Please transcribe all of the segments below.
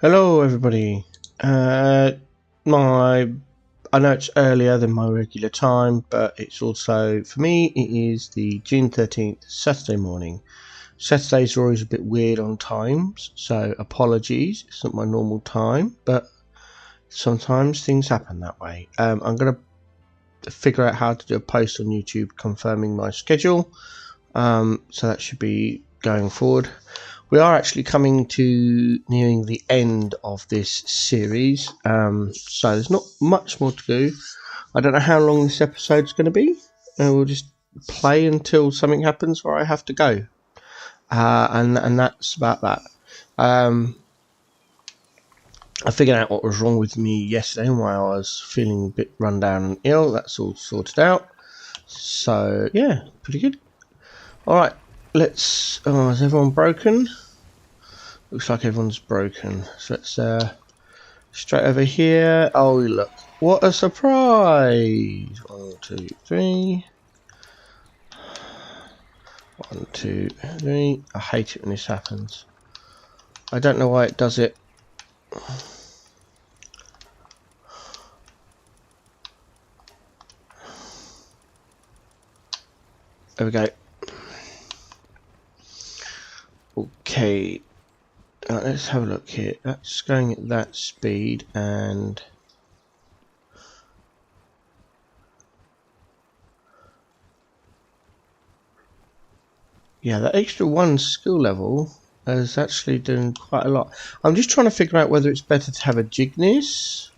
Hello everybody. I know it's earlier than my regular time, but it's also, for me, it is the June 13th Saturday morning. Saturdays are always a bit weird on times, so apologies, it's not my normal time, but sometimes things happen that way. I'm going to figure out how to do a post on YouTube confirming my schedule, so that should be going forward. We are actually coming to nearing the end of this series, so there's not much more to do. I don't know how long this episode's going to be, and we'll just play until something happens where I have to go, and that's about that. I figured out what was wrong with me yesterday and why I was feeling a bit run down and ill. That's all sorted out, so yeah, pretty good. Alright, let's... Oh, is everyone broken? Looks like everyone's broken. So let's straight over here. Oh look, what a surprise! 1, 2, 3. 1, 2, 3. I hate it when this happens. I don't know why it does it. There we go. Okay. Let's have a look here. That's going at that speed, and yeah, that extra 1 skill level is actually doing quite a lot. I'm just trying to figure out whether it's better to have a Jignis.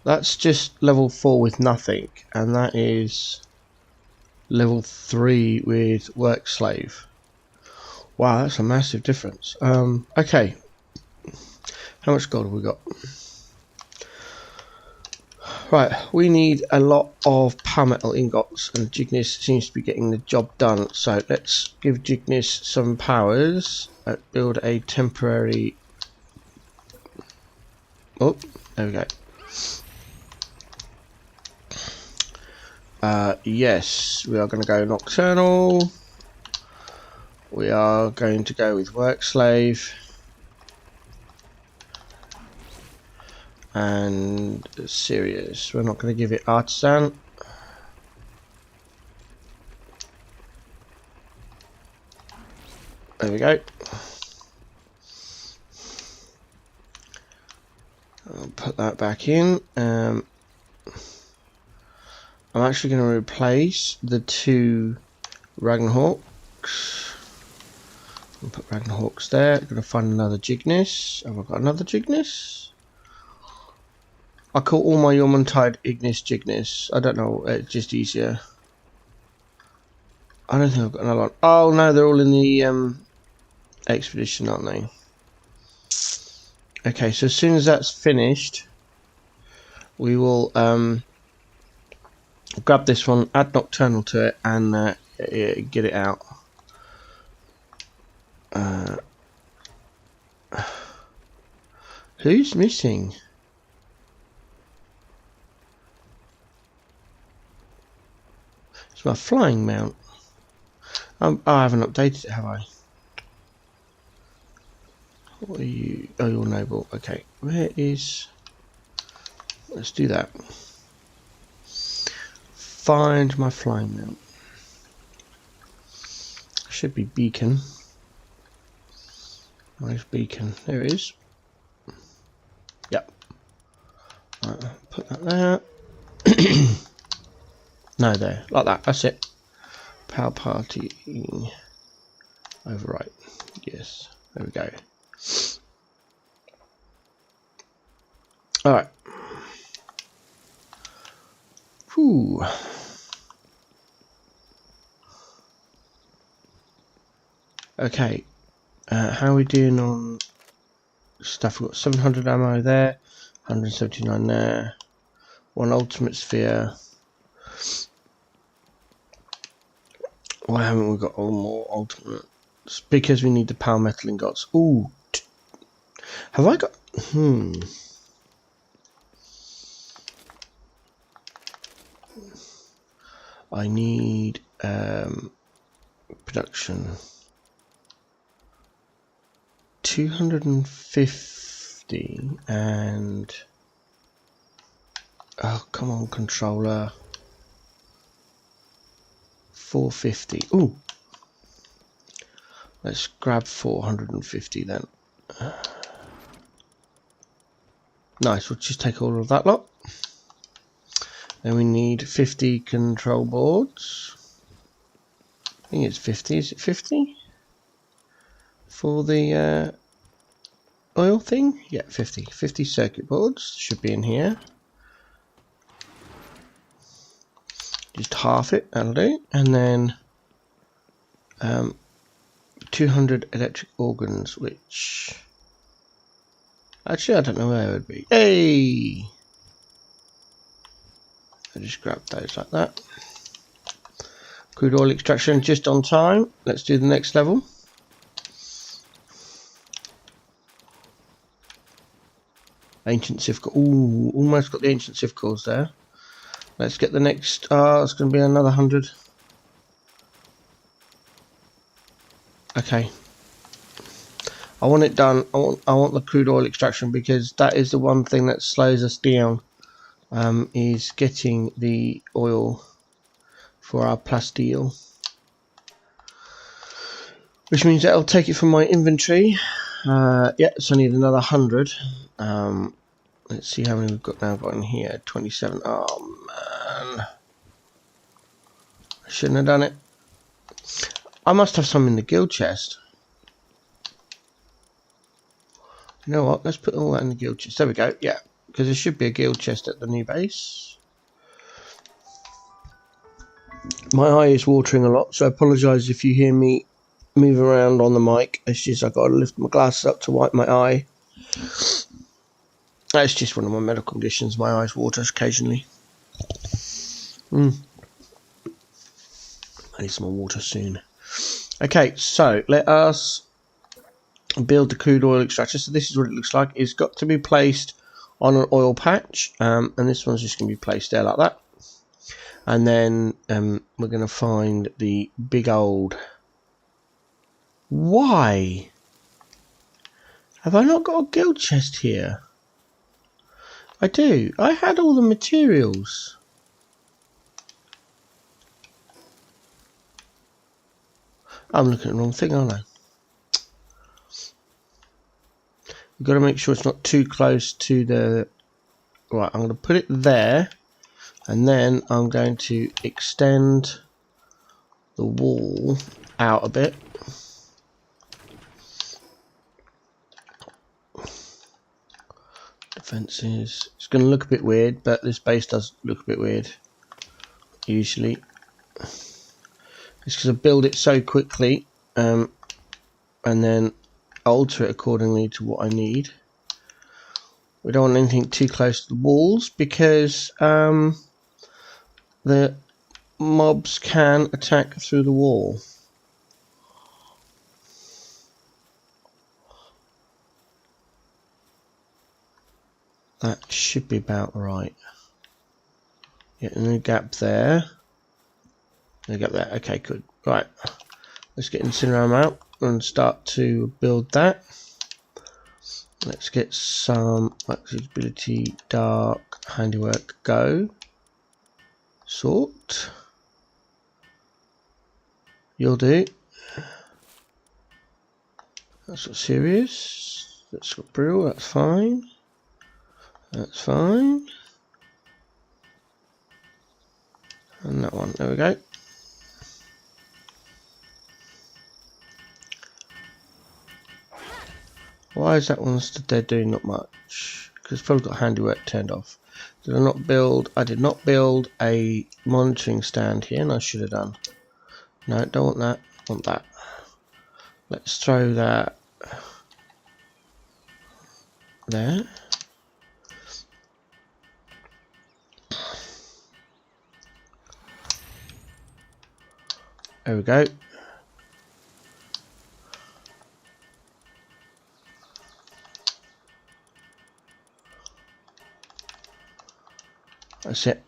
That's just level 4 with nothing, and that is level 3 with work slave. Wow, that's a massive difference. Okay, how much gold have we got? Right, we need a lot of power metal ingots, and Jignis seems to be getting the job done. So let's give Jignis some powers. Build a temporary... Oh, there we go. Yes, we are going to go nocturnal. We are going to go with work slave. And serious. We're not going to give it artisan. There we go. I'll put that back in. I'm actually going to replace the 2 Ragnarhawks. I'll put Ragnarhawks there. I'm going to find another Jignis. Have I got another Jignis? I call all my Yormontide Ignis Jignis. I don't know, it's just easier. I don't think I've got another one. Oh no, they're all in the expedition, aren't they? Okay, so as soon as that's finished, we will grab this one, add Nocturnal to it, and get it out. Who's missing? It's my flying mount. Oh, I haven't updated it, have I? What are you? Oh, you're noble. Okay, where is... Let's do that. Find my flying mount. Should be beacon. Where's beacon? There it is. Yep. Right, put that there. No, there. Like that. That's it. Power party. Overwrite. Yes. There we go. Alright. Whew. Okay. How are we doing on stuff? We've got 700 ammo there, 179 there, 1 ultimate sphere. Why haven't we got all more ultimate? It's because we need the power metal ingots. Ooh. Have I got... I need production. 250 and oh, come on, controller. 450. Ooh. Let's grab 450 then. Nice, we'll just take all of that lot. Then we need 50 control boards. I think it's 50. Is it 50? For the oil thing? Yeah, 50. 50 circuit boards should be in here. Just half it, that'll do. And then 200 electric organs, which actually I don't know where it would be. Hey! I just grab those like that. Crude oil extraction just on time. Let's do the next level. Ancient civ core. Ooh, almost got the ancient civ cores there. Let's get the next. It's going to be another 100. Okay. I want it done. I want the crude oil extraction because that is the one thing that slows us down. Is getting the oil for our plasteel, which means that I'll take it from my inventory. Yeah, it's only another 100. Let's see how many we've got now. Got in here 27. Oh man, I shouldn't have done it. I must have some in the guild chest. You know what? Let's put all that in the guild chest. There we go. Yeah, because there should be a guild chest at the new base. My eye is watering a lot, so I apologise if you hear me move around on the mic. It's just I've got to lift my glasses up to wipe my eye. That's just one of my medical conditions. My eyes water occasionally. I need some more water soon. Okay, so let us build the crude oil extractor. So this is what it looks like. It's got to be placed on an oil patch, and this one's just going to be placed there like that. And then we're going to find the big old... Why? Have I not got a guild chest here? I do. I had all the materials. I'm looking at the wrong thing, aren't I? We've got to make sure it's not too close to the... Right, I'm going to put it there. And then I'm going to extend the wall out a bit. Defences. It's going to look a bit weird, but this base does look a bit weird. Usually. It's because I build it so quickly. And then alter it accordingly to what I need. We don't want anything too close to the walls because the mobs can attack through the wall. That should be about right. Yeah, and a gap there. And a gap there. Okay, good. Right. Let's get Incineram out and start to build that. Let's get some accessibility, dark, handiwork, go. Sort. You'll do. That's got serious. That's got brittle. That's fine. That's fine. And that one. There we go. Why is that one stood there doing not much? Because it's probably got handiwork turned off. Did I not build? I did not build a monitoring stand here, and I should have done. No, don't want that. Want that. Let's throw that there. There we go. That's it.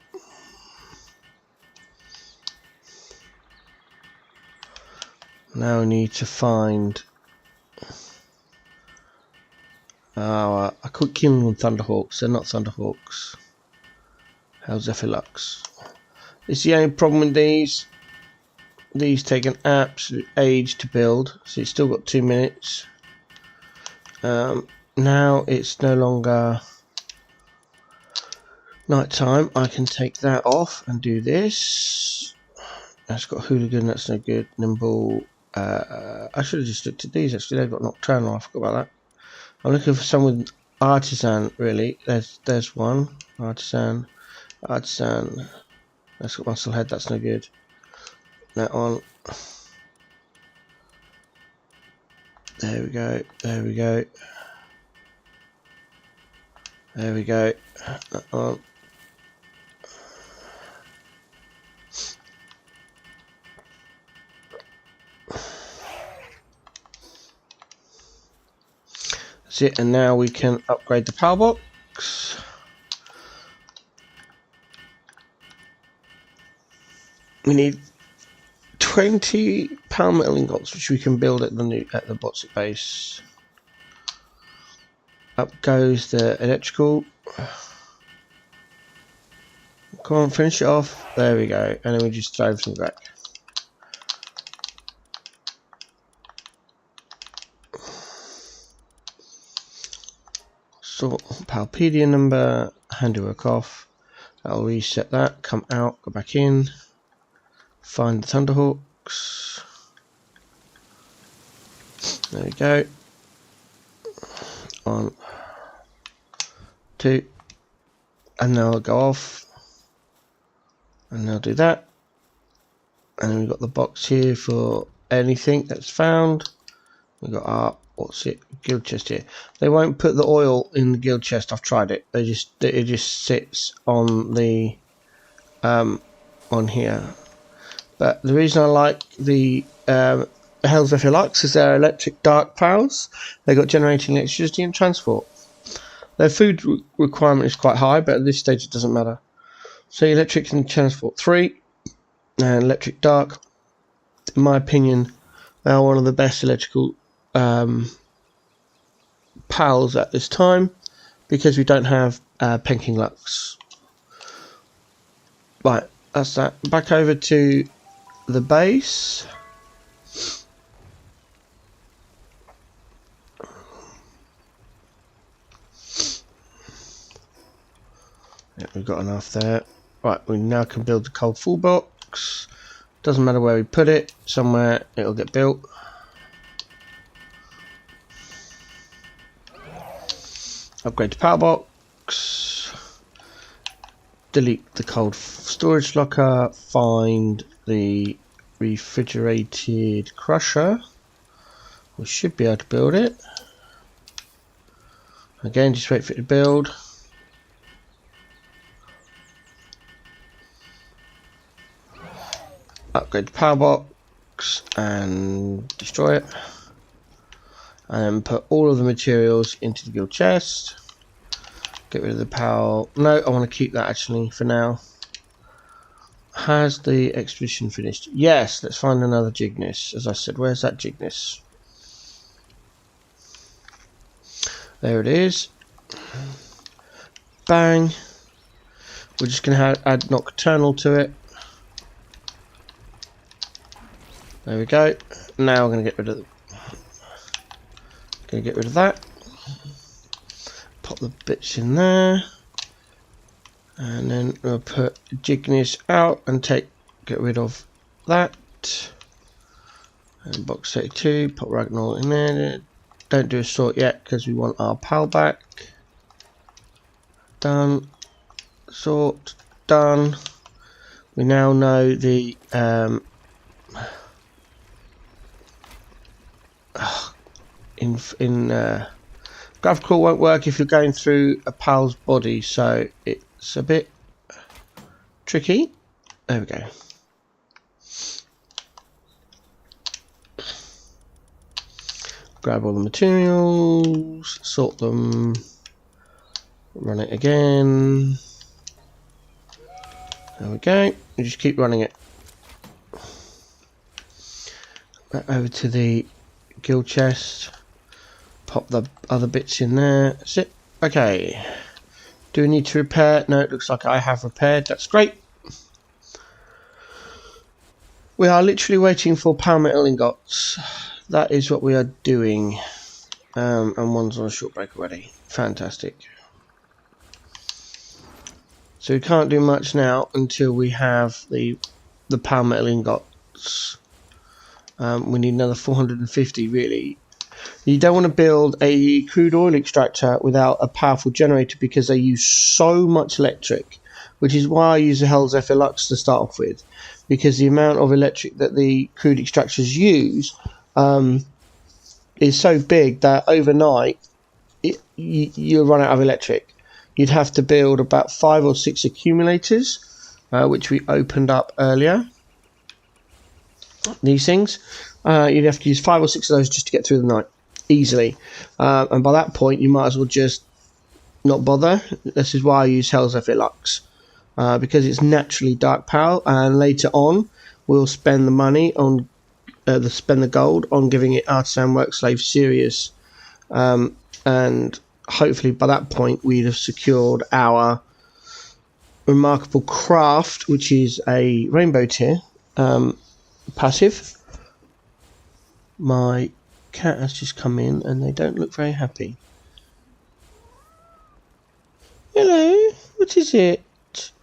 Now we need to find I could kill them with Thunderhawks. They're not Thunderhawks. Hellzephyrlux. It's the only problem with these. These take an absolute age to build, so it's still got 2 minutes. Now it's no longer night time. I can take that off and do this. That's got Hooligan, that's no good. Nimble. I should have just looked at these actually. They've got Nocturnal, I forgot about that. I'm looking for someone with Artisan, really. There's one. Artisan. That's got Muscle Head, that's no good. That one. There we go. There we go. There we go. That one. That's it, and now we can upgrade the power box. We need 20 power metal ingots, which we can build at the Botsic base. Up goes the electrical. Come on, finish it off. There we go, and then we just throw everything back. Sort Palpedia number, handiwork off. I'll reset that, come out, go back in, find the Thunderhawks. There we go. 1, 2, and they'll go off, and they'll do that. And then we've got the box here for anything that's found. We've got our guild chest here. They won't put the oil in the guild chest. I've tried it. It just sits on the on here. But the reason I like the Hellzephyrlux is their electric dark powers. They got generating electricity and transport. Their food requirement is quite high, but at this stage it doesn't matter. So electric and transport 3 and electric dark, in my opinion, they are one of the best electrical pals at this time, because we don't have Penking Lux. Right, that's that. Back over to the base. Yeah, we've got enough there. Right, we now can build the cold full box. Doesn't matter where we put it, somewhere it'll get built. Upgrade to power box. Delete the cold storage locker. Find the refrigerated crusher. We should be able to build it. Again, just wait for it to build. Upgrade the power box and destroy it. And put all of the materials into the guild chest. Get rid of the power. No, I want to keep that actually for now. Has the expedition finished? Yes, let's find another Jigness. As I said, where's that Jigness? There it is. Bang. We're just going to add Nocturnal to it. There we go. Now we're going to get rid of that. Pop the bits in there, and then we'll put Jigness out and get rid of that. And box 32, put Ragnar in there. Don't do a sort yet because we want our pal back. Done. Sort done. We now know the graphical won't work if you're going through a pal's body, so it's a bit tricky. There we go. Grab all the materials, sort them, run it again. There we go. You just keep running it. Back over to the guild chest. pop the other bits in there. That's it. Okay. Do we need to repair? No, it looks like I have repaired. That's great. We are literally waiting for power metal ingots. That is what we are doing. And one's on a short break already. Fantastic. So we can't do much now until we have the power metal ingots. We need another 450 really. You don't want to build a crude oil extractor without a powerful generator because they use so much electric, which is why I use the Hell's Lux to start off with, because the amount of electric that the crude extractors use is so big that overnight you run out of electric. You'd have to build about 5 or 6 accumulators, which we opened up earlier. These things, you'd have to use 5 or 6 of those just to get through the night easily, and by that point you might as well just not bother. This is why I use Hell's Lux, because it's naturally dark power, and later on we'll spend the money on spend the gold on giving it Artisan Work Slave Sirius, and hopefully by that point we'd have secured our remarkable craft, which is a rainbow tier passive. My cat has just come in and they don't look very happy. Hello, what is it?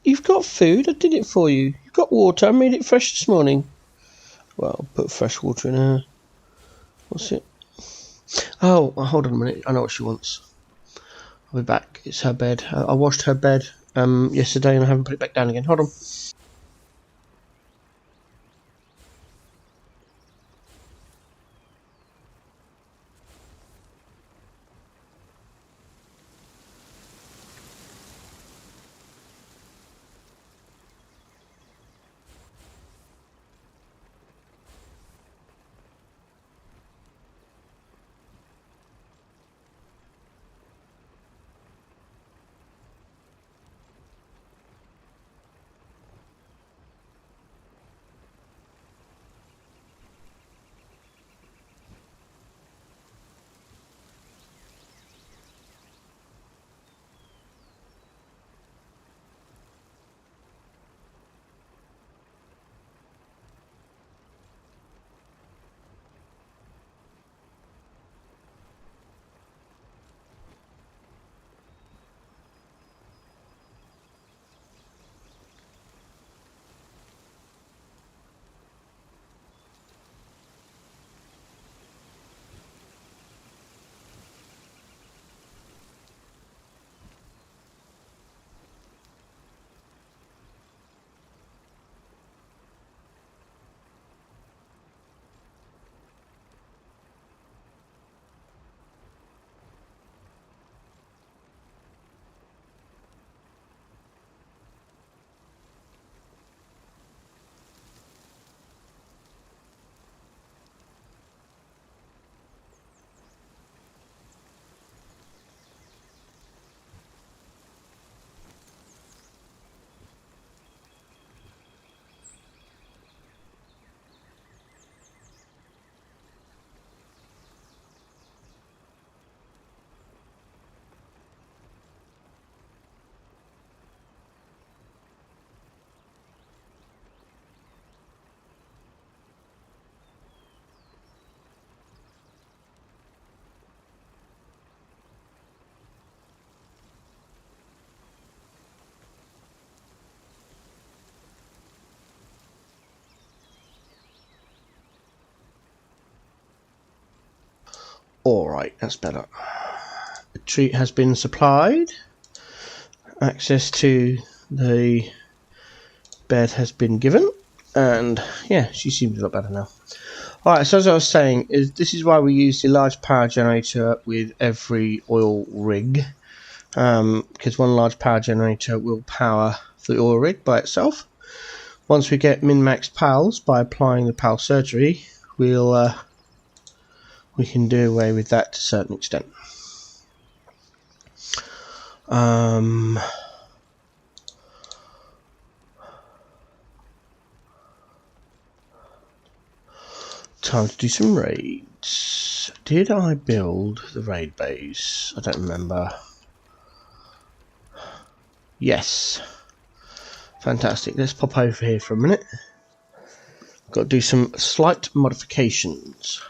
You've got food, I did it for you. You've got water, I made it fresh this morning. Well, I'll put fresh water in her. What's it? Oh, hold on a minute, I know what she wants. I'll be back. It's her bed. I washed her bed yesterday and I haven't put it back down again. Hold on. Alright, that's better. The treat has been supplied. Access to the bed has been given. And yeah, she seems a lot better now. Alright, so as I was saying, this is why we use the large power generator with every oil rig. Because one large power generator will power the oil rig by itself. Once we get min-max PALs by applying the PAL surgery, we can do away with that to a certain extent. Time to do some raids. Did I build the raid base? I don't remember. Yes. Fantastic. Let's pop over here for a minute. Got to do some slight modifications.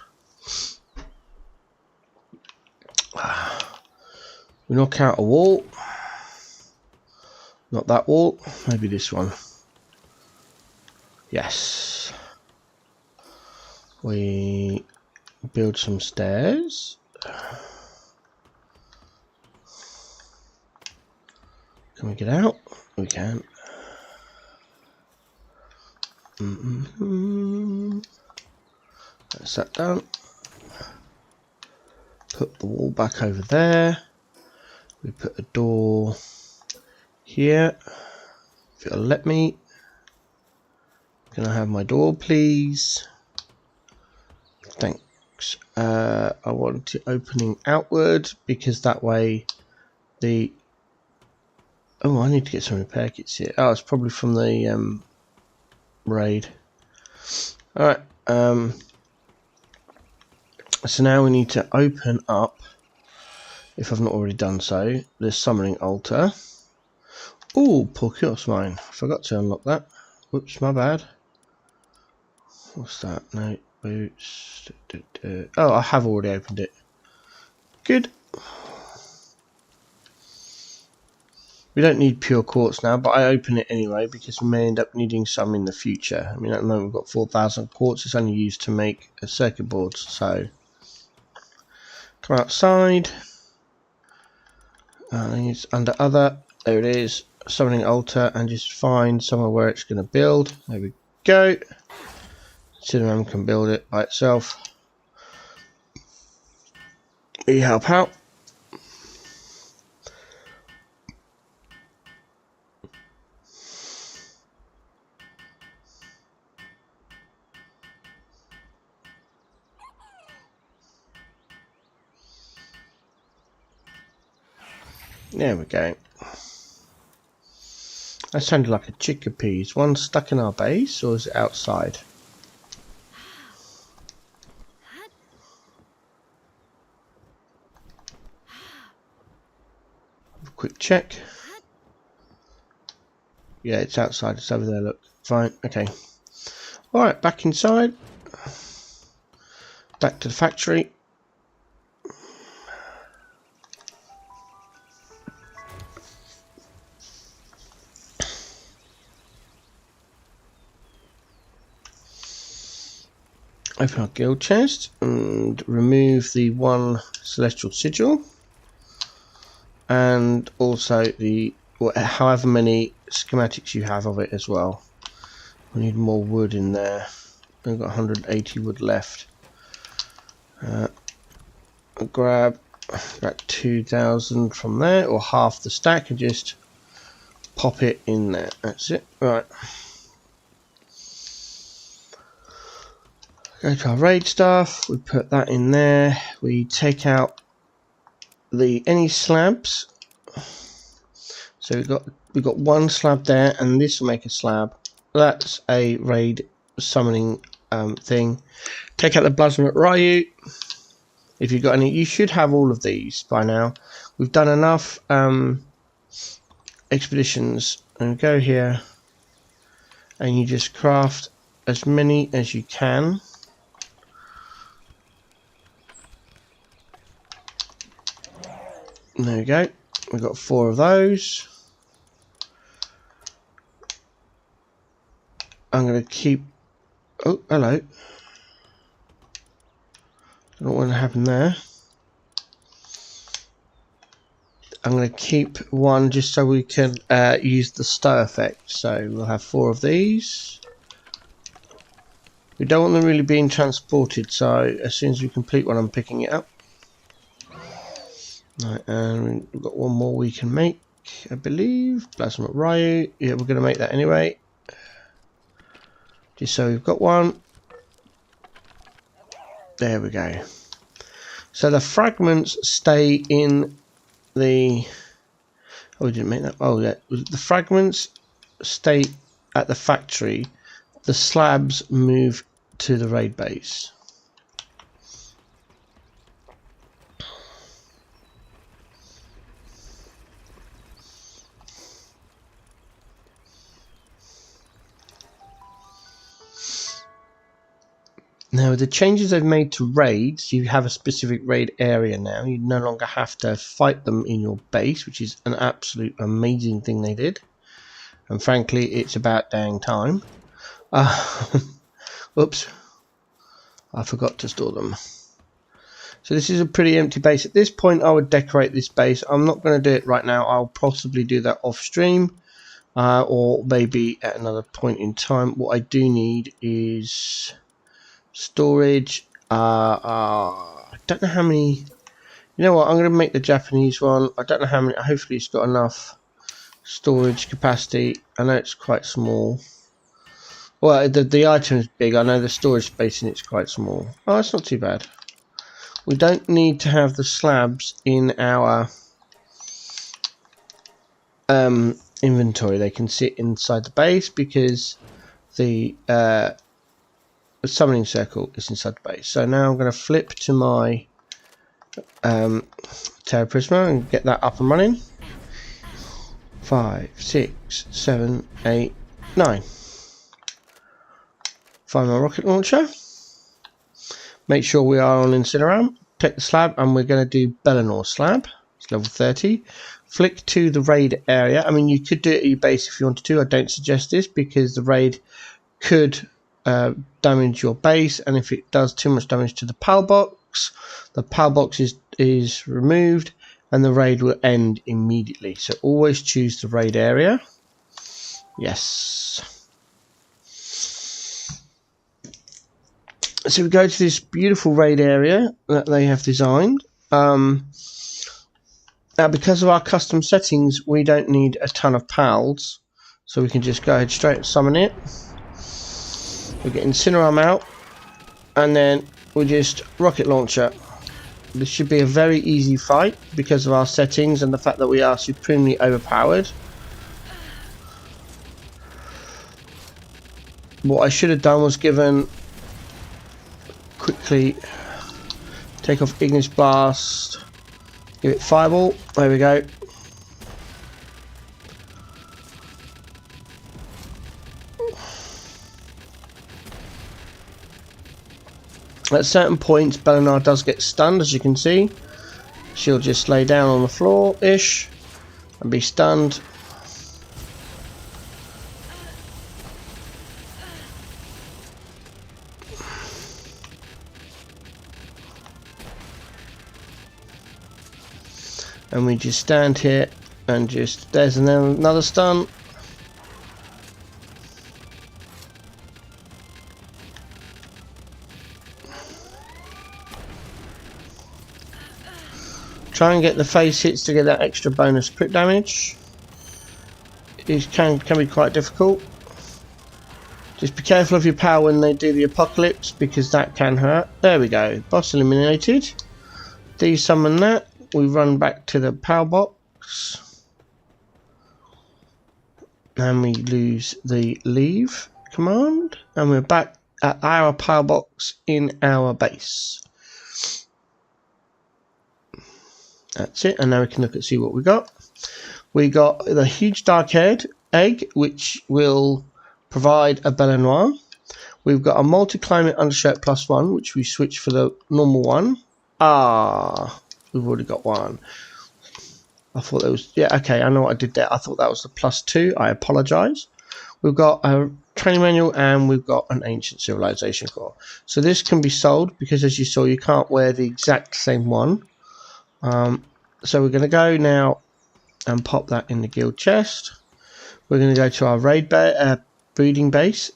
We knock out a wall. Not that wall. Maybe this one. Yes. We build some stairs. Can we get out? We can. That's that done. Put the wall back over there. We put a door here. If it'll let me. Can I have my door, please? Thanks. I want it opening outward because that way the... Oh, I need to get some repair kits here. Oh, it's probably from the raid. Alright. So now we need to open up, if I've not already done so, the summoning altar. Oh, poor kiosk mine. I forgot to unlock that. Whoops, my bad. What's that? No, boots. Oh, I have already opened it. Good. We don't need pure quartz now, but I open it anyway because we may end up needing some in the future. I mean, at the moment we've got 4,000 quartz. It's only used to make a circuit boards. So, come outside. It's under other. There it is. Summoning altar, and just find somewhere where it's going to build. There we go. Cinnamon can build it by itself. We help out. There we go. That sounded like a chickpea. Is one stuck in our base or is it outside? Quick check. Yeah, it's outside. It's over there. Look. Fine. Okay. Alright, back inside. Back to the factory. Open our guild chest and remove the one celestial sigil, and also the however many schematics you have of it as well. We need more wood in there. We've got 180 wood left. I'll grab about 2,000 from there, or half the stack, and just pop it in there. That's it. Right. Go to our raid stuff, we put that in there, we take out any slabs. So we've got one slab there, and this will make a slab. That's a raid summoning thing. Take out the Plasma Ryu. If you've got any, you should have all of these by now. We've done enough expeditions, and go here and you just craft as many as you can. There we go. We've got 4 of those. I'm going to keep... Oh, hello. Don't know what happened there. I'm going to keep one just so we can use the stow effect. So we'll have 4 of these. We don't want them really being transported, so as soon as we complete one, I'm picking it up. Right, and we've got one more we can make, I believe. Plasma Ryu. Yeah, we're going to make that anyway. Just so we've got one. There we go. So the fragments stay in the... Oh, we didn't make that. Oh, yeah. The fragments stay at the factory. The slabs move to the raid base. Now, with the changes they've made to raids, you have a specific raid area now. You no longer have to fight them in your base, which is an absolute amazing thing they did. And frankly, it's about dang time. Oops. I forgot to store them. So this is a pretty empty base. At this point, I would decorate this base. I'm not going to do it right now. I'll possibly do that off stream. Or maybe at another point in time. What I do need is storage. I don't know how many. You know what? I'm going to make the Japanese one. I don't know how many. Hopefully it's got enough storage capacity. I know it's quite small. Well, the item is big. I know the storage space in it's quite small. Oh, it's not too bad. We don't need to have the slabs in our inventory. They can sit inside the base because the summoning circle is inside the base. So now I'm going to flip to my Terra Prisma and get that up and running. 5, 6, 7, 8, 9. Find my rocket launcher. Make sure we are on Incineram. Take the slab and we're going to do Bellinor slab. It's level 30. Flick to the raid area. I mean, you could do it at your base if you wanted to. I don't suggest this because the raid could damage your base, and if it does too much damage to the PAL box, the PAL box is removed and the raid will end immediately. So always choose the raid area. Yes. So we go to this beautiful raid area that they have designed. Now, because of our custom settings, we don't need a ton of pals, so we can just go ahead straight and summon it. We get Incineram out, and then we just rocket launcher. This should be a very easy fight because of our settings and the fact that we are supremely overpowered. What I should have done was quickly take off Ignis Blast, give it Fireball. There we go. At certain points, Bellinor does get stunned, as you can see. She'll just lay down on the floor-ish and be stunned. And we just stand here and just, there's another stun. Try and get the face hits to get that extra bonus crit damage. It can be quite difficult. Just be careful of your power when they do the apocalypse, because that can hurt. There we go. Boss eliminated. Desummon that. We run back to the power box. And we lose the leave command. And we're back at our power box in our base. That's it, and now we can look and see what we got. We got the huge dark-haired egg, which will provide a Bellinor. We've got a multi-climate undershirt +1, which we switch for the normal one. We've already got one. I thought that was, yeah, okay, I know what I did there. I thought that was the +2. I apologise. We've got a training manual and we've got an ancient civilization core. So this can be sold because, as you saw, you can't wear the exact same one. So we're going to go now and pop that in the guild chest. We're going to go to our raid breeding base.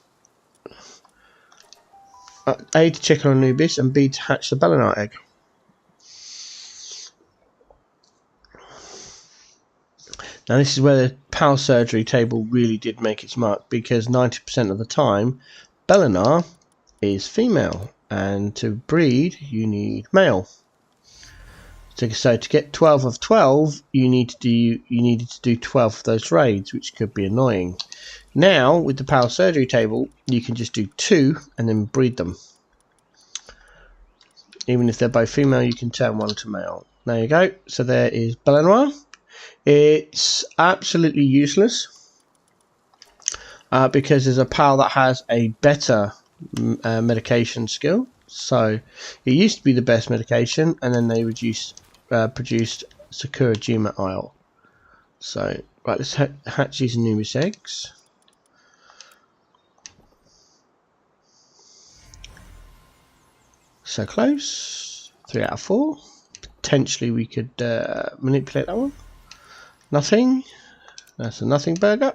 A, to check on Anubis, and B, to hatch the Bellinor egg. Now this is where the power surgery table really did make its mark, because 90% of the time Bellinor is female, and to breed you need male. So to get 12 of 12, you needed to do 12 of those raids, which could be annoying. Now with the power surgery table, you can just do 2 and then breed them. Even if they're both female, you can turn one to male. There you go. So there is Bellinor. It's absolutely useless because there's a pal that has a better medication skill. So it used to be the best medication, and then they produced Sakurajima oil. So right, let's hatch these Anubis eggs. So close. 3 out of 4. Potentially we could manipulate that one. Nothing. That's a nothing burger.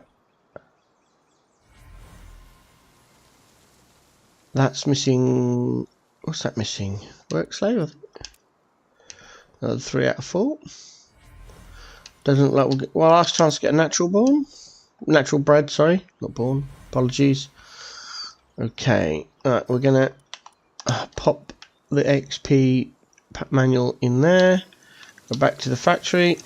That's missing. What's that missing? Work slave. Another 3 out of 4. Doesn't look like we'll get. Well, last chance to get a natural bred. Sorry, not born. Apologies. Okay. Alright, we're gonna pop the XP manual in there. Go back to the factory.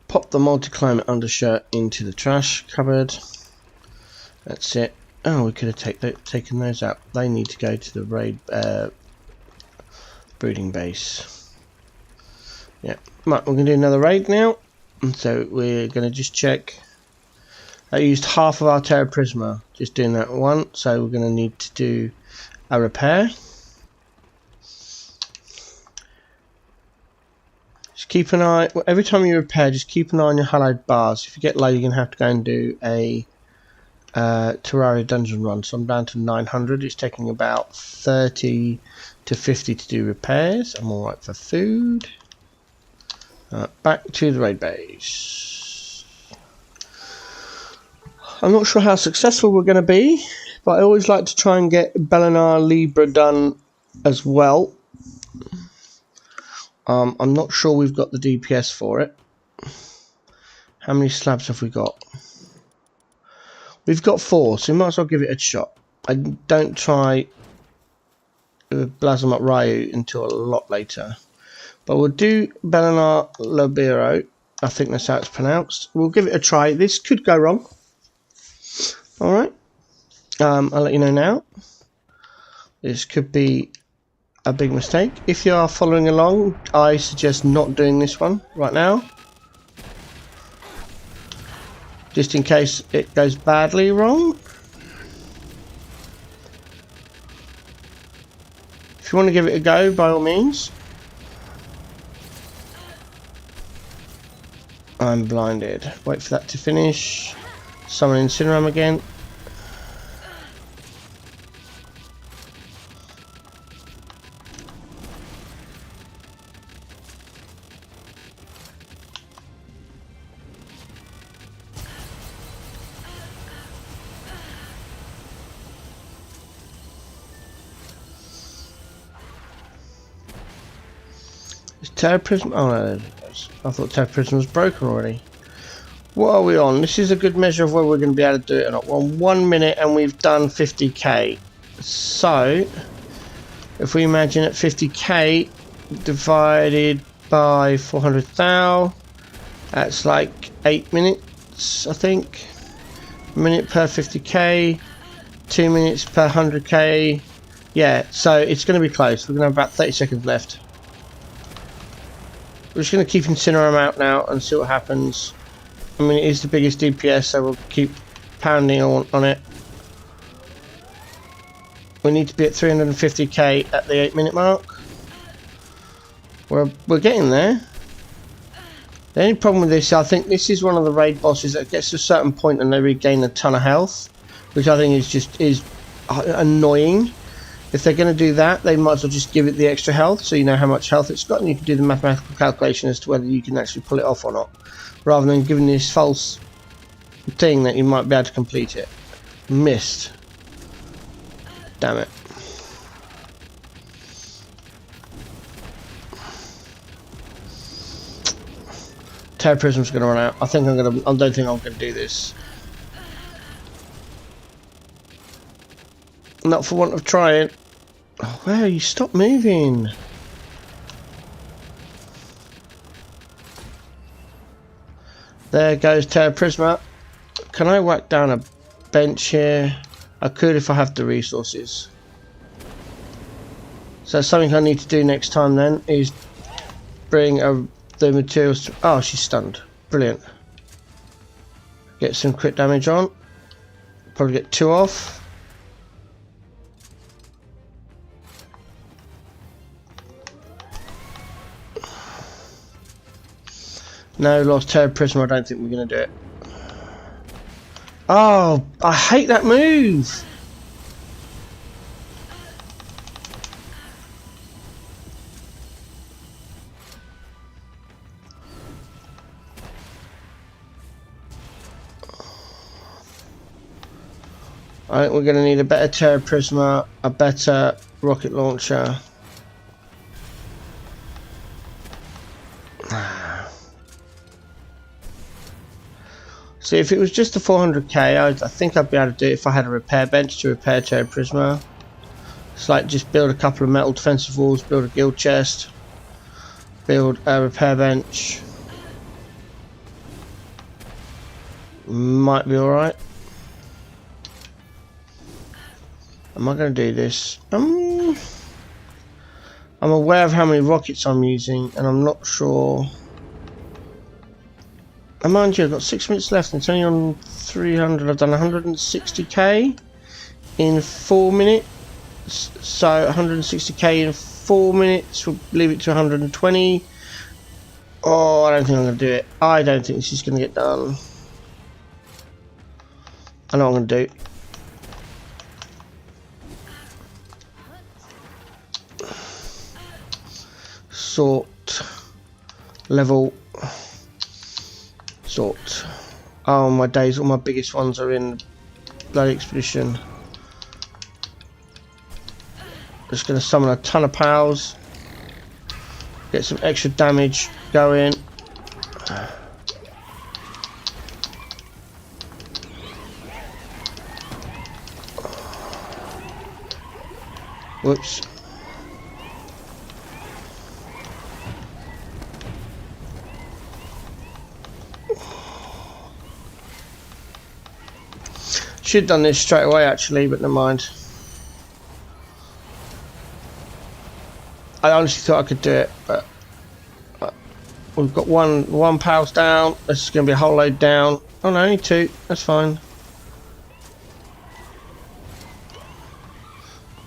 Pop the multi-climate undershirt into the trash cupboard. That's it. Oh, we could have taken those out. They need to go to the raid brooding base. Yeah. Right, we're going to do another raid now. And so we're going to just check. I used half of our Terra Prisma. Just doing that one. So we're going to need to do a repair. Just keep an eye, every time you repair, just keep an eye on your hallowed bars. If you get low, you're going to have to go and do a Terraria dungeon run. So I'm down to 900. It's taking about 30 to 50 to do repairs. I'm alright for food. Back to the raid base. I'm not sure how successful we're going to be, but I always like to try and get Bellinar Libra done as well. I'm not sure we've got the DPS for it. How many slabs have we got? We've got 4, so we might as well give it a shot. I don't try Blazamut Ryu until a lot later. But we'll do Bellinar Libero. I think that's how it's pronounced. We'll give it a try. This could go wrong. Alright. I'll let you know now. This could be a big mistake. If you are following along, I suggest not doing this one right now, just in case it goes badly wrong. If you want to give it a go, by all means. I'm blinded. Wait for that to finish. Summon Incineram again. Terra Prism. Oh no, there it goes. I thought Terra Prism was broken already. What are we on? This is a good measure of where we're going to be able to do it or not. We're on 1 minute and we've done 50k. So, if we imagine at 50k divided by 400 thou, that's like 8 minutes, I think. A minute per 50k, 2 minutes per 100k. Yeah, so it's going to be close. We're going to have about 30 seconds left. We're just going to keep Incineram out now and see what happens. I mean, it is the biggest DPS, so we'll keep pounding on it. We need to be at 350k at the 8 minute mark. We're getting there. The only problem with this, I think this is one of the raid bosses that gets to a certain point and they regain a ton of health, which I think is annoying. If they're going to do that, they might as well just give it the extra health, so you know how much health it's got, and you can do the mathematical calculation as to whether you can actually pull it off or not, rather than giving this false thing that you might be able to complete it. Missed. Damn it. Terra Prism's going to run out. I don't think I'm going to do this. Not for want of trying. Oh, wow, you stop moving. There goes Terra Prisma. Can I whack down a bench here? I could if I have the resources. So something I need to do next time then is bring a the materials. Oh, she's stunned. Brilliant. Get some crit damage on. Probably get 2 off. No, lost Terror Prism. I don't think we're going to do it. Oh, I hate that move. I think we're going to need a better Terror Prisma, a better rocket launcher. See, if it was just a 400k, I think I'd be able to do it if I had a repair bench to repair Terror Prisma. It's like just build a couple of metal defensive walls, build a guild chest, build a repair bench. Might be alright. Am I going to do this? I'm aware of how many rockets I'm using, and I'm not sure. And mind you, I've got 6 minutes left, and it's only on 300. I've done 160k in 4 minutes. So 160k in 4 minutes will leave it to 120. Oh, I don't think I'm going to do it. I don't think this is going to get done. I know what I'm going to do. Sort. Level. Sort. Oh my days, all my biggest ones are in bloody expedition. Just going to summon a ton of pals. Get some extra damage going. Whoops. Should have done this straight away actually, but never mind. I honestly thought I could do it, but we've got one pal's down. This is going to be a whole load down. Oh no, only 2. That's fine.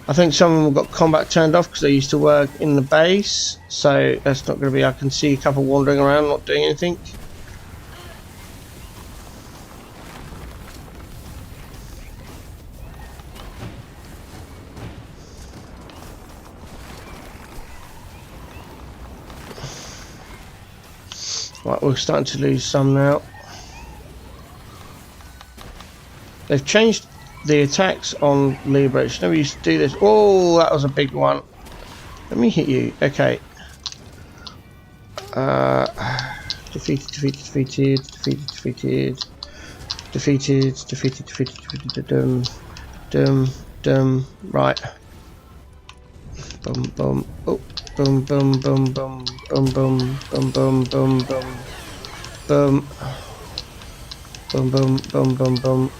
I think some of them have got combat turned off because they used to work in the base, so that's not going to be. I can see a couple wandering around not doing anything. Right, we're starting to lose some now. They've changed the attacks on Liberation. Never used to do this. Oh, that was a big one. Let me hit you. Okay. Defeated. Right. Boom, boom. Oh. Boom, boom, boom, boom, boom, boom, boom, boom, boom, boom, boom, boom, boom, boom, boom, boom.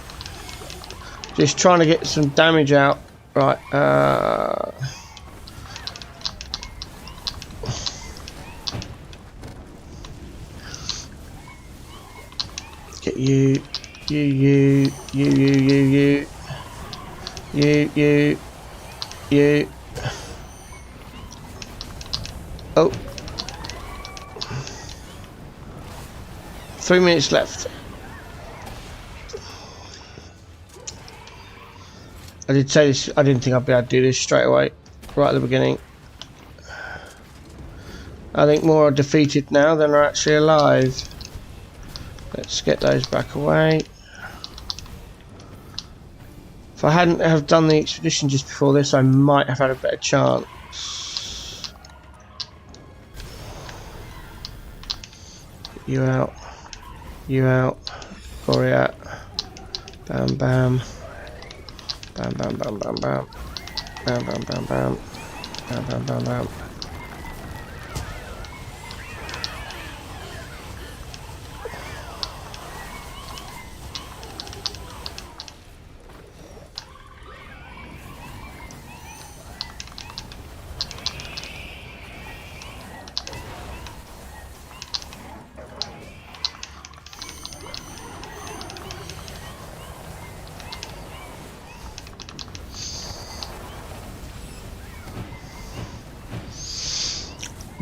Just trying to get some damage out. Right. Get you. Oh. 3 minutes left. I did say this, I didn't think I'd be able to do this straight away, right at the beginning. I think more are defeated now than are actually alive. Let's get those back away. If I hadn't have done the expedition just before this, I might have had a better chance. You out. You out. Corey out. Bam bam. Bam bam bam bam bam. Bam bam bam bam. Bam bam bam bam.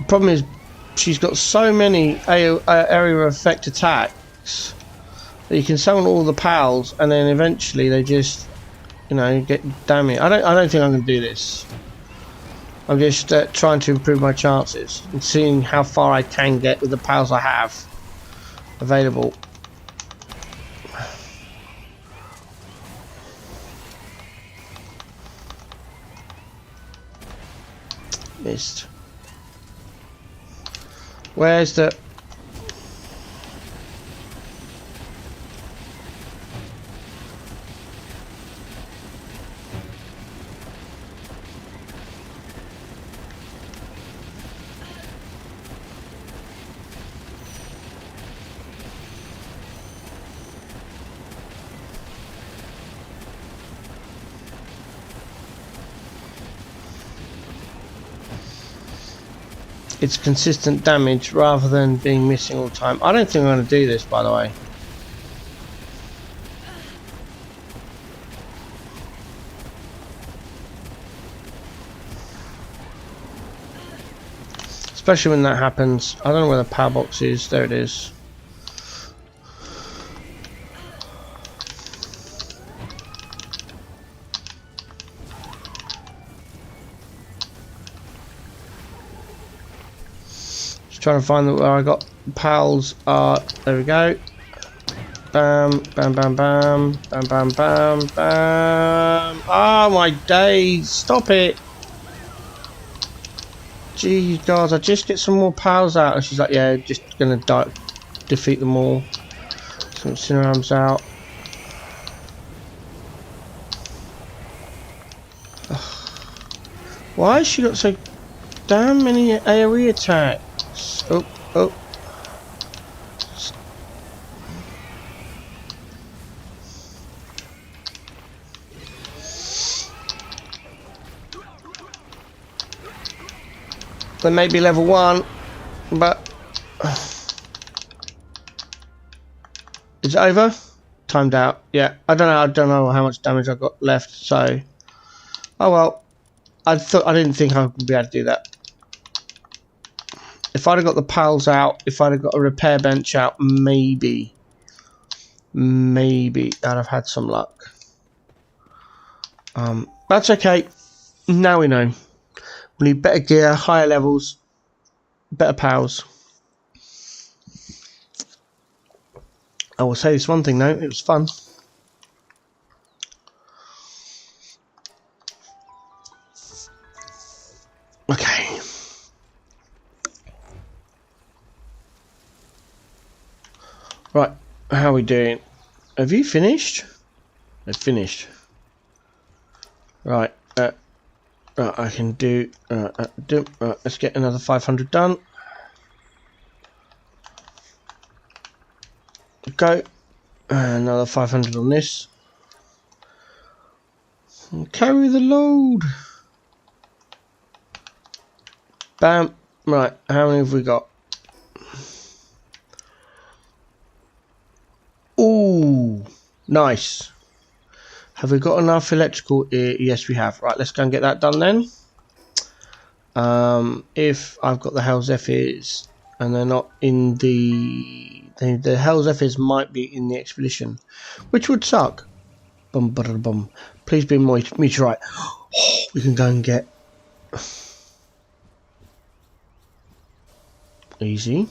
problem is she's got so many area effect attacks that you can summon all the pals and then eventually they just, you know, get damaged. I don't think I'm going to do this. I'm just trying to improve my chances and seeing how far I can get with the pals I have available. Missed. Where's the... It's consistent damage rather than being missing all the time. I don't think I'm going to do this, by the way. Especially when that happens. I don't know where the power box is. There it is. Trying to find where I got pals are. There we go. Bam, bam, bam, bam, bam, bam, bam, bam. Oh my days! Stop it! Jeez, God, I just get some more pals out, and she's like, "Yeah, just gonna defeat them all." Some Cinerams out. Why has she got so damn many AoE attacks? Oh, oh. They may be level 1, but is it over? Timed out. Yeah, I don't know how much damage I've got left, so oh well. I didn't think I would be able to do that. If I'd have got the pals out, if I'd have got a repair bench out, maybe I'd have had some luck. That's okay. Now we know. We need better gear, higher levels, better pals. I will say this one thing though, it was fun. Okay. Right, how are we doing? Have you finished? I've finished. Right, I can do. Let's get another 500 done. Go. Another 500 on this. And carry the load. Bam. Right, how many have we got? Ooh, nice. Have we got enough electrical? Yes, we have. Right, let's go and get that done then. If I've got the Hell Zephyrs and they're not in the Hell Zephyrs might be in the expedition, which would suck. Bum, bum, bum. Please be meteorite. We can go and get easy.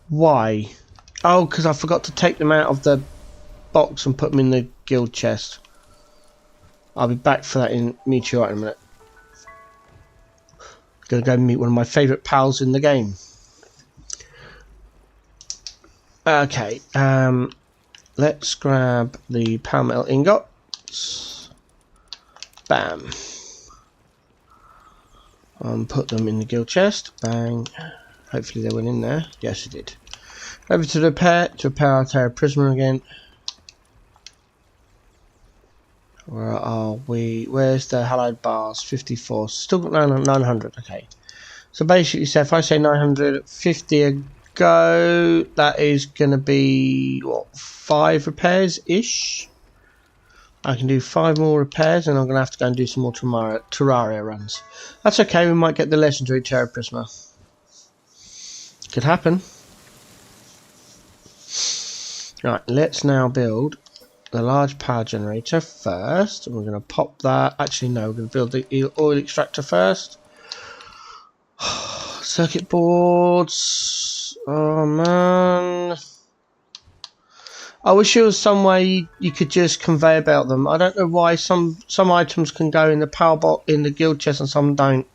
Why? Oh, because I forgot to take them out of the box and put them in the guild chest. I'll be back for that in meteorite in a minute. Gonna go meet one of my favourite pals in the game. Okay, let's grab the power metal ingots. Bam. Put them in the guild chest. Bang. Hopefully they went in there. Yes, it did. Over to repair our Terra Prisma again. Where are we? Where's the hallowed bars? 54. Still got 900. Okay. So basically, so if I say 950 a go, that is going to be what, 5 repairs ish. I can do 5 more repairs, and I'm going to have to go and do some more Terraria runs. That's okay, we might get the legendary Terra Prisma. Could happen. Right, let's now build the large power generator first. We're going to pop that. Actually, no, we're going to build the oil extractor first. Circuit boards. Oh, man. I wish there was some way you could just conveyor belt them. I don't know why some items can go in the power bot in the guild chest and some don't.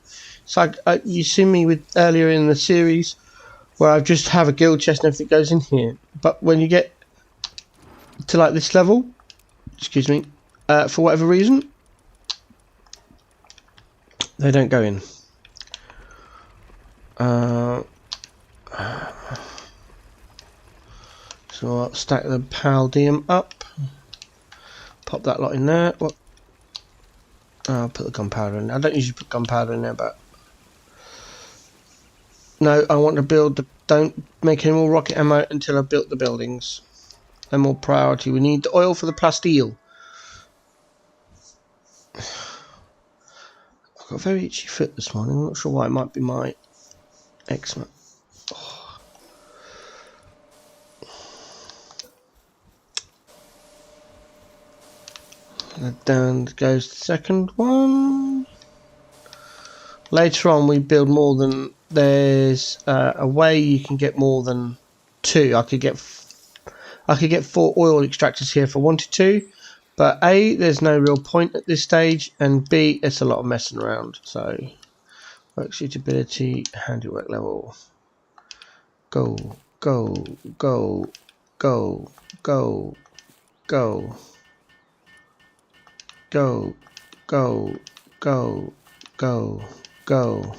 It's like you see me with earlier in the series where I just have a guild chest and everything goes in here. But when you get to like this level, excuse me, for whatever reason, they don't go in. So I'll stack the Paldium up, pop that lot in there. What? I'll put the gunpowder in. I don't usually put gunpowder in there, but no, I want to build the. Don't make any more rocket ammo until I've built the buildings. No more priority. We need the oil for the plasteel. I've got a very itchy foot this morning. I'm not sure why. It might be my eczema. Down goes the second one. Later on we build more than, there's a way you can get more than 2. I could get 4 oil extractors here if I wanted to, but A, there's no real point at this stage, and B, it's a lot of messing around. So work suitability, handiwork level, go, go, go, go, go, go. Go, go, go, go, go.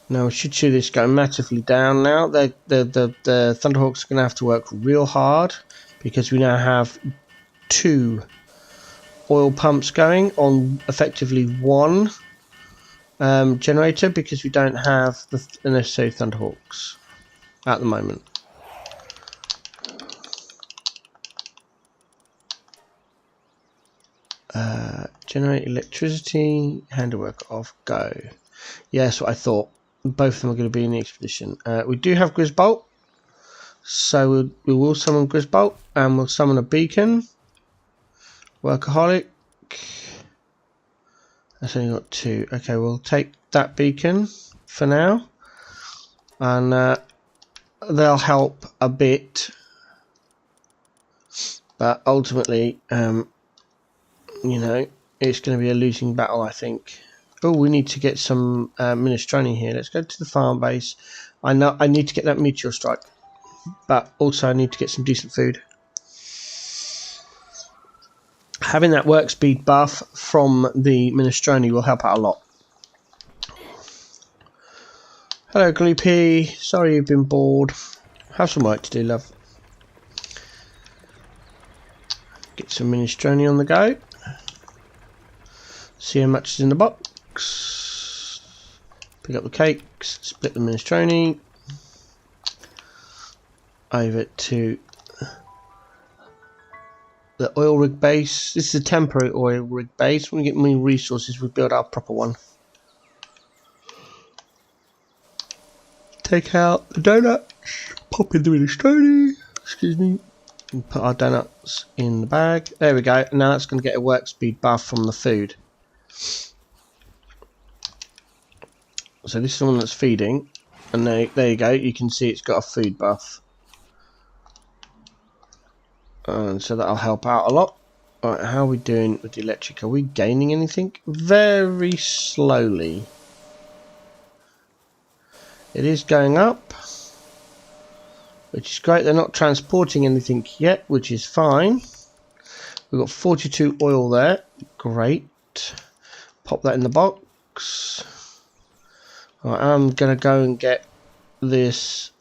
Now we should see this go massively down now. The Thunderhawks are going to have to work real hard because we now have 2 oil pumps going on effectively 1 generator because we don't have the necessary Thunderhawks at the moment. Generate electricity, handiwork off, go. Yeah, that's what I thought. Both of them are going to be in the expedition. We do have Grisbolt, so we will summon Grisbolt and we'll summon a beacon. Workaholic. That's only got 2. Okay, we'll take that beacon for now, and they'll help a bit, but ultimately, you know, it's going to be a losing battle, I think. Oh, we need to get some minestrone here. Let's go to the farm base. I know I need to get that meteor strike, but also I need to get some decent food. Having that work speed buff from the minestrone will help out a lot. Hello, Gloopy. Sorry you've been bored. Have some work to do, love. Get some minestrone on the go. See how much is in the box. Pick up the cakes. Split the minestrone. Over to the oil rig base. This is a temporary oil rig base. When we get more resources, we build our proper one. Take out the donuts. Pop in the minestrone. Excuse me. And put our donuts in the bag. There we go. Now that's going to get a work speed buff from the food. So this is the one that's feeding, and there you go. You can see it's got a food buff. And so that'll help out a lot. Alright, how are we doing with the electric? Are we gaining anything? Very slowly. It is going up, which is great. They're not transporting anything yet, which is fine. We've got 42 oil there. Great. Pop that in the box. Alright, I'm going to go and get this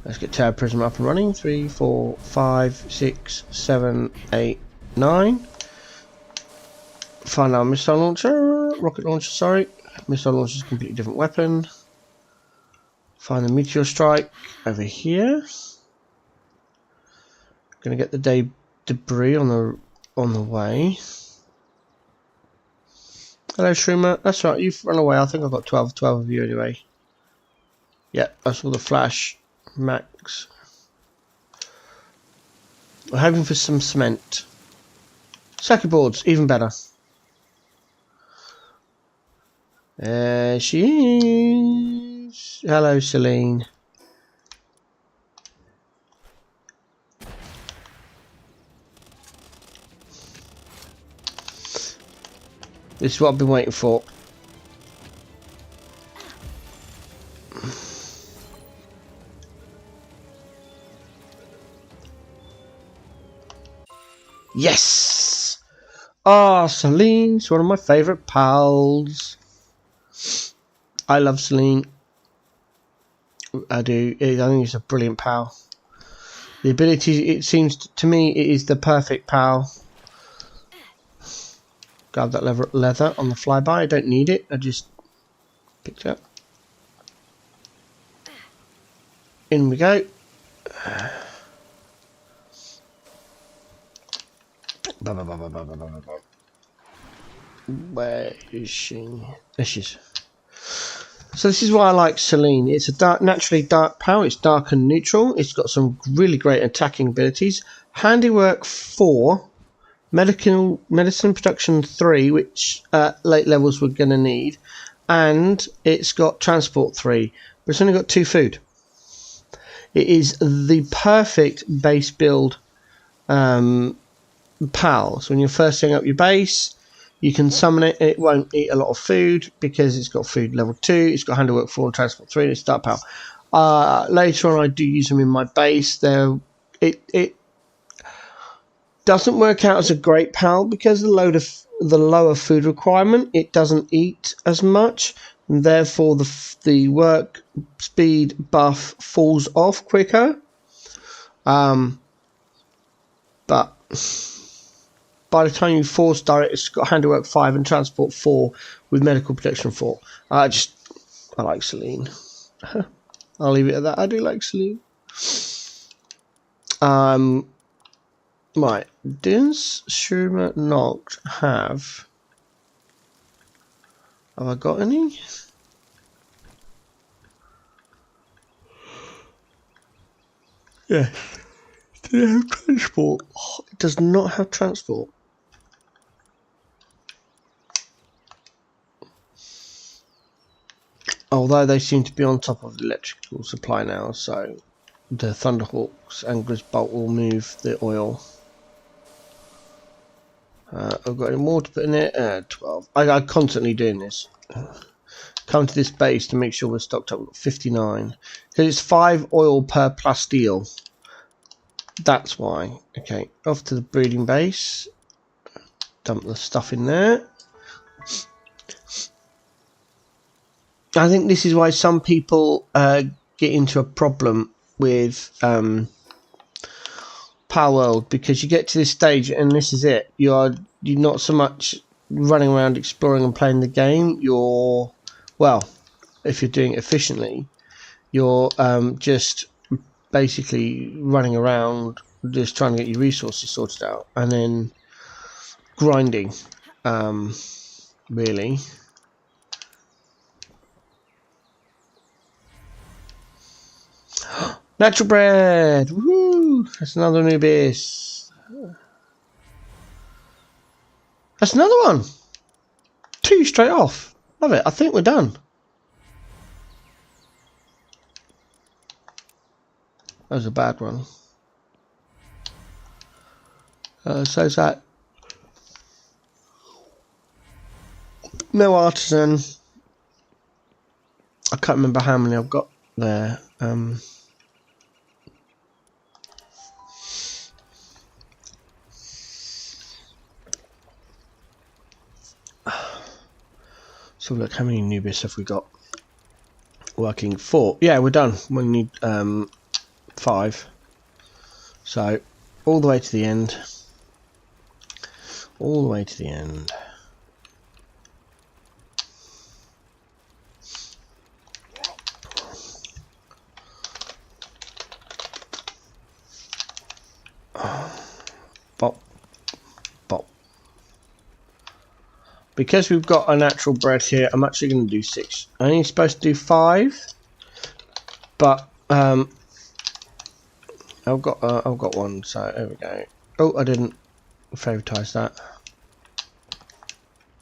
Let's get Tower Prism up and running. 3, 4, 5, 6, 7, 8, 9. Find our missile launcher. Rocket launcher, sorry. Missile launcher is a completely different weapon. Find the meteor strike over here. Gonna get the debris on the way. Hello, Shroomer. That's right, you've run away. I think I've got 12 of you anyway. Yeah, that's all the flash. Max. We're hoping for some cement. Circuit boards, even better. There she is. Hello, Celine. This is what I've been waiting for. Yes! Ah, Celine's one of my favourite pals. I love Celine. I do. I think it's a brilliant pal. The ability, it seems to me, it is the perfect pal. Grab that leather on the flyby. I don't need it. I just picked it up. In we go. Where is she? There she is. So this is why I like Celine. It's a naturally dark power. It's dark and neutral. It's got some really great attacking abilities. Handiwork 4, medicine production 3, which late levels we're going to need, and it's got transport 3, but it's only got 2 food. It is the perfect base build pal. So when you're first setting up your base, you can summon it. It won't eat a lot of food because it's got food level 2. It's got handiwork 4 and transport 3, and it's dark pal. Later on, I do use them in my base. It doesn't work out as a great pal because the lower food requirement. It doesn't eat as much, and therefore the work speed buff falls off quicker. But by the time you force direct, it's got handiwork 5 and transport 4 with medical protection 4. I like Celine. I'll leave it at that. I do like Celine. Right. Does Shroomer not have I got any? Yes. Do it have transport? Oh, it does not have transport. Although they seem to be on top of the electrical supply now, so the Thunderhawks and Grisbolt will move the oil. I've got any more to put in it. 12. I'm constantly doing this. Come to this base to make sure we're stocked up. 59. Because it's 5 oil per plasteel. That's why. Okay, off to the breeding base. Dump the stuff in there. I think this is why some people get into a problem with Palworld, because you get to this stage and this is it. You're not so much running around exploring and playing the game. You're, well, if you're doing it efficiently, you're just basically running around just trying to get your resources sorted out and then grinding, really. Natural bread! Woohoo! That's another new base. That's another one! 2 straight off. Love it. I think we're done. That was a bad one. So is that. No artisan. I can't remember how many I've got there. So look, how many new bits have we got? Working 4. Yeah, we're done. We need 5. So all the way to the end. All the way to the end. Bop, bop. Because we've got a natural bread here, I'm actually going to do 6. I'm only supposed to do 5, but I've got one. So there we go. Oh, I didn't favoritize that.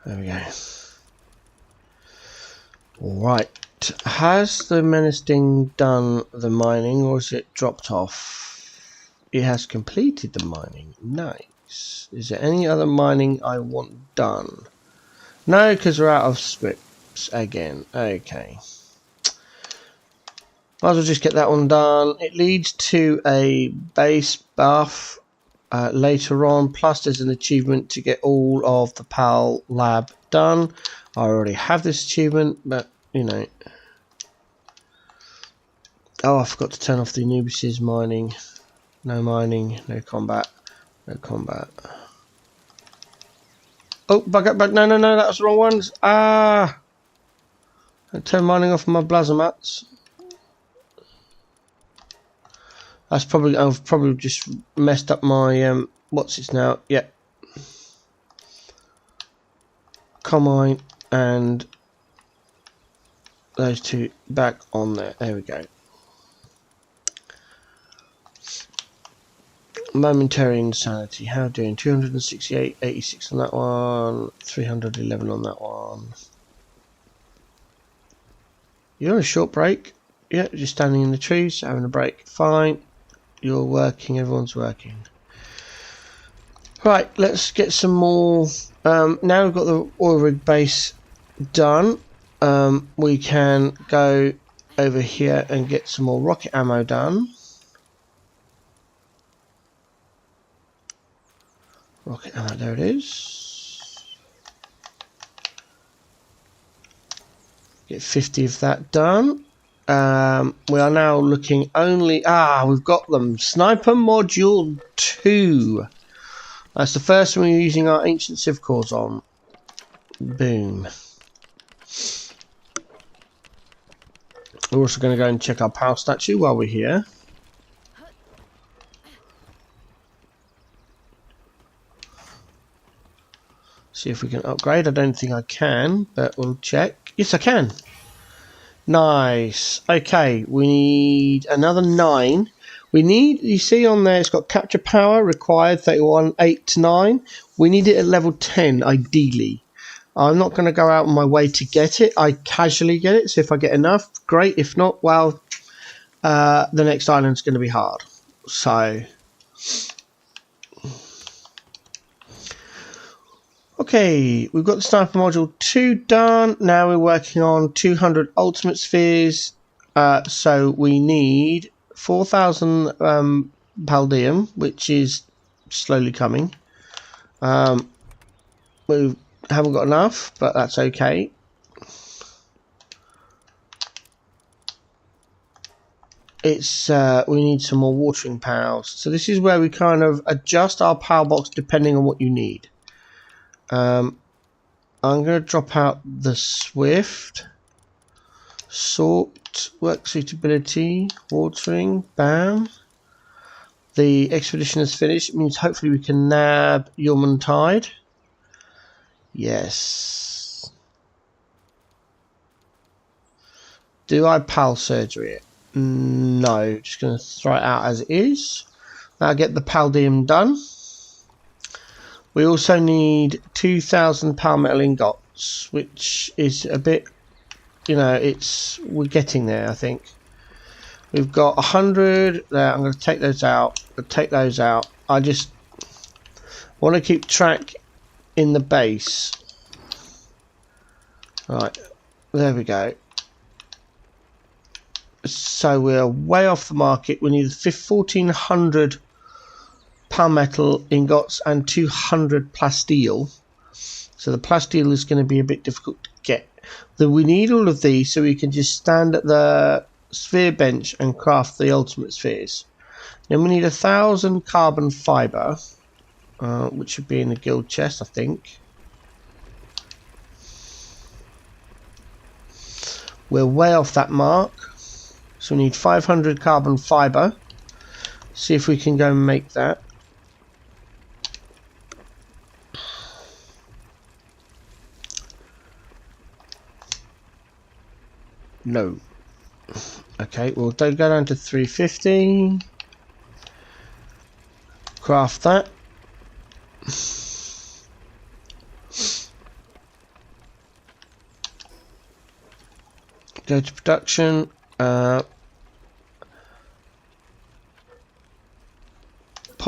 There we go. Right. Has the menacing done the mining, or has it dropped off? It has completed the mining. Nice. Is there any other mining I want done? No, because we're out of scripts again. Okay. Might as well just get that one done. It leads to a base buff later on. Plus there's an achievement to get all of the PAL lab done. I already have this achievement, but you know. Oh, I forgot to turn off the Anubis' mining. No mining, no combat, no combat. Oh, bug up, bug. No, that was the wrong ones. Ah! I turned mining off my blazomats. That's probably, I've probably just messed up my, what's it now? Yeah. Commine and those two back on there. There we go. Momentary insanity. How doing? 268, 86 on that one, 311 on that one. You're on a short break. Yeah, just standing in the trees, having a break. Fine. You're working, everyone's working. Right, let's get some more. Now we've got the oil rig base done. We can go over here and get some more rocket ammo done. Rocket ammo, there it is. Get 50 of that done. We are now looking only... we've got them. Sniper Module 2. That's the first one we're using our Ancient Civ cores on. Boom. We're also going to go and check our PAL statue while we're here. See if we can upgrade. I don't think I can, but we'll check. Yes, I can. Nice. Okay, we need another 9. We need, you see on there, it's got capture power required 31, 8 to 9. We need it at level 10, ideally. I'm not going to go out of my way to get it. I casually get it, so if I get enough, great. If not, well, the next island's going to be hard. So... Okay, we've got the Sniper Module 2 done. Now we're working on 200 Ultimate Spheres. So we need 4,000 Paldium, which is slowly coming. We haven't got enough, but that's okay. It's we need some more watering pals. So this is where we kind of adjust our power box depending on what you need. I'm going to drop out the Swift, Sort, Work Suitability, Watering, bam. The expedition is finished. It means hopefully we can nab Yeoman Tide. Yes. Do I PAL surgery it? No, just going to throw it out as it is. Now get the Paldium done. We also need 2,000 PAL metal ingots, which is a bit, you know, we're getting there, I think. We've got 100 there. I'm going to take those out. I just want to keep track in the base. Right, there we go. So we're way off the market. We need 1,400 PAL metal ingots and 200 plasteel. So the plasteel is going to be a bit difficult to get. Then we need all of these so we can just stand at the sphere bench and craft the ultimate spheres. Then we need 1,000 carbon fibre, which should be in the guild chest, I think. We're way off that mark, so we need 500 carbon fibre. See if we can go and make that. No. Okay, we'll go down to 350. Craft that. Go to production. Pop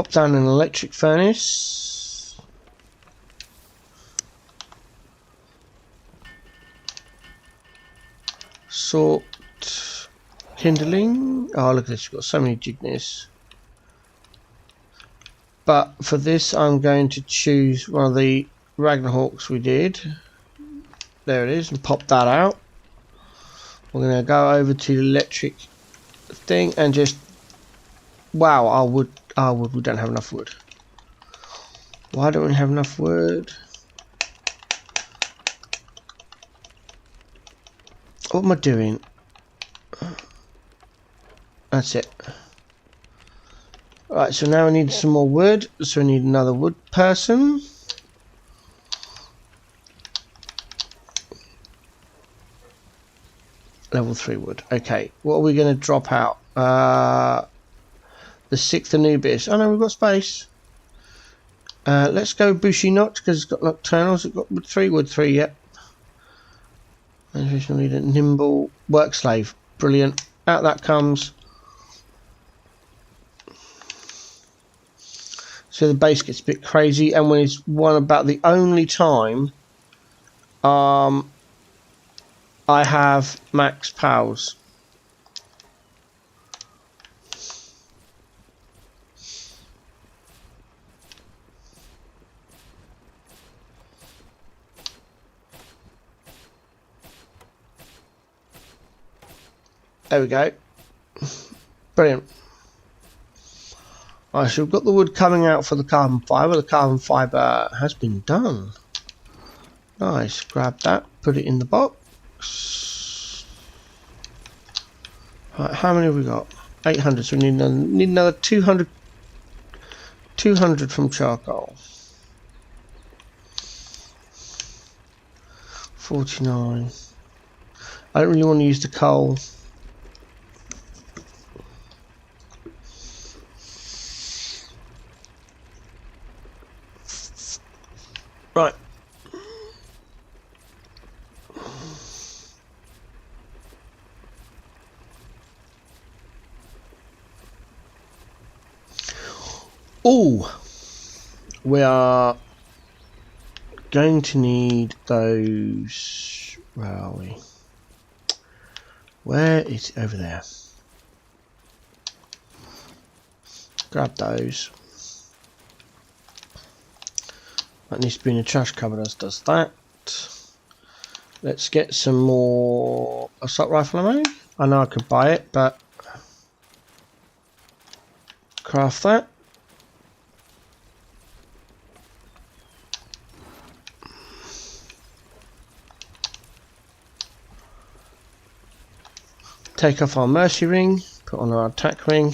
down an electric furnace. Sort. Kindling. Oh, look at this. We've got so many jigneys. But for this, I'm going to choose one of the Ragnarhawks we did. There it is, and pop that out. We're going to go over to the electric thing and just... Wow, our wood, we don't have enough wood. Why don't we have enough wood? What am I doing? That's it. Right, so now we need some more wood. So we need another wood person. Level 3 wood. Okay, what are we going to drop out? The 6th Anubis. Oh no, we've got space. Let's go Bushy Notch because it's got nocturnals. It's got wood 3, wood 3, yep. And we need a nimble work slave. Brilliant. Out that comes. So the base gets a bit crazy, and when it's about the only time I have max pals. There we go. Brilliant. Right, so we've got the wood coming out for the carbon fibre. The carbon fibre has been done. Nice. Grab that, put it in the box. Right, how many have we got? 800. So we need another 200. 200 from charcoal. 49. I don't really want to use the coal. Right. Oh, we are going to need those. Where are we? Where is it? Over there? Grab those. That needs to be in the trash cupboard, as does that. Let's get some more assault rifle ammo. I know I could buy it, but craft that. Take off our mercy ring, put on our attack ring.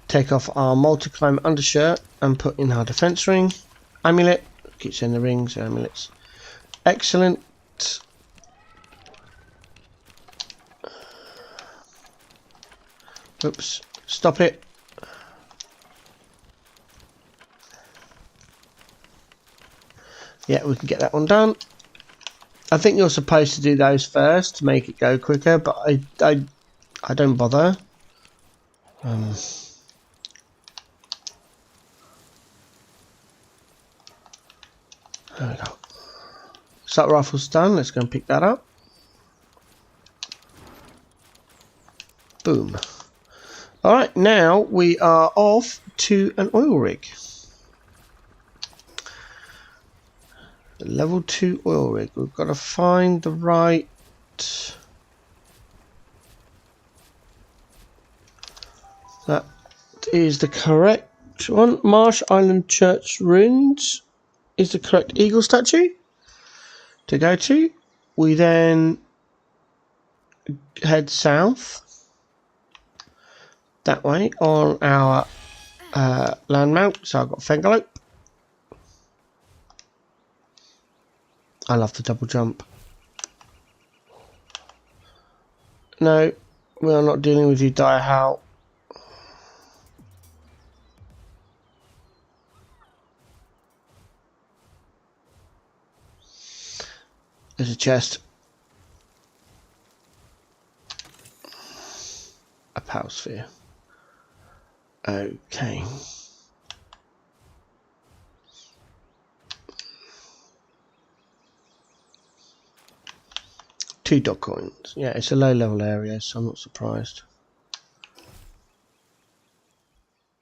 Take off our multi-climb undershirt and put in our defense ring. Amulet, keep saying the rings, amulets. Excellent. Oops, stop it. Yeah, we can get that one done. I think you're supposed to do those first to make it go quicker, but I don't bother. There we go. Assault rifle's done. Let's go and pick that up. Boom. Alright, now we are off to an oil rig. Level 2 oil rig. We've got to find the right That is the correct one. Marsh Island Church Ruins is the correct eagle statue to go to. We then head south that way on our land mount. So I've got Fengalope. I love the double jump. No, we are not dealing with you, Direhowl. There's a chest. A power sphere. Okay. Two dog coins. Yeah, it's a low level area, so I'm not surprised.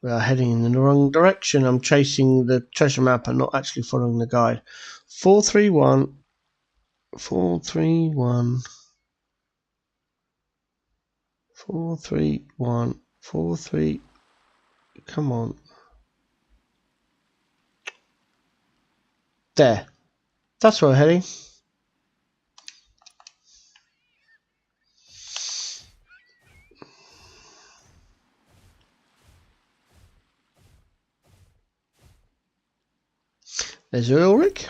We are heading in the wrong direction. I'm chasing the treasure map and not actually following the guide. 431. 431. 431. 43. Come on. There. That's where we're heading. There's the oil rig.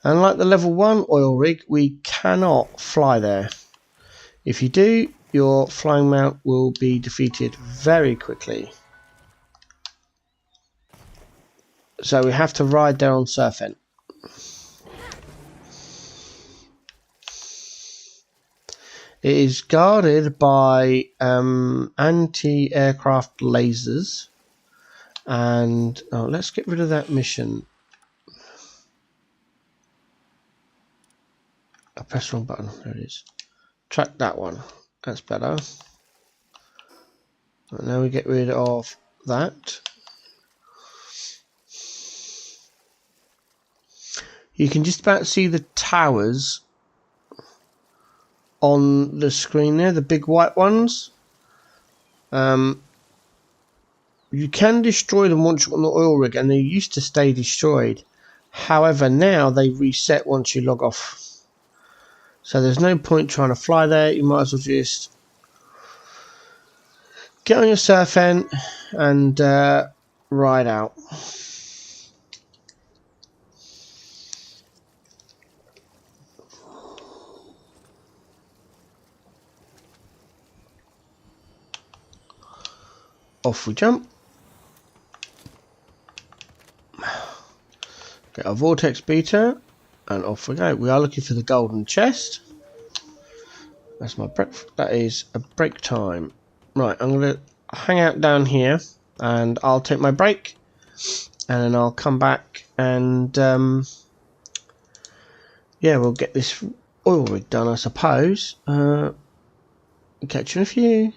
And like the level 1 oil rig, we cannot fly there. If you do, your flying mount will be defeated very quickly. So we have to ride there on Surfent. It is guarded by anti-aircraft lasers. And let's get rid of that mission. I pressed the wrong button. There it is. Track that one. That's better. And now we get rid of that. You can just about see the towers on the screen there, the big white ones. You can destroy them once you're on the oil rig, and they used to stay destroyed. However, now they reset once you log off. So there's no point trying to fly there. You might as well just get on your Surfent and ride out. Off we jump. Get our vortex beater and off we go. We are looking for the golden chest. That's my break. That is a break time. Right, I'm going to hang out down here and I'll take my break and then I'll come back and yeah, we'll get this oil rig done, I suppose. Catch you in a few.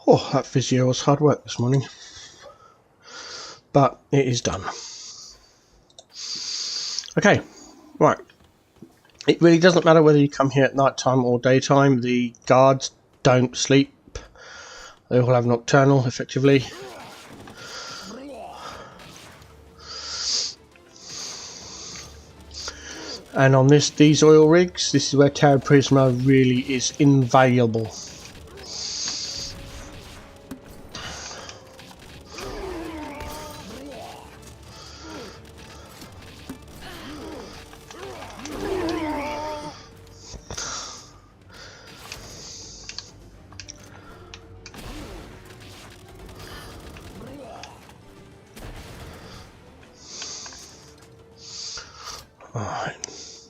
Oh, that physio was hard work this morning, but it is done. Okay, right. It really doesn't matter whether you come here at night time or daytime. The guards don't sleep. They all have nocturnal, effectively. And on these oil rigs, this is where Terra Prisma really is invaluable. Alright.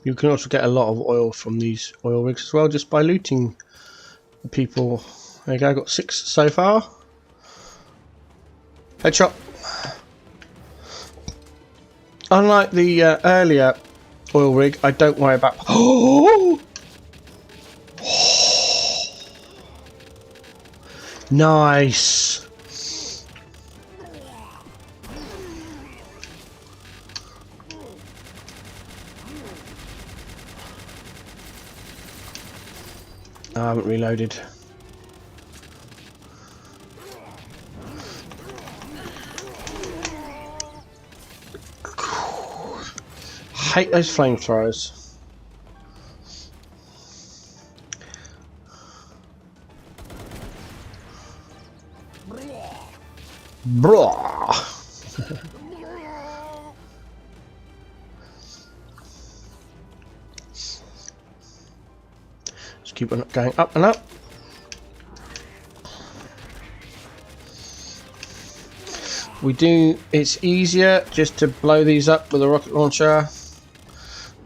You can also get a lot of oil from these oil rigs as well, just by looting the people. There you go, got 6 so far. Headshot. Unlike the earlier oil rig, I don't worry about... Oh! Nice. I haven't reloaded. Hate those flamethrowers. Blah. Just keep on going up and up. It's easier just to blow these up with a rocket launcher.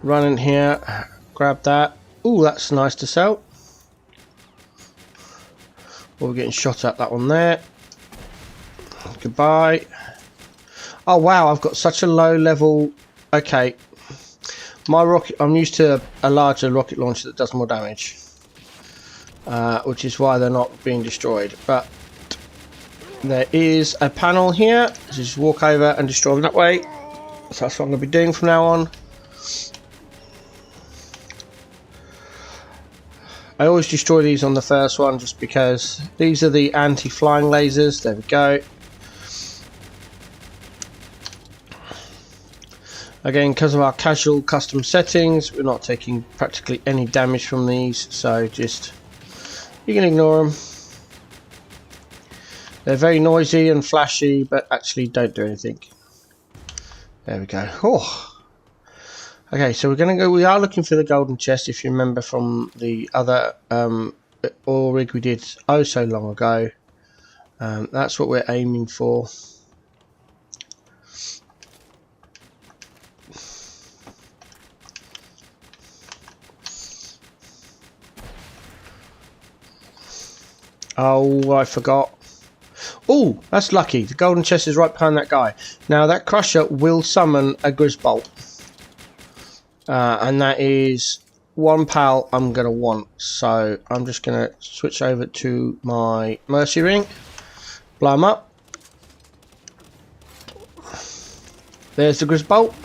Run in here, grab that. Ooh, that's nice to sell. Well, we're getting shot at, that one there. Goodbye. Oh wow, I've got such a low level. Okay, my rocket. I'm used to a larger rocket launcher that does more damage, which is why they're not being destroyed. But there is a panel here. Just walk over and destroy them that way. So that's what I'm going to be doing from now on. I always destroy these on the first one just because these are the anti-flying lasers. There we go. Again, because of our casual custom settings, we're not taking practically any damage from these, so just you can ignore them. They're very noisy and flashy, but actually don't do anything. There we go. Oh. Okay, so we are looking for the golden chest, if you remember from the other oil rig we did oh so long ago. That's what we're aiming for. Oh, I forgot. Oh, that's lucky. The golden chest is right behind that guy. Now that crusher will summon a Grisbolt. And that is one pal I'm going to want. So I'm just going to switch over to my Mercy Ring. Blow him up. There's the Grisbolt.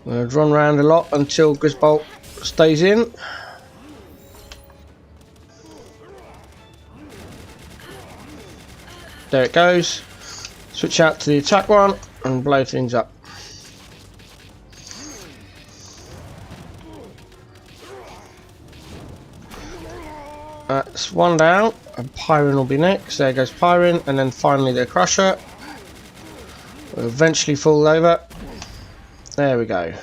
I'm going to run around a lot until Grisbolt stays in. There it goes. Switch out to the attack one and blow things up. That's one down, and Pyrin will be next. There goes Pyrin, and then finally the Crusher will eventually fall over. There we go.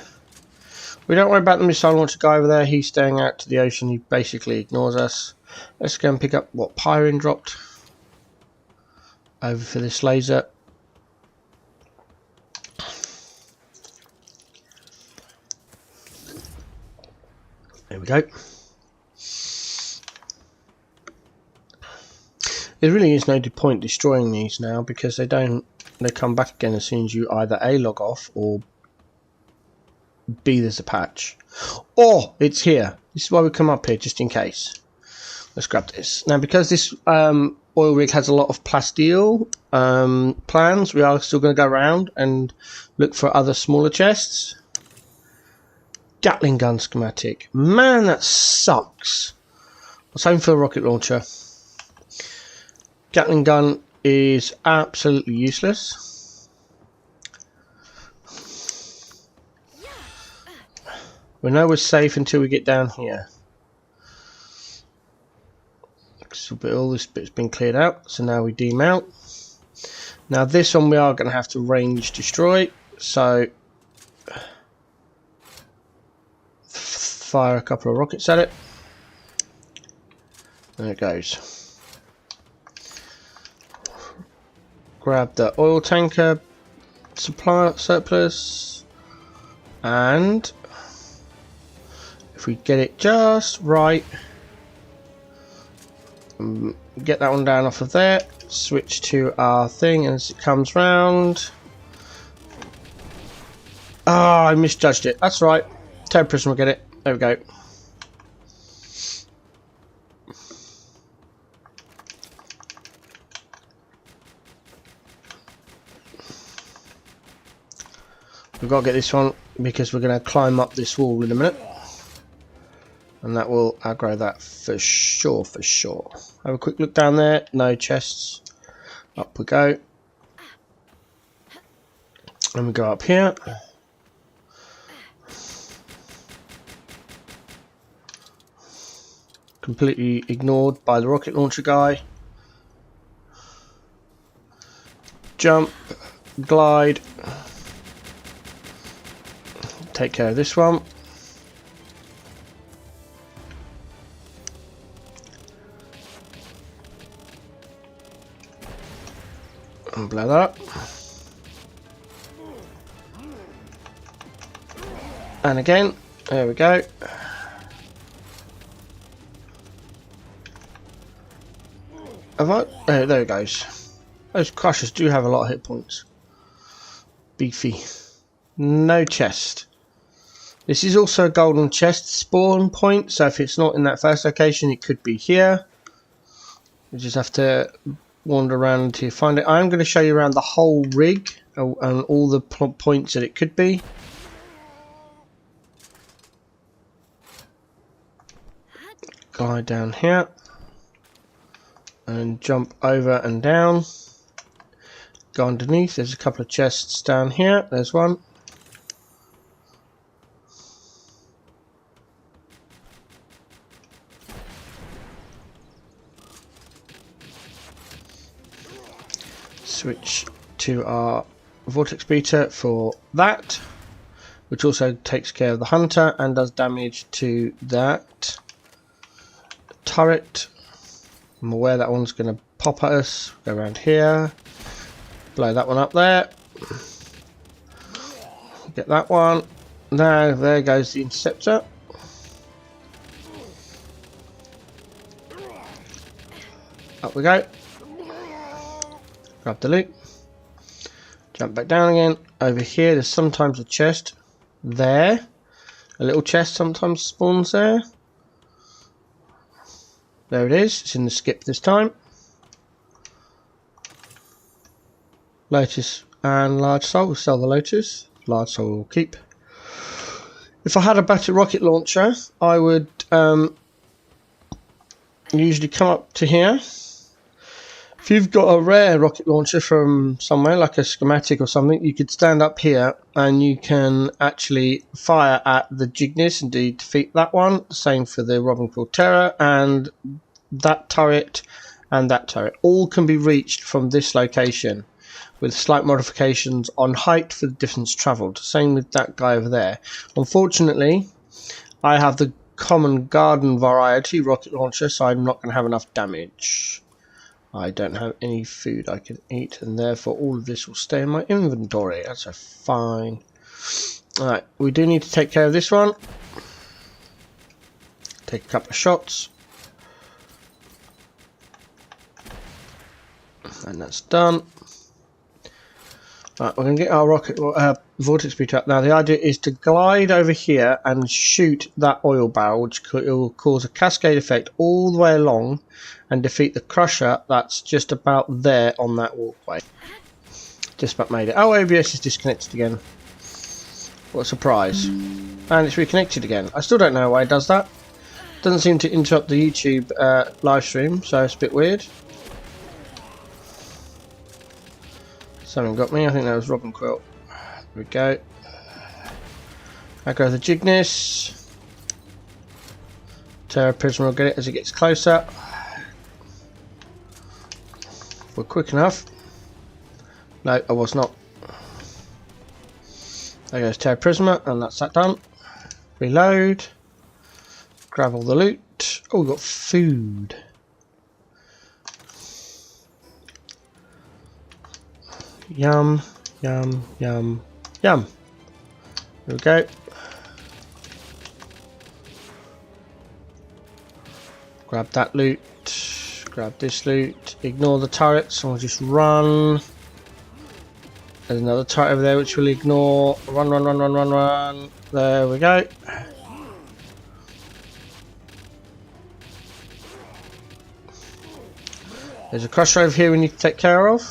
We don't worry about the missile launcher guy over there. He's staying out to the ocean. He basically ignores us. Let's go and pick up what Pyrin dropped over for this laser. There we go. There really is no point destroying these now because they come back again as soon as you either A, log off, or B, there's a patch. Oh, it's here. This is why we come up here, just in case. Let's grab this. Now, because this oil rig has a lot of plasteel plans, we are still going to go around and look for other smaller chests. Gatling gun schematic. Man, that sucks. I was hoping for a rocket launcher. Gatling gun is absolutely useless. We know we're safe until we get down here. So all this bit's been cleared out, so now we demount. Now this one we are going to have to range destroy, so fire a couple of rockets at it. There it goes. Grab the oil tanker supply surplus, and if we get it just right, get that one down off of there, switch to our thing as it comes round. Ah, I misjudged it. That's right. Terror Prison will get it. There we go. We've got to get this one because we're going to climb up this wall in a minute. And that will aggro that for sure, for sure. Have a quick look down there. No chests. Up we go. And we go up here. Completely ignored by the rocket launcher guy. Jump. Glide. Take care of this one. And blow that up. And again, there we go. Have I? Oh, there it goes. Those crushers do have a lot of hit points. Beefy. No chest. This is also a golden chest spawn point, so if it's not in that first location, it could be here. You just have to wander around until you find it. I'm going to show you around the whole rig and all the points that it could be. Glide down here and jump over and down. Go underneath. There's a couple of chests down here. There's one. Switch to our vortex beater for that, which also takes care of the hunter and does damage to that turret. I'm aware that one's going to pop at us. Go around here, blow that one up there, get that one. Now there goes the interceptor. Up we go. Grab the loot. Jump back down again. Over here there's sometimes a chest there. A little chest sometimes spawns there. There it is. It's in the skip this time. Lotus and large soul. We'll sell the lotus. Large soul we'll keep. If I had a better rocket launcher, I would usually come up to here. If you've got a rare rocket launcher from somewhere, like a schematic or something, you could stand up here and you can actually fire at the Gignis and defeat that one. Same for the Robin Claw Terror and that turret and that turret. All can be reached from this location with slight modifications on height for the distance travelled. Same with that guy over there. Unfortunately, I have the common garden variety rocket launcher, so I'm not going to have enough damage. I don't have any food I can eat, and therefore all of this will stay in my inventory. That's a fine. Alright, we do need to take care of this one. Take a couple of shots. And that's done. Right, we're going to get our rocket vortex beater up. Now the idea is to glide over here and shoot that oil barrel, which will cause a cascade effect all the way along and defeat the crusher that's just about there on that walkway. Just about made it. Oh, OBS is disconnected again. What a surprise. And it's reconnected again. I still don't know why it does that. Doesn't seem to interrupt the YouTube live stream, so it's a bit weird. Something got me. I think that was Robin Quilt. There we go. There goes the Jigness. Terra Prism will get it as it gets closer. If we're quick enough. No, I was not. There goes Terra Prisma, and that's that done. Reload. Grab all the loot. Oh, we've got food. Yum, yum, yum, yum. There we go. Grab that loot. Grab this loot. Ignore the turrets and we'll just run. There's another turret over there which we'll ignore. Run, run, run, run, run, run. There we go. There's a crusher over here we need to take care of.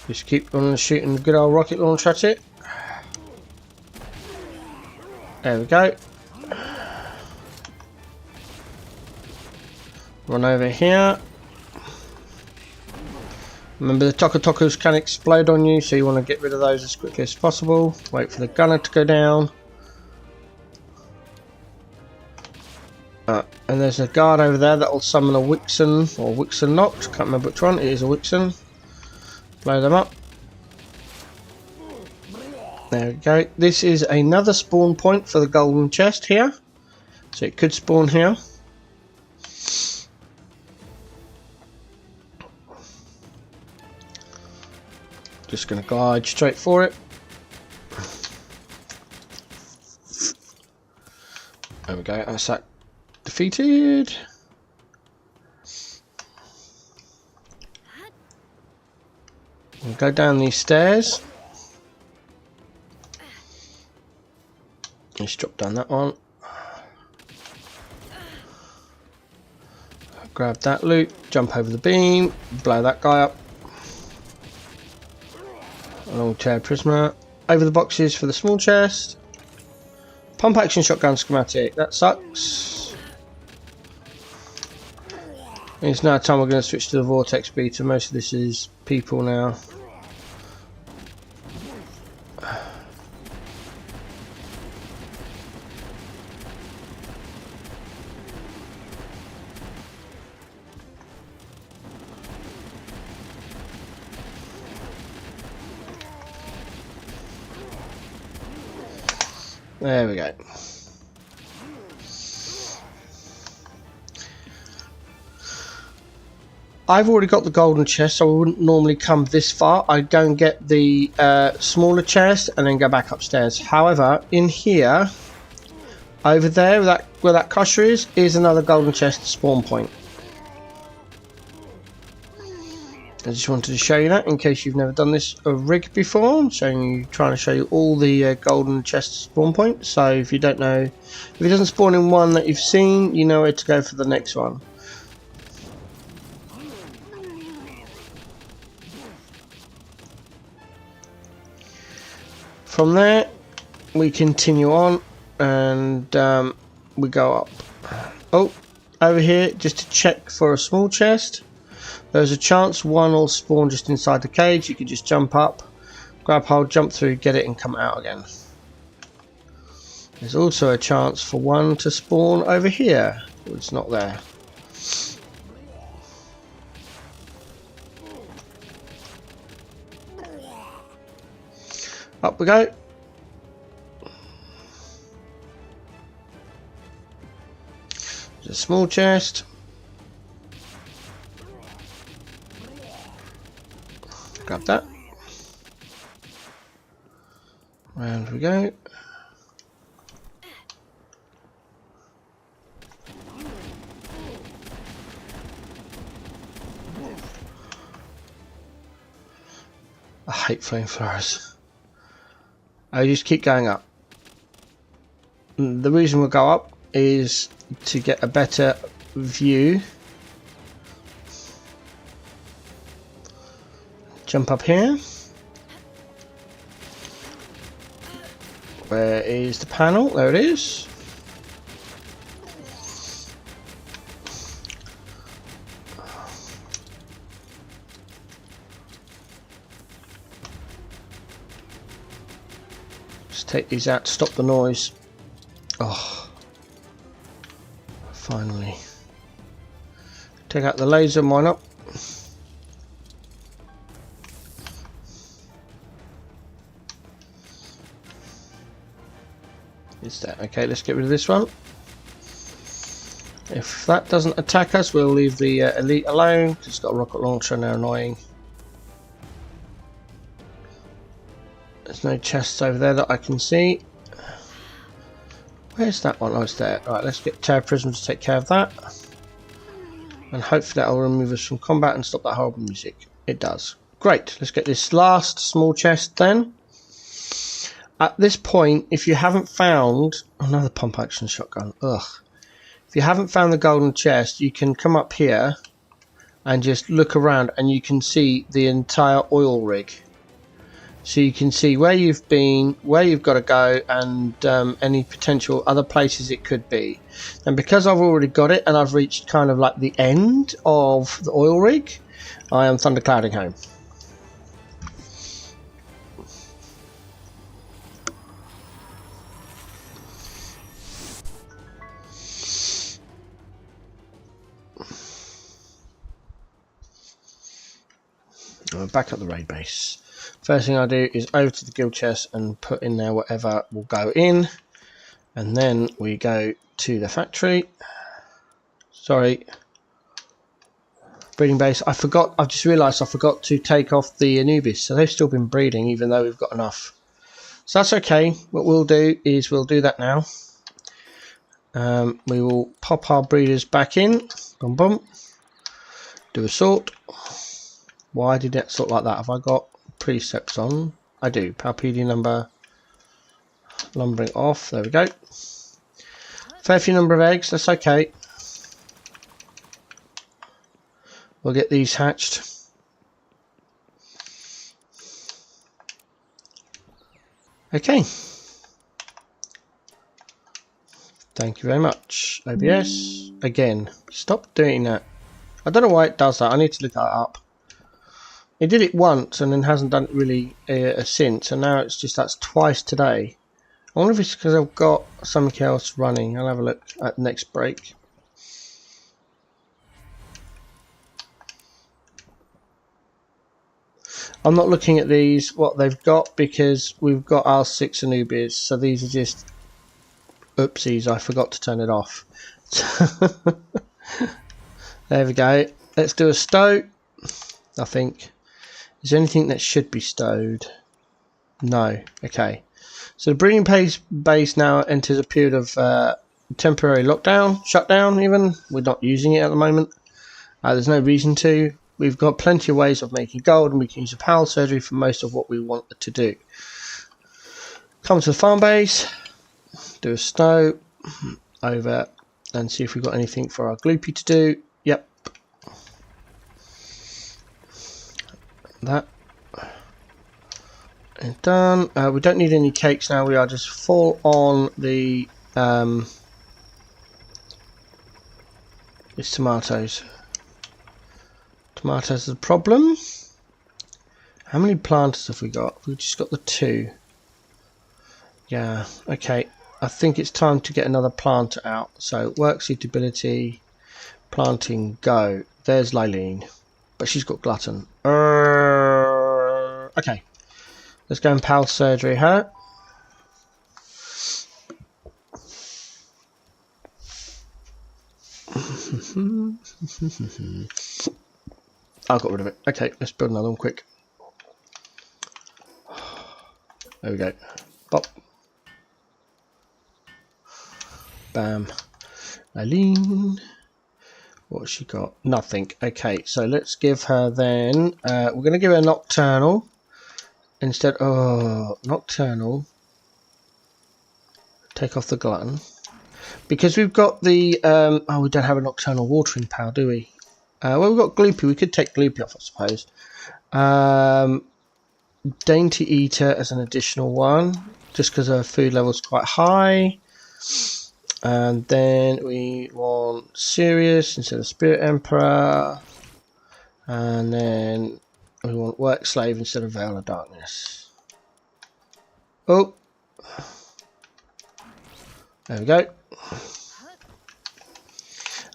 Just keep on shooting the good old rocket launch at it. There we go. Run over here. Remember the Tokus can explode on you, so you want to get rid of those as quickly as possible. Wait for the gunner to go down. And there's a guard over there that will summon a Wixen or Wixen Noct. Can't remember which one. It is a Wixen. Blow them up. There we go. This is another spawn point for the golden chest here. So it could spawn here. Just going to glide straight for it. There we go. That's that defeated. We'll go down these stairs. Let's drop down that one. Grab that loot, jump over the beam, blow that guy up. Along Terra Prisma. Over the boxes for the small chest. Pump action shotgun schematic. That sucks. It's now time we're going to switch to the vortex beater. Most of this is people now. There we go. I've already got the golden chest, so I wouldn't normally come this far. I'd go and get the smaller chest and then go back upstairs. However, in here, over there, where that crusher is another golden chest spawn point. I just wanted to show you that in case you've never done this rig before. I'm trying to show you all the golden chest spawn points. So if you don't know, if it doesn't spawn in one that you've seen, you know where to go for the next one. From there, we continue on and we go up. Oh, over here, just to check for a small chest. There's a chance one will spawn just inside the cage. You could just jump up, grab hold, jump through, get it and come out again. There's also a chance for one to spawn over here. It's not there. Up we go. There's a small chest. Grab that. Round we go. I hate flamethrowers. I just keep going up. The reason we'll go up is to get a better view. Jump up here. Where is the panel? There it is. Just take these out to stop the noise. Oh, finally. Take out the laser, why not? Is that okay? Let's get rid of this one. If that doesn't attack us, we'll leave the elite alone. It's got a rocket launcher and they're annoying. There's no chests over there that I can see. Where's that one? Oh, it's there. Right, let's get Terror Prism to take care of that. And hopefully that will remove us from combat and stop that horrible music. It does. Great. Let's get this last small chest then. At this point, if you haven't found another pump action shotgun, if you haven't found the golden chest, you can come up here and just look around and you can see the entire oil rig. So you can see where you've been, where you've got to go, and any potential other places it could be. And because I've already got it and I've reached kind of like the end of the oil rig, I am thunderclouding home. Back at the raid base. First thing I do is over to the guild chest and put in there whatever will go in, and then we go to the factory. Sorry, breeding base. I forgot. I've just realised I forgot to take off the Anubis, so they've still been breeding even though we've got enough. So that's okay. What we'll do is we'll do that now. We will pop our breeders back in. Boom, boom. Do a sort. Why did it sort like that? Have I got precepts on? I do. Palpedia number, lumbering off. There we go. Fair few number of eggs. That's okay. We'll get these hatched. Okay. Thank you very much. OBS. Again. Stop doing that. I don't know why it does that. I need to look that up. It did it once and then hasn't done it really since, and now it's just that's twice today. I wonder if it's because I've got something else running. I'll have a look at the next break. I'm not looking at these, what they've got, because we've got our 6 Anubis, so these are just oopsies, I forgot to turn it off. There we go. Let's do a stow. I think. Is there anything that should be stowed? No. Okay. So the breeding base now enters a period of temporary lockdown, shutdown even. We're not using it at the moment. There's no reason to. We've got plenty of ways of making gold, and we can use the Palworld surgery for most of what we want to do. Come to the farm base, do a stow over, and see if we've got anything for our gloopy to do. Yep. That is done. We don't need any cakes now. We are just full on the it's tomatoes. Tomatoes is a problem. How many planters have we got? We've just got the 2. Yeah, okay. I think it's time to get another planter out. So work suitability, planting, go. There's Lylene, but she's got glutton. Okay, let's go and Palworld surgery her. I got rid of it. Okay, let's build another one quick. There we go. Bop. Bam. Eileen. What's she got? Nothing. Okay, so let's give her then. We're going to give her Nocturnal. instead, nocturnal. Take off the glutton. Because we've got the, we don't have a nocturnal watering pal, do we? Well, we've got Gloopy. We could take Gloopy off, I suppose. Dainty Eater as an additional one, just because her food level is quite high. And then we want Sirius instead of Spirit Emperor. And then we want Work Slave instead of Veil of Darkness. Oh! There we go.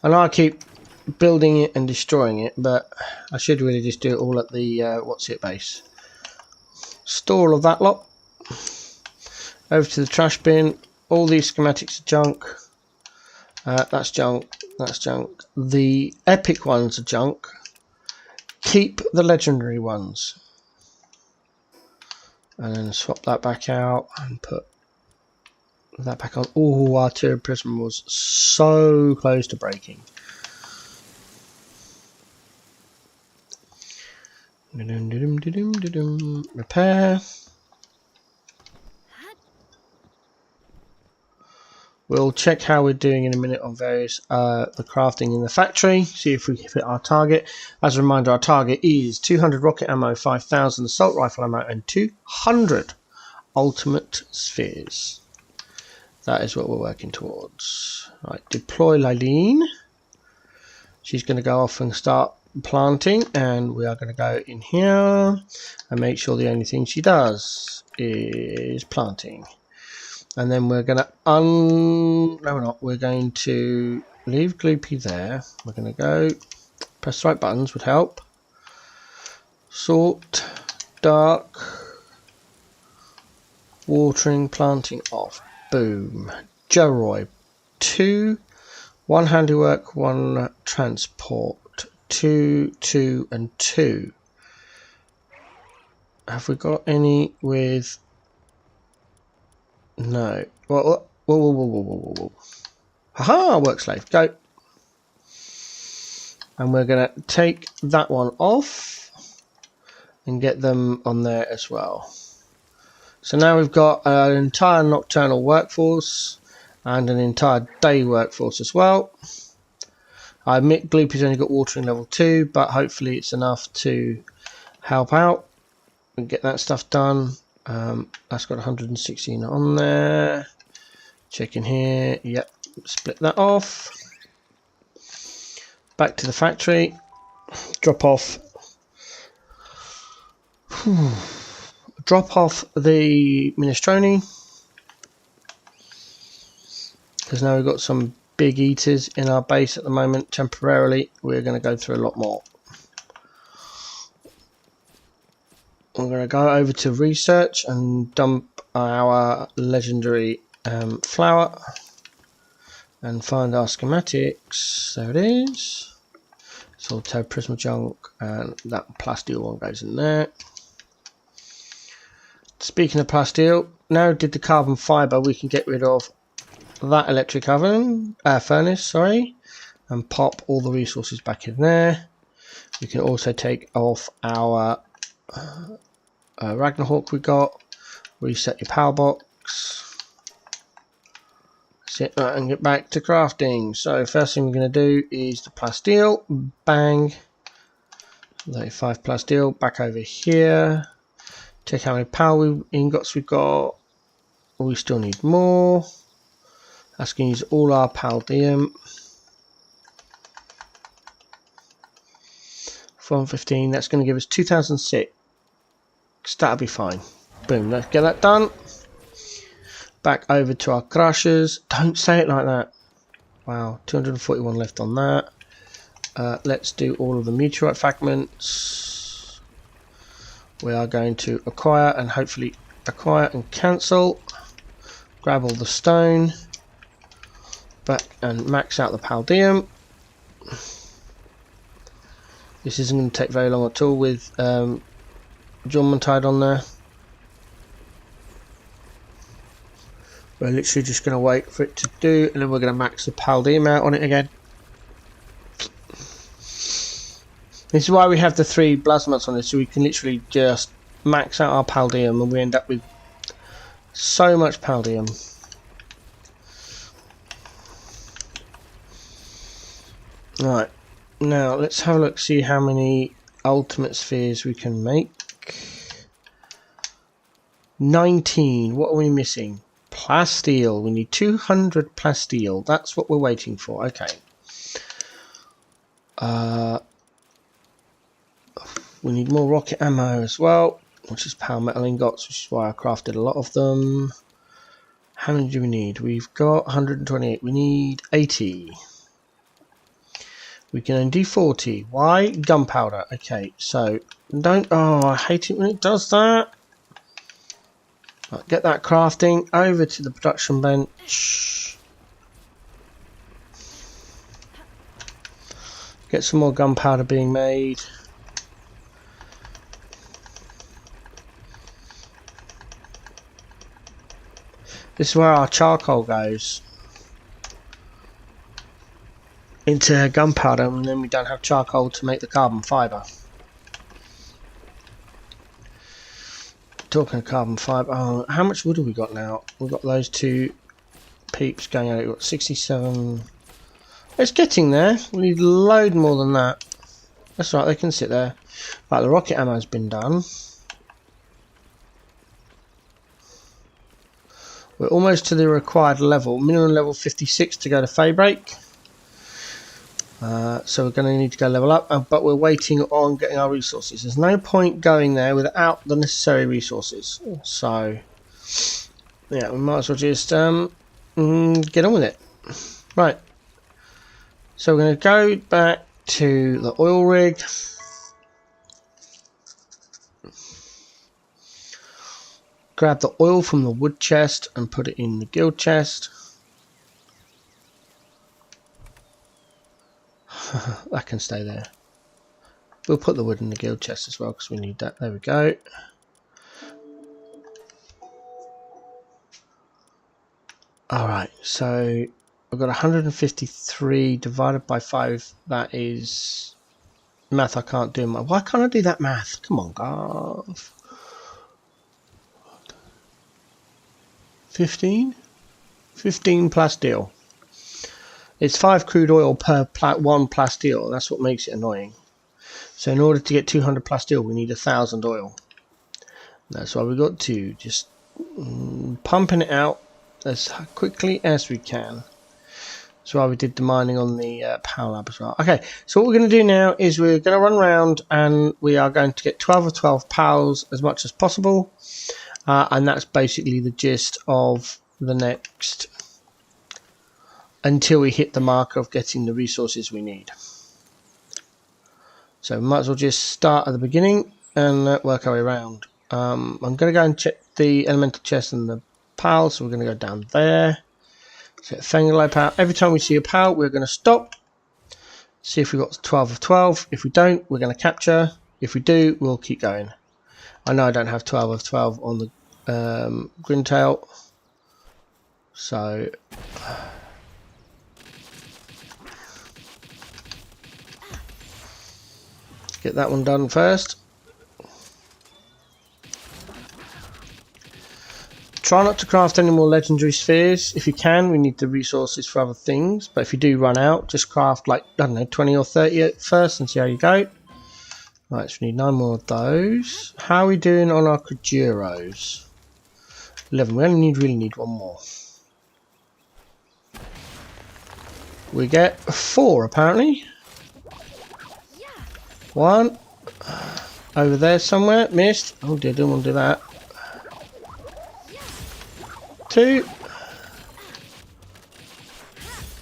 And I keep building it and destroying it, but I should really just do it all at the base. Store all of that lot. Over to the trash bin. All these schematics are junk. That's junk. That's junk. The epic ones are junk. Keep the legendary ones. And then swap that back out and put that back on. Oh, our Artillery Prism was so close to breaking. Repair. We'll check how we're doing in a minute on various the crafting in the factory, see if we hit our target. As a reminder, our target is 200 rocket ammo, 5,000 assault rifle ammo, and 200 ultimate spheres. That is what we're working towards. Right, deploy Lylene. She's going to go off and start planting, and we are going to go in here and make sure the only thing she does is planting. And then we're going to no we're not, we're going to leave Gloopy there. We're going to go press the right buttons would help. Sort, dark, watering, planting off. Boom. Geroy 2, 1 handiwork, 1 transport, 2, 2 and 2. Have we got any with no? Whoa. Haha, work slave, go. And we're going to take that one off and get them on there as well. So now we've got an entire nocturnal workforce and an entire day workforce as well. I admit Gloopy's only got watering level 2, but hopefully it's enough to help out and get that stuff done. That's got 116 on there. Check in here. Yep, split that off. Back to the factory. Drop off. Drop off the minestrone. Because now we've got some big eaters in our base at the moment. Temporarily, we're going to go through a lot more. I'm going to go over to research and dump our legendary flower and find our schematics. There it is. It's all Prisma junk, and that plasteel one goes in there. Speaking of plasteel, now did the carbon fibre, we can get rid of that electric oven, furnace, sorry, and pop all the resources back in there. We can also take off our Ragnarhawk we got, reset your power box, sit that and get back to crafting. So first thing we're going to do is the plasteel, bang, 35 plasteel, back over here, check how many power ingots we've got, we still need more. That's going to use all our Paldium. 415, that's going to give us 2006. That'll be fine. Boom, let's get that done. Back over to our crushers. Don't say it like that. Wow, 241 left on that. Let's do all of the meteorite fragments. We are going to acquire and hopefully acquire and cancel. Grab all the stone. Back and max out the Paldium. This isn't going to take very long at all with Jormuntide on there. We're literally just going to wait for it to do, and then we're going to max the Paldium out on it again. This is why we have the 3 plasmas on this, so we can literally just max out our palladium and we end up with so much palladium. Right, now let's have a look, see how many ultimate spheres we can make. 19. What are we missing? Plasteel. We need 200 plasteel. That's what we're waiting for. Okay. We need more rocket ammo as well, which is power metal ingots, which is why I crafted a lot of them. How many do we need? We've got 128. We need 80. We can only do 40. Why? Gunpowder. Okay, so don't. Oh, I hate it when it does that. Right, get that crafting over to the production bench. Get some more gunpowder being made. This is where our charcoal goes. Into gunpowder, and then we don't have charcoal to make the carbon fibre. Talking of carbon fibre, oh, how much wood have we got now? We've got those two peeps going out. We've got 67. It's getting there. We need a load more than that. That's right, they can sit there. Right, the rocket ammo's been done. We're almost to the required level. Minimum level 56 to go to Faybreak. So we're going to need to go level up, but we're waiting on getting our resources. There's no point going there without the necessary resources. So, yeah, we might as well just get on with it. Right. So we're going to go back to the oil rig. Grab the oil from the wood chest and put it in the guild chest. That can stay there. We'll put the wood in the guild chest as well because we need that. There we go. Alright, so I've got 153 divided by 5. That is math I can't do. Why can't I do that math? Come on, Garth. 15 plasteel. It's 5 crude oil per 1 plasteel. That's what makes it annoying. So in order to get 200 plasteel, we need 1,000 oil. That's why we got to just pumping it out as quickly as we can. That's why we did the mining on the power lab as well. Okay, so what we're going to do now is we're going to run around and we are going to get 12 of 12 pals as much as possible. And that's basically the gist of the next, until we hit the mark of getting the resources we need. So we might as well just start at the beginning and work our way around. I'm going to go and check the elemental chest and the pal, so we're going to go down there. Set Fangalo pal. Every time we see a pal, we're going to stop, see if we've got 12 of 12. If we don't, we're going to capture. If we do, we'll keep going. I know I don't have 12 of 12 on the Grintail, so let's get that one done first. Try not to craft any more legendary spheres. If you can, we need the resources for other things, but if you do run out, just craft like, I don't know, 20 or 30 at first and see how you go. Right, so we need 9 more of those. How are we doing on our Kujuros? 11. We only really need 1 more. We get 4 apparently. 1 over there somewhere. Missed. Oh dear, don't want to do that. 2,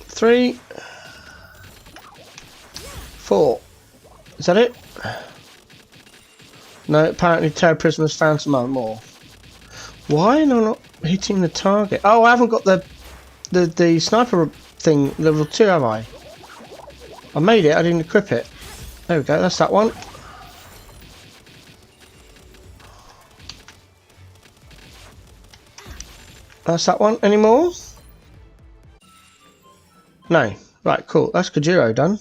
3, 4. Is that it? No, apparently Terra Prisma's found some other more. Why am I not hitting the target? Oh, I haven't got the sniper thing level 2, have I? I made it, I didn't equip it. There we go, that's that one. That's that one. Any more? No. Right, cool. That's Kujiro done.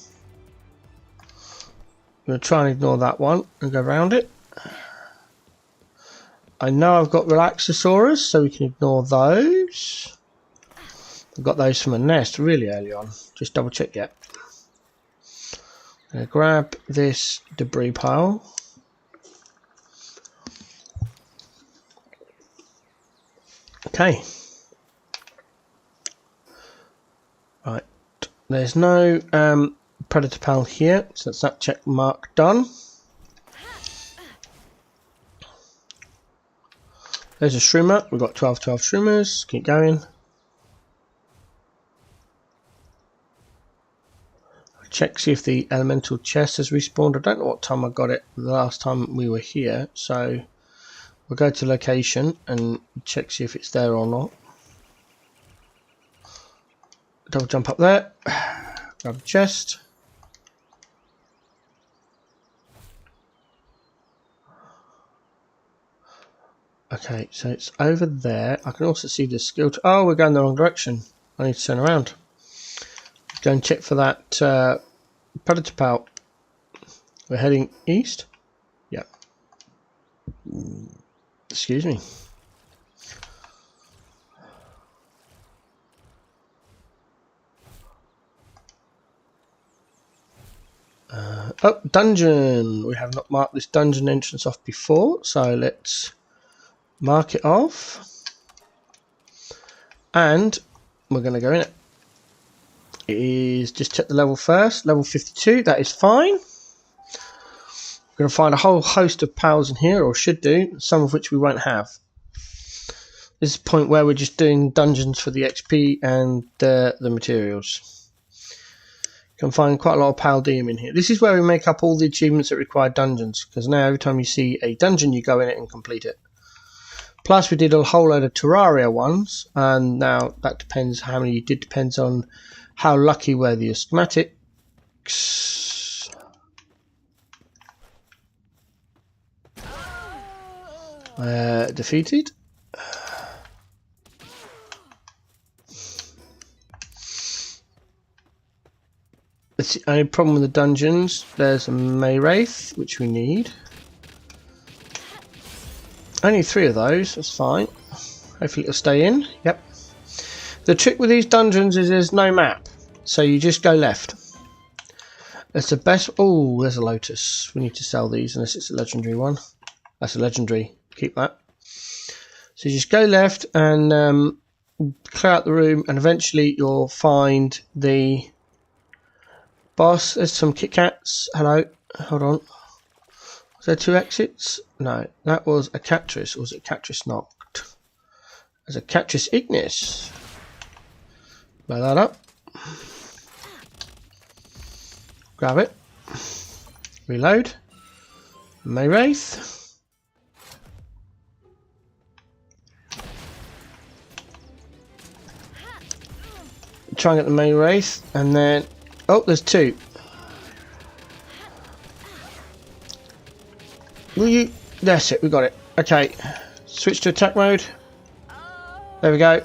I'm going to try and ignore that one and go around it. I know I've got Relaxosaurus, so we can ignore those. I've got those from a nest really early on. Just double check yet. I'm going to grab this debris pile. Okay. Right. There's no predator pal here, so that's that check mark done. There's a shroomer. We've got 12 shroomers. Keep going. Check, see if the elemental chest has respawned. I don't know what time I got it the last time we were here, so we'll go to location and check, see if it's there or not. Double jump up there. Grab the chest. Okay, so it's over there. I can also see the skill. Oh, we're going the wrong direction. I need to turn around. Go and check for that predator pal. We're heading east. Yeah. Excuse me. Oh, dungeon. We have not marked this dungeon entrance off before, so let's mark it off. And we're going to go in it. It is, just check the level first, level 52, that is fine. We're going to find a whole host of pals in here, or should do, some of which we won't have. This is the point where we're just doing dungeons for the XP and the materials. You can find quite a lot of Paldeum in here. This is where we make up all the achievements that require dungeons, because now every time you see a dungeon you go in it and complete it. Plus we did a whole load of Terraria ones, and now that depends how many you did, depends on how lucky were the schematics. Defeated. That's the only problem with the dungeons. There's a Maywraith, which we need. Only 3 of those, that's fine. Hopefully it'll stay in. Yep. The trick with these dungeons is there's no map, so you just go left. That's the best. Oh, there's a Lotus. We need to sell these unless it's a legendary one. That's a legendary. Keep that. So you just go left and clear out the room, and eventually you'll find the boss. There's some Kit Kats. Hello. Hold on. Was there 2 exits? No, that was a Catris. Or was it Catris knocked? There's a Catris Ignis. Blow that up. Grab it. Reload. Maywraith. Try and get the Maywraith, and then oh, there's 2. Will you? That's it. We got it. Okay. Switch to attack mode. There we go.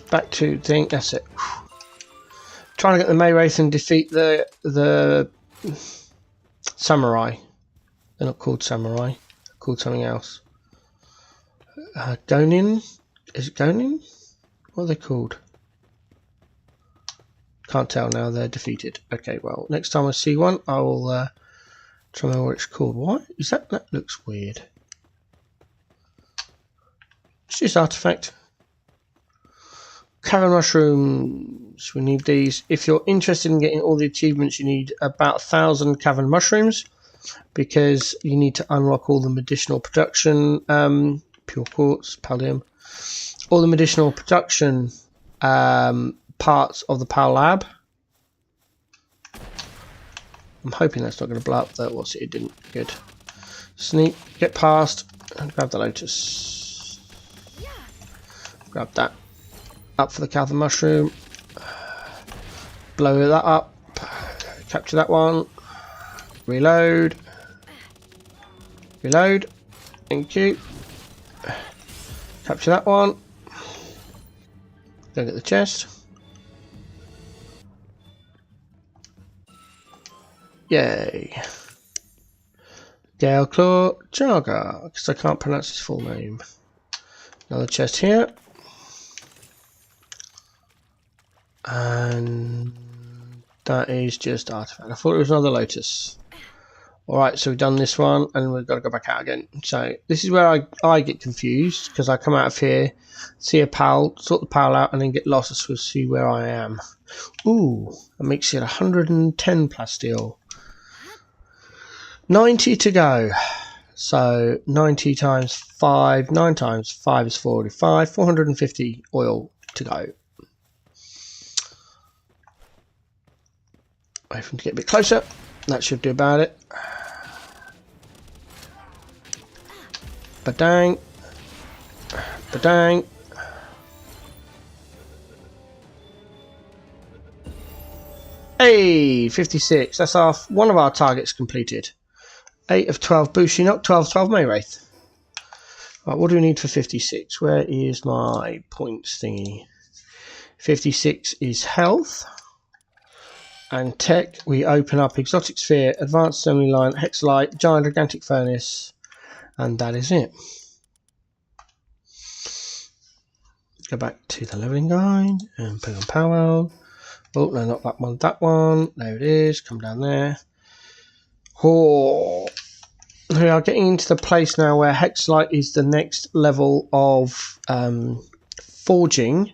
Back to thing. That's it. Trying to get the Maywraith and defeat the samurai. They're not called samurai. They're called something else. Gonin? Is it Gonin? What are they called? Can't tell now. They're defeated. Okay, well, next time I see one, I will try and remember what it's called. What is that? That looks weird. It's just artifact. Cavern mushrooms. We need these. If you're interested in getting all the achievements, you need about 1,000 cavern mushrooms, because you need to unlock all the medicinal production, pure quartz, pallium, all the medicinal production parts of the Pal Lab. I'm hoping that's not going to blow up. That was it. It didn't. Good. Sneak. Get past and grab the Lotus. Grab that. Up for the cavern mushroom. Blow that up. Capture that one. Reload. Reload. Thank you. Capture that one. Go get the chest. Yay. Gale Claw Jaga, because I can't pronounce his full name. Another chest here. And that is just artifact. I thought it was another lotus. Alright, so we've done this one and we've got to go back out again. So this is where I get confused, because I come out of here, see a pal, sort the pal out, and then get lost to see where I am. Ooh, that makes it 110 plasteel. 90 to go. So 90 times 5, 9 times 5 is 45, 450 oil to go. Wait for him to get a bit closer. That should do about it. Badang. Badang. Hey, 56. That's one of our targets completed. 8 of 12 boosting up, 12 Maywraith. Right, what do we need for 56? Where is my points thingy? 56 is health. And tech, we open up Exotic Sphere, Advanced Assembly Line, Hexalite, Giant Gigantic Furnace, and that is it. Go back to the leveling guide and put on Palworld. Oh, no, not that one, that one. There it is, come down there. Oh, we are getting into the place now where Hexalite is the next level of forging.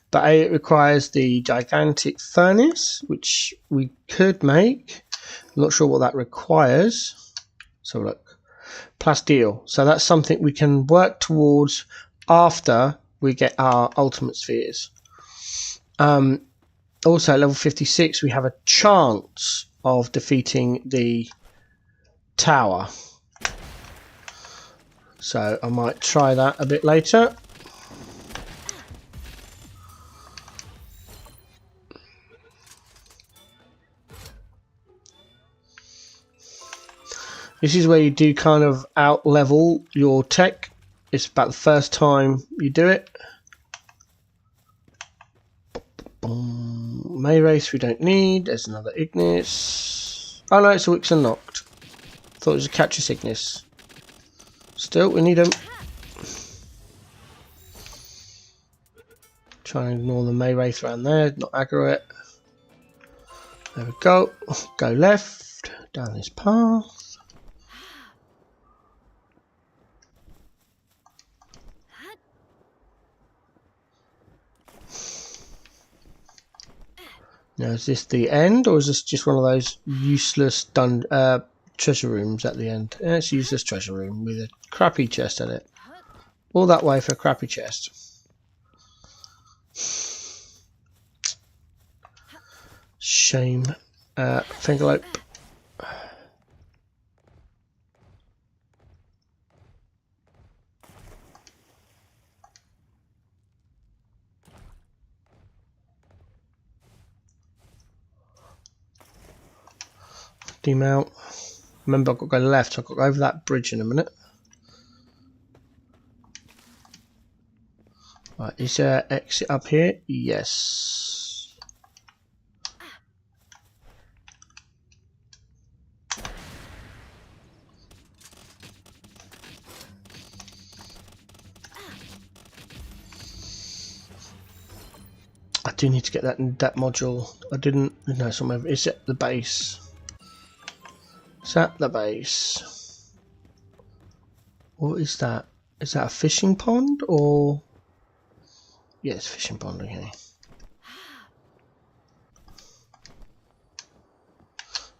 But it requires the gigantic furnace, which we could make. I'm not sure what that requires. So look, plasteel. So that's something we can work towards after we get our ultimate spheres. Also, at level 56, we have a chance of defeating the tower. So I might try that a bit later. This is where you do kind of out level your tech. It's about the first time you do it. Maywraith we don't need. There's another Ignis. Oh no, it's a Wix unlocked. Thought it was a Catcher Ignis. Still, we need them. Try and ignore the Maywraith around there, not aggro it. There we go. Go left, down this path. Now, is this the end, or is this just one of those useless treasure rooms at the end? Yeah, it's a useless treasure room with a crappy chest in it. All that way for a crappy chest. Shame. Fingerlope. Demount. Remember, I've got to go left, so I've got to go over that bridge in a minute. Right, is there an exit up here? Yes. I do need to get that module. I didn't know somewhere. Is it the base? Is that the base? What is that? Is that a fishing pond or? Yes, yeah, fishing pond. Okay.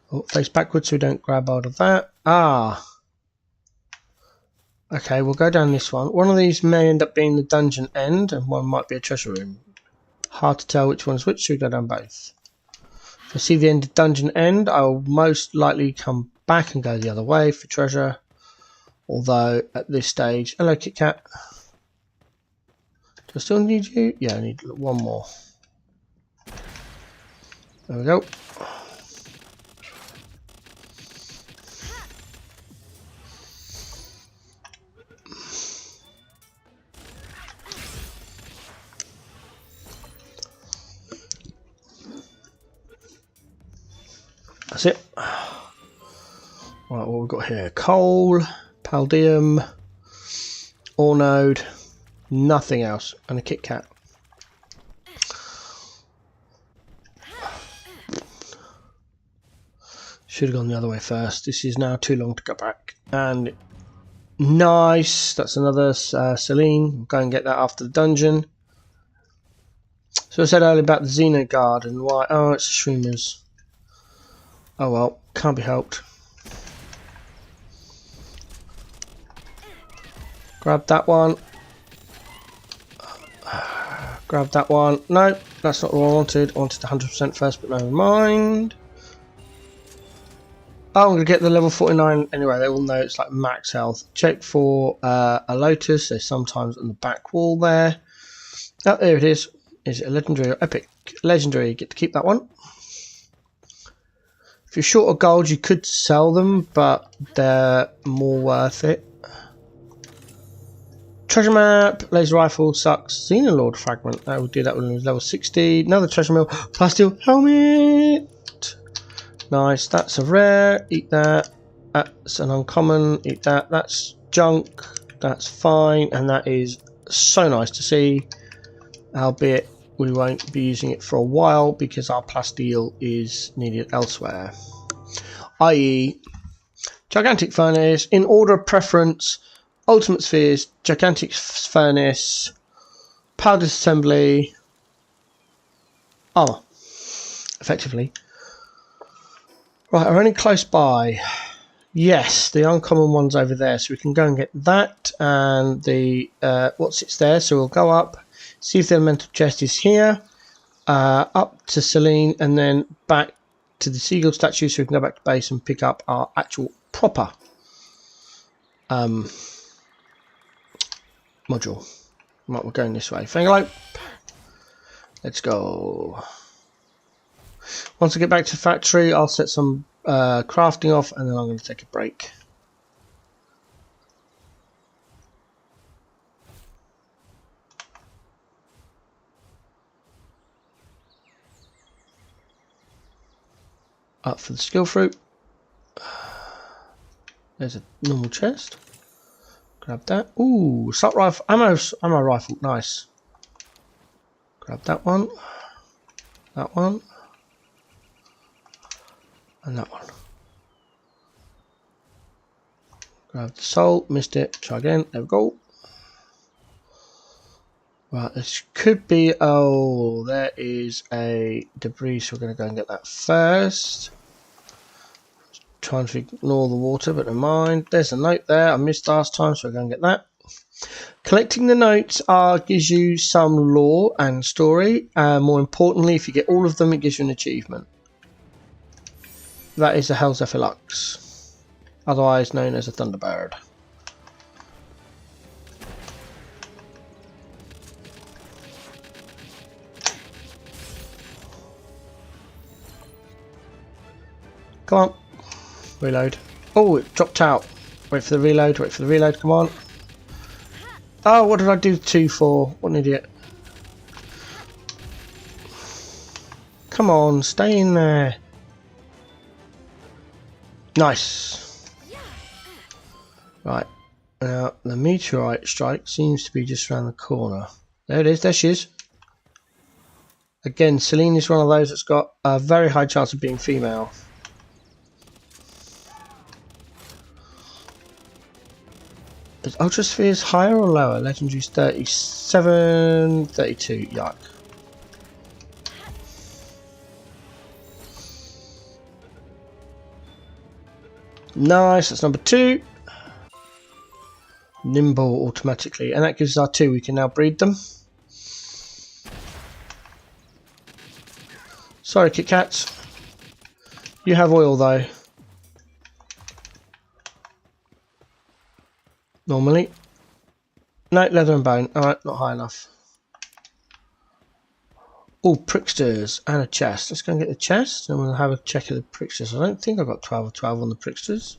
Oh, face backwards so we don't grab hold of that. Ah. Okay, we'll go down this one. One of these may end up being the dungeon end, and one might be a treasure room. Hard to tell which one's which, so we go down both. If I see the end of dungeon end, I'll most likely come back and go the other way for treasure. Although at this stage, hello Kit Kat. Do I still need you? Yeah, I need one more. There we go. That's it. Right, what we've got here: coal, palladium, ore node, Nothing else. And a Kit Kat. Should have gone the other way first. This is now too long to go back. And nice. That's another Celine. Go and get that after the dungeon. So I said earlier about the Xeno Guard and why. Oh, it's streamers. Oh well, can't be helped. Grab that one. Grab that one. No, that's not what I wanted. I wanted 100% first, but never mind. Oh, I'm going to get the level 49 anyway. They all know it's like max health. Check for a Lotus. There's sometimes on the back wall there. Oh, there it is. Is it a legendary or epic? Legendary. You get to keep that one. If you're short of gold, you could sell them, but they're more worth it. Treasure map. Laser rifle sucks. Xenolord fragment. I would do that when it was level 60. Another treasure mill. Plasteel helmet. Nice. That's a rare. Eat that. That's an uncommon. Eat that. That's junk. That's fine. And that is so nice to see. Albeit we won't be using it for a while because our plasteel is needed elsewhere. I.e. Gigantic Furnace, in order of preference, Ultimate Spheres, Gigantic Furnace, Powder Assembly, Armour, effectively. Right, are any close by? Yes, the uncommon one's over there, so we can go and get that, and the what's it's there, so we'll go up. See if the elemental chest is here, up to Celine, and then back to the seagull statue so we can go back to base and pick up our actual proper module. Right, we're going this way. Fangalope. Let's go. Once I get back to the factory, I'll set some crafting off, and then I'm going to take a break. Up for the skill fruit. There's a normal chest. Grab that. Ooh, assault rifle, ammo rifle. Nice. Grab that one. That one. And that one. Grab the soul. Missed it. Try again. There we go. Right, this could be. Oh, there is a debris, so we're going to go and get that first. Trying to ignore the water, but never mind. There's a note there. I missed last time, so we're going to get that. Collecting the notes gives you some lore and story. More importantly, if you get all of them, it gives you an achievement. That is a Hellzephyr, otherwise known as a Thunderbird. Come on. Reload. Oh, it dropped out. Wait for the reload, wait for the reload, come on. Oh, what did I do 2 for? What an idiot. Come on, stay in there. Nice. Right. Now, the meteorite strike seems to be just around the corner. There it is, there she is. Again, Celine is one of those that's got a very high chance of being female. Is Ultra Spheres higher or lower? Legendary's 37, 32. Yuck. Nice, that's number 2. Nimble automatically, and that gives us our 2. We can now breed them. Sorry, Kit Kats. You have oil though. Normally. No, leather and bone. Alright, not high enough. Oh, pricksters and a chest. Let's go and get the chest and we'll have a check of the pricksters. I don't think I've got 12 of 12 on the pricksters.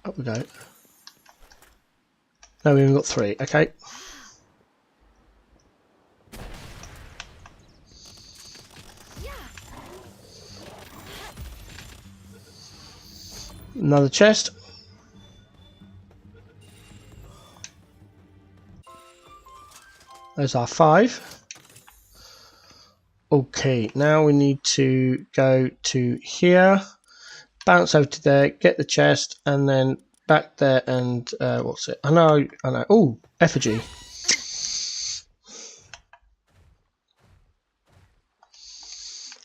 Up we go. No, we've got 3. Okay. Another chest. There's our 5. Okay, now we need to go to here, bounce over to there, get the chest, and then back there and what's it? I know. Oh, effigy.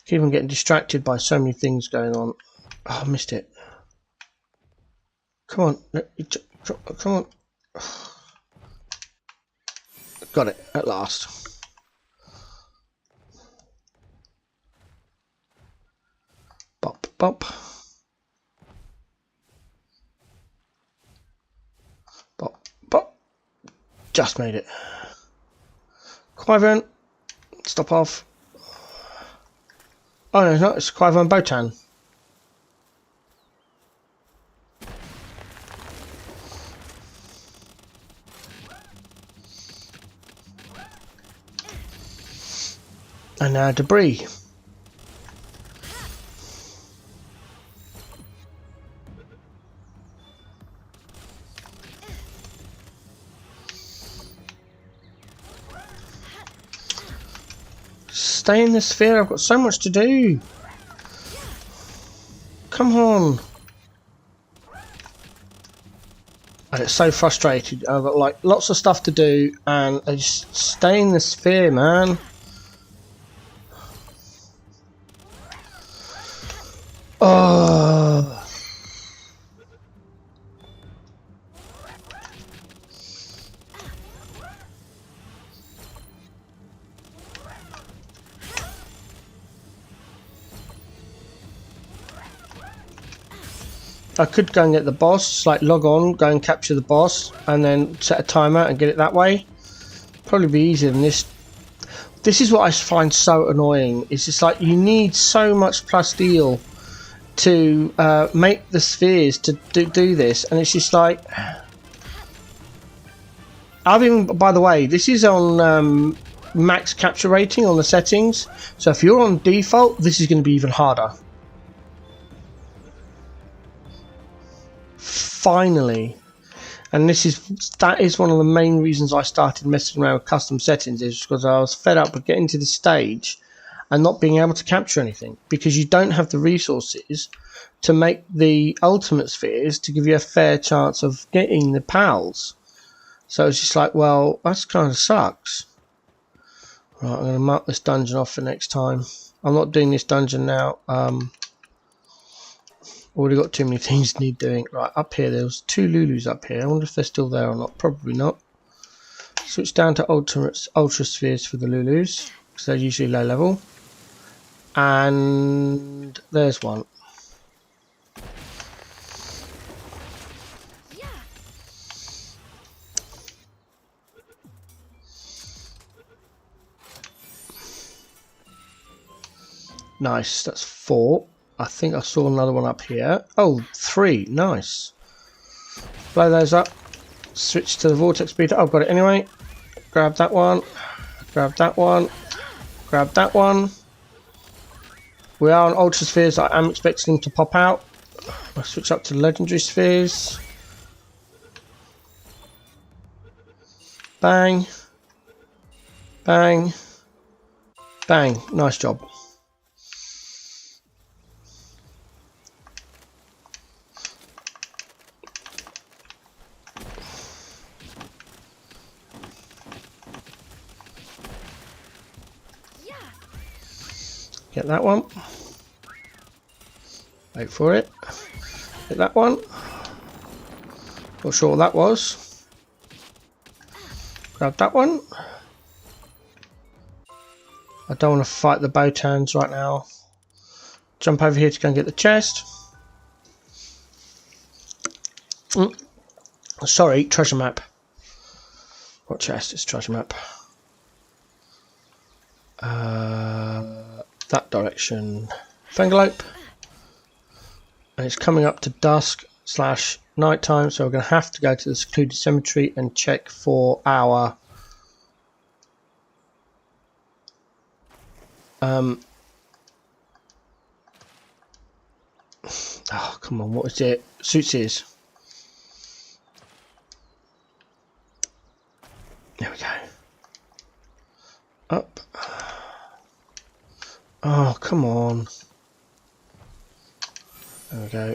Keep on getting distracted by so many things going on. Oh, I missed it. Come on, come on. Got it at last. Bop, bop. Bop, bop. Just made it. Wyvern, stop off. Oh no, it's not. It's Wyvern Botan. And now debris. Stay in the sphere, I've got so much to do. Come on. I get so frustrated. I've got like lots of stuff to do and I just stay in the sphere, man. Oh. I could go and get the boss, like log on, go and capture the boss, and then set a timer and get it that way. Probably be easier than this. This is what I find so annoying. It's just like you need so much plus deal to make the spheres to do this, and it's just like I've even, by the way, this is on max capture rating on the settings, so if you're on default, this is going to be even harder. Finally, and that is one of the main reasons I started messing around with custom settings, is because I was fed up with getting to this stage and not being able to capture anything, because you don't have the resources to make the ultimate spheres to give you a fair chance of getting the pals. So it's just like, well, that's kind of sucks. Right, I'm going to mark this dungeon off for next time. I'm not doing this dungeon now. Already got too many things need doing. Right, up here, there was 2 Lulus up here. I wonder if they're still there or not. Probably not. Switch down to ultra spheres for the Lulus, because they're usually low level. And there's one. Nice, that's 4. I think I saw another one up here. Oh, 3, nice. Blow those up. Switch to the vortex speeder. Oh, got it anyway. Grab that one. Grab that one. Grab that one. We are on ultra spheres. I am expecting them to pop out. I'll switch up to legendary spheres. Bang. Bang. Bang. Nice job. Get that one. Wait for it. Get that one. Not sure what that was. Grab that one. I don't want to fight the Botans right now. Jump over here to go and get the chest. Sorry, treasure map. What chest? It's treasure map. That direction. Fangalope. And it's coming up to dusk / night time, so we're going to have to go to the secluded cemetery and check for our oh, come on, what is it? Suitses. There we go. Oh, come on. There we go.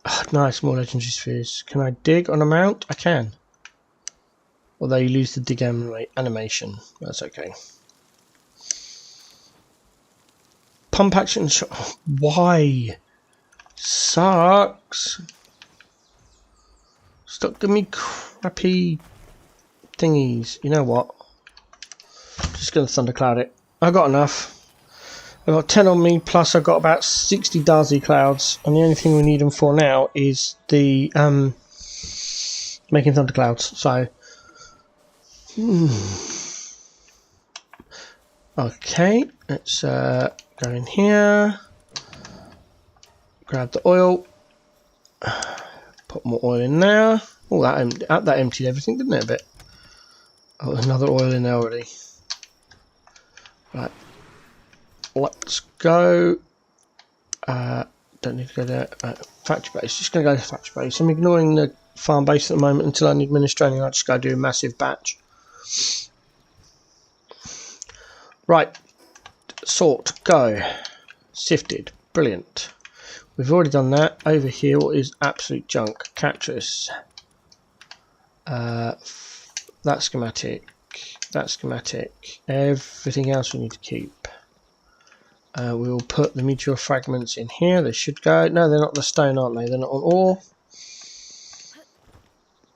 Oh, nice, more legendary spheres. Can I dig on a mount? I can. Although you lose the dig animation. That's okay. Pump action shot. Why? Sucks. Stop giving me crappy thingies. You know what? Just gonna thundercloud it. I got enough. I got 10 on me, plus I got about 60 Darcy clouds, and the only thing we need them for now is the making thunderclouds. So, okay, let's go in here, grab the oil, put more oil in there. Oh, that emptied everything, didn't it? A bit. Oh, another oil in there already. Right, let's go. Don't need to go there. Factory base. Just going to go to factory base. I'm ignoring the farm base at the moment until I need administrating. I just go do a massive batch. Right. Sort. Go. Sifted. Brilliant. We've already done that. Over here, what is absolute junk? Cactus. That schematic. That schematic. Everything else we need to keep. We will put the meteor fragments in here. They should go. No, they're not the stone, aren't they? They're not on ore.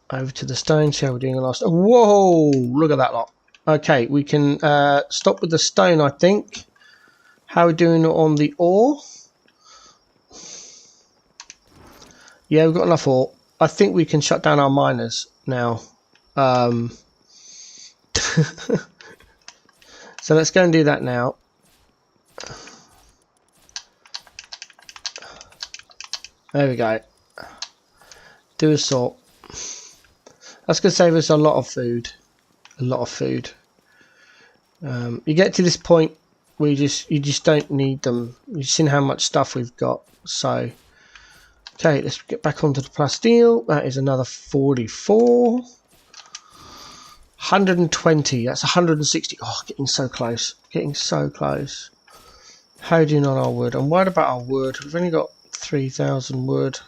Over to the stone. See how we're doing the last. Whoa! Look at that lot. Okay, we can stop with the stone, I think. How are we doing on the ore? Yeah, we've got enough ore. I think we can shut down our miners now. So let's go and do that now. There we go. Do a sort. That's going to save us a lot of food. A lot of food. You get to this point where you just don't need them. You've seen how much stuff we've got. So, okay, let's get back onto the plasteel. That is another 44. 120. That's 160. Oh, getting so close. Getting so close. How do you know our wood? I'm worried about our wood. We've only got 3,000 wood.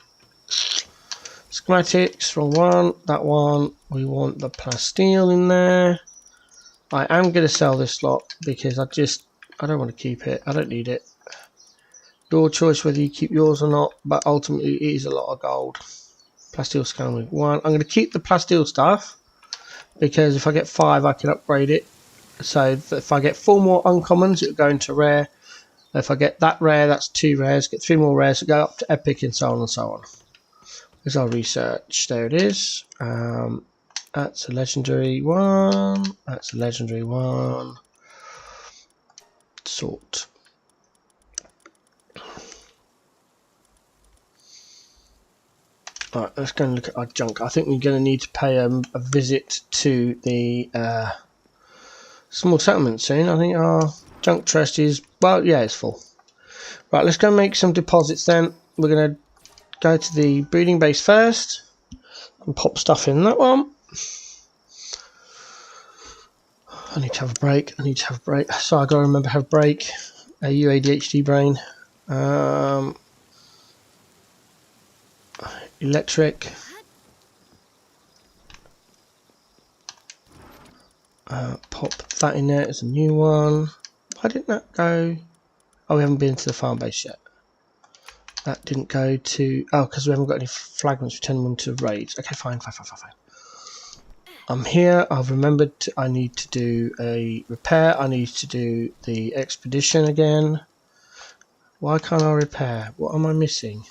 Schematics, wrong one. That one. We want the plasteel in there. I am going to sell this lot because I don't want to keep it. I don't need it. Your choice whether you keep yours or not, but ultimately it is a lot of gold. Plasteel scanning one. I'm going to keep the plasteel stuff because if I get 5 I can upgrade it. So if I get 4 more uncommons it'll go into rare. If I get that rare, that's 2 rares. Get 3 more rares, it'll go up to epic and so on and so on. Here's our research. There it is. That's a legendary one. That's a legendary one. Sort. Alright, let's go and look at our junk. I think we're going to need to pay a visit to the small settlement soon. I think our junk chest is, well, yeah, it's full. Right, let's go make some deposits then. We're going to go to the breeding base first and pop stuff in that one. I need to have a break. I need to have a break. So I got to remember to have a break. AuADHD brain. Electric. Pop that in there as a new one. Why didn't that go? Oh, we haven't been to the farm base yet. That didn't go to. Oh, because we haven't got any fragments returning them to raids. Okay, fine. I'm here. I've remembered I need to do a repair. I need to do the expedition again. Why can't I repair? What am I missing?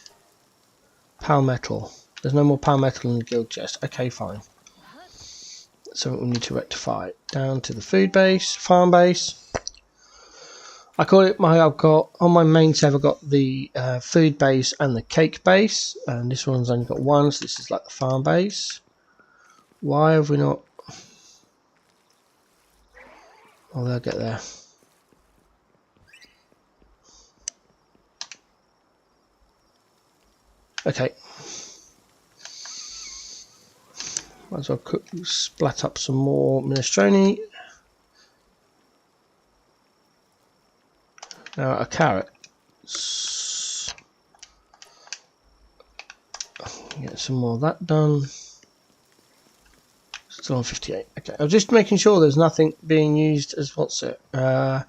Power metal. There's no more power metal in the guild chest. Okay, fine. So we need to rectify. Down to the food base, farm base. I call it I've got on my main save. I've got the food base and the cake base, and this one's only got one. So this is like the farm base. Why have we not? Oh, they'll get there. Okay. Might as well splat up some more minestrone. Now a carrot. Get some more of that done. Still on 58. Okay, I'm just making sure there's nothing being used as what's it. I'm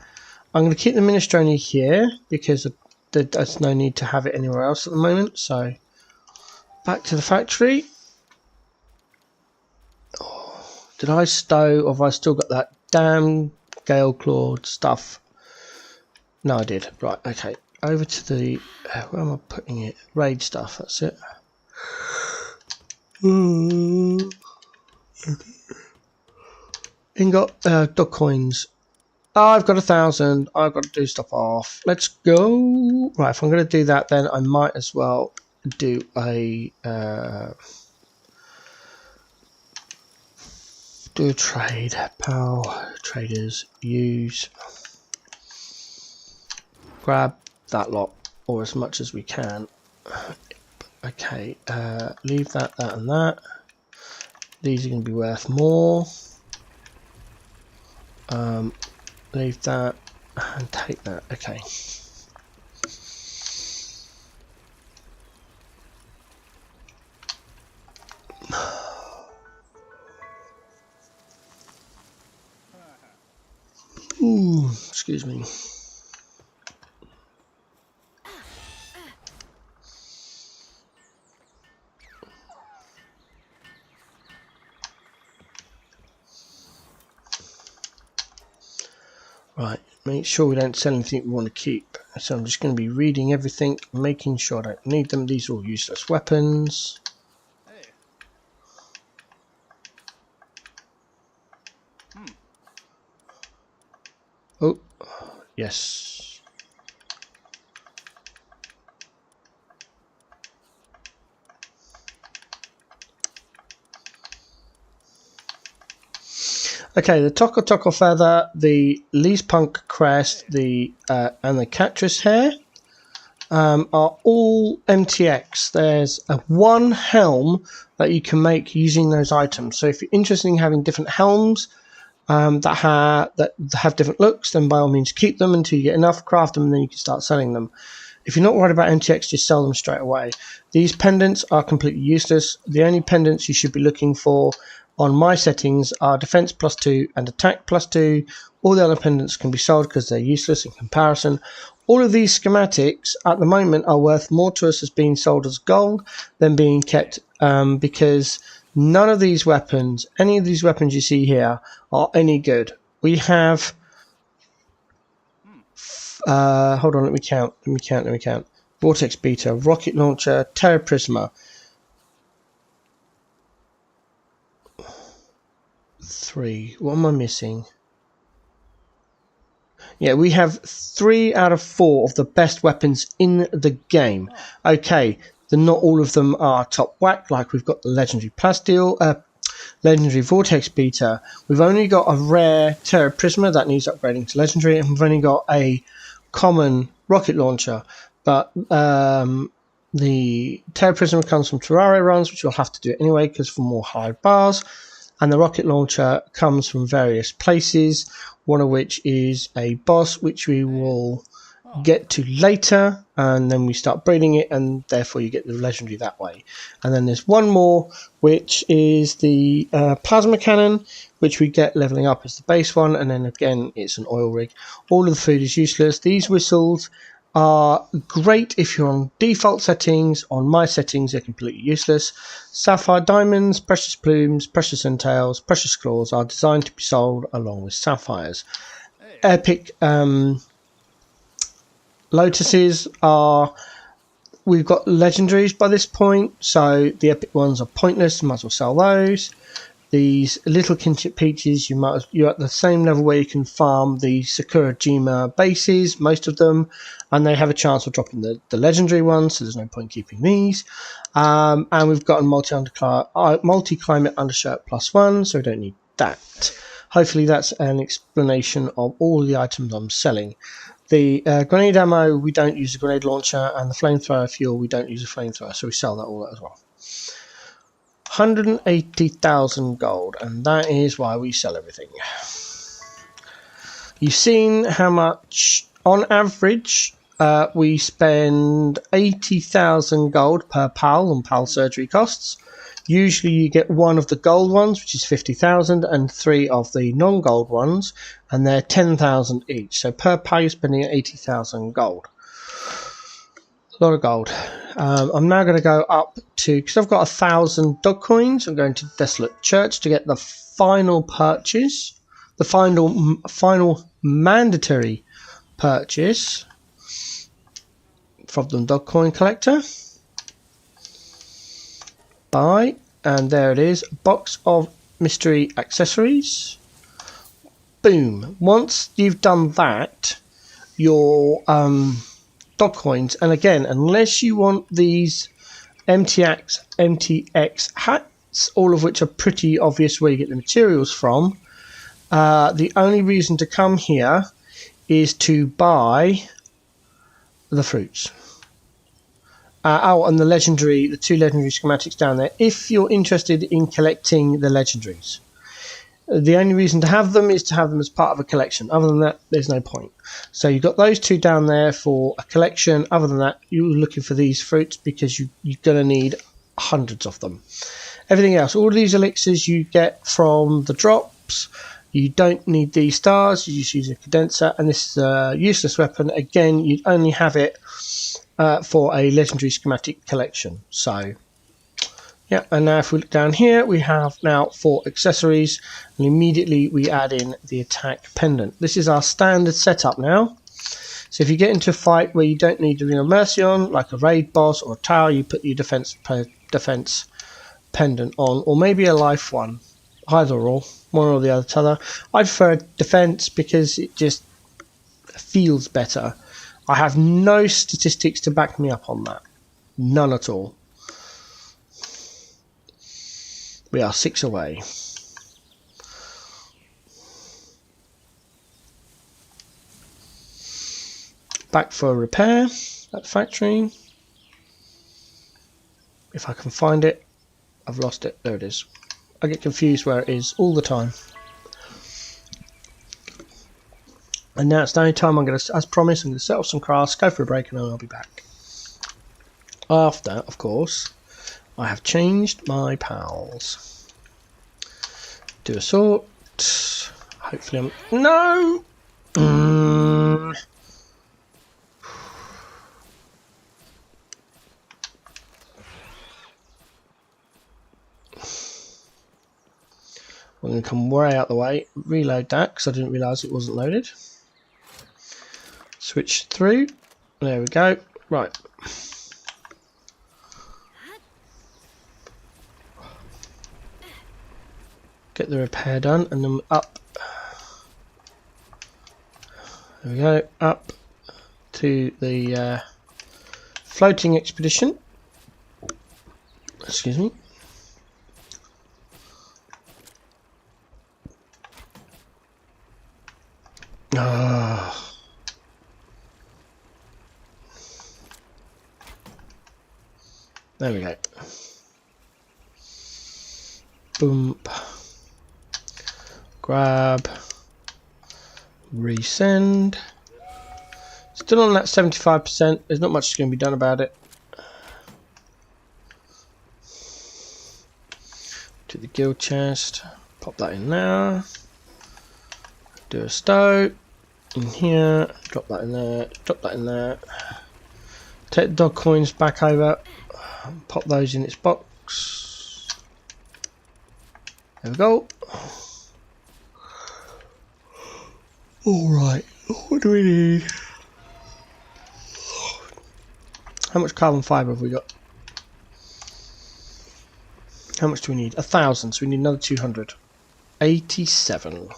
going to keep the minestrone here because there's no need to have it anywhere else at the moment. So back to the factory. Oh, did I stow or have I still got that damn gale clawed stuff? No, I did. Right, okay. Over to the where am I putting it? Raid stuff, that's it. Ingot dog coins. I've got 1,000. I've got to do stuff off. Let's go. Right, if I'm going to do that, then I might as well do a trade. Pal traders use. Grab that lot or as much as we can. Okay, leave that, and that. These are going to be worth more. Leave that and take that. Okay. Ooh, excuse me. Right, make sure we don't sell anything we want to keep. So I'm just going to be reading everything, making sure I don't need them. These are all useless weapons. Oh, yes. Okay, the Toko feather, the Lee's Punk crest, and the Cactus hair are all MTX. There's one helm that you can make using those items. So if you're interested in having different helms that have different looks, then by all means keep them until you get enough, craft them, and then you can start selling them. If you're not worried about MTX, just sell them straight away. These pendants are completely useless. The only pendants you should be looking for on my settings are defense +2 and attack +2. All the other pendants can be sold because they're useless in comparison. All of these schematics at the moment are worth more to us as being sold as gold than being kept because none of these weapons, any of these weapons you see here, are any good. We have hold on, let me count. Vortex Beater, Rocket Launcher, Terra Prisma. 3. What am I missing? Yeah, we have 3 out of 4 of the best weapons in the game. Okay, not all of them are top whack, like we've got the Legendary Plasteel, Legendary Vortex Beater. We've only got a rare Terra Prisma that needs upgrading to Legendary, and we've only got a common Rocket Launcher. But the Terra Prisma comes from Terraria runs, which you'll have to do anyway because for more high bars. And the Rocket Launcher comes from various places, one of which is a boss, which we will get to later, and then we start breeding it, and therefore you get the legendary that way. And then there's one more, which is the plasma cannon, which we get leveling up as the base one, and then again it's an oil rig. All of the food is useless. These whistles are great if you're on default settings. On my settings they're completely useless. Sapphire diamonds, precious plumes, precious entails, precious claws are designed to be sold along with sapphires. Epic lotuses are, we've got legendaries by this point, so the epic ones are pointless, you might as well sell those. These little kinship peaches, you're at the same level where you can farm the Sakura Jima bases, most of them, and they have a chance of dropping the legendary ones, so there's no point keeping these. And we've got a multi-climate undershirt +1, so we don't need that. Hopefully that's an explanation of all the items I'm selling. The grenade ammo, we don't use a grenade launcher, and the flamethrower fuel, we don't use a flamethrower, so we sell that all as well. 180,000 gold, and that is why we sell everything. You've seen how much, on average, we spend 80,000 gold per PAL on PAL surgery costs. Usually you get one of the gold ones, which is 50,000, and 3 of the non-gold ones, and they're 10,000 each. So per PAL you're spending 80,000 gold. A lot of gold. I'm now going to go up to, because I've got 1,000 dog coins, I'm going to Desolate Church to get the final purchase, the final mandatory purchase from the dog coin collector. Buy, and there it is, box of mystery accessories. Boom. Once you've done that, your dog coins, and again, unless you want these MTX hats, all of which are pretty obvious where you get the materials from, the only reason to come here is to buy the fruits. And the 2 legendary schematics down there, if you're interested in collecting the legendaries. The only reason to have them is to have them as part of a collection. Other than that, there's no point. So you've got those 2 down there for a collection. Other than that, you're looking for these fruits because you're going to need hundreds of them. Everything else, all of these elixirs you get from the drops. You don't need these stars. You just use a condenser. And this is a useless weapon. Again, you'd only have it for a legendary schematic collection. So yeah, and now if we look down here, we have now 4 accessories, and immediately we add in the attack pendant. This is our standard setup now. So if you get into a fight where you don't need the Ring of Mercy on, like a raid boss or a tower, you put your defense pendant on, or maybe a life one, either or, one or the other. I prefer defense because it just feels better. I have no statistics to back me up on that. None at all. We are 6 away. Back for a repair at the factory. If I can find it. I've lost it. There it is. I get confused where it is all the time. And now it's the only time I'm going to, as promised, I'm going to set off some crafts, go for a break, and then I'll be back. After, of course, I have changed my pals. Do a sort. Hopefully I'm... No! I'm going to come way out the way, reload that, because I didn't realise it wasn't loaded. Switch through. There we go. Right. Get the repair done, and then up. There we go. Up to the floating expedition. Excuse me. Ah. There we go. Boom. Grab. Resend. Still on that 75%. There's not much going to be done about it. To the guild chest. Pop that in there. Do a stow. In here. Drop that in there. Drop that in there. Take the dog coins back over. Pop those in its box. There we go. Alright, what do we need? How much carbon fibre have we got? How much do we need? 1,000, so we need another 200. 87.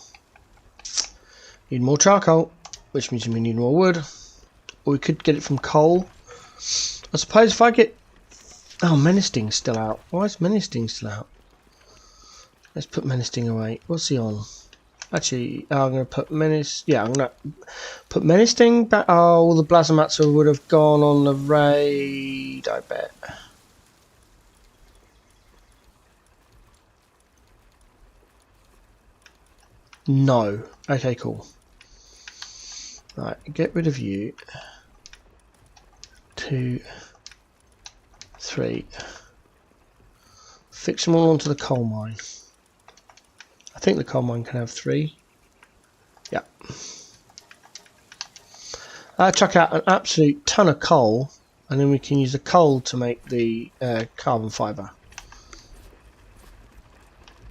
Need more charcoal, which means we need more wood. Or we could get it from coal. I suppose if I get... Oh, Menacing's still out. Why is Menacing still out? Let's put Menacing away. What's he on? Actually, I'm going to put Menace... Yeah, I'm going to put Menacing back. Oh, the Blazomatsu would have gone on the raid, I bet. No. Okay, cool. Right, get rid of you. 2, 3. Fix them all onto the coal mine. I think the coal mine can have 3. Yeah. Chuck out an absolute ton of coal, and then we can use the coal to make the carbon fibre.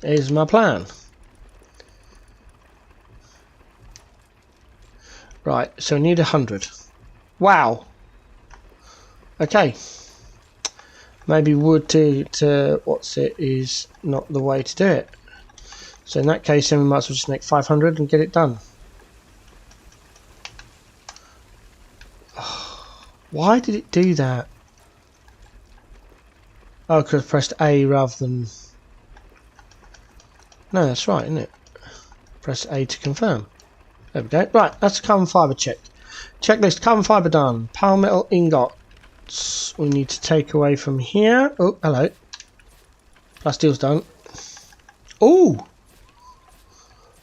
Here's my plan. Right, so we need 100. Wow. Okay. Maybe wood to what's it is not the way to do it. So in that case, then we might as well just make 500 and get it done. Why did it do that? Oh, I could have pressed A rather than... No, that's right, isn't it? Press A to confirm. There we go. Right, that's carbon fibre checked. Checklist, carbon fibre done. Power metal ingots. We need to take away from here. Oh, hello. Plasteel's done. Oh!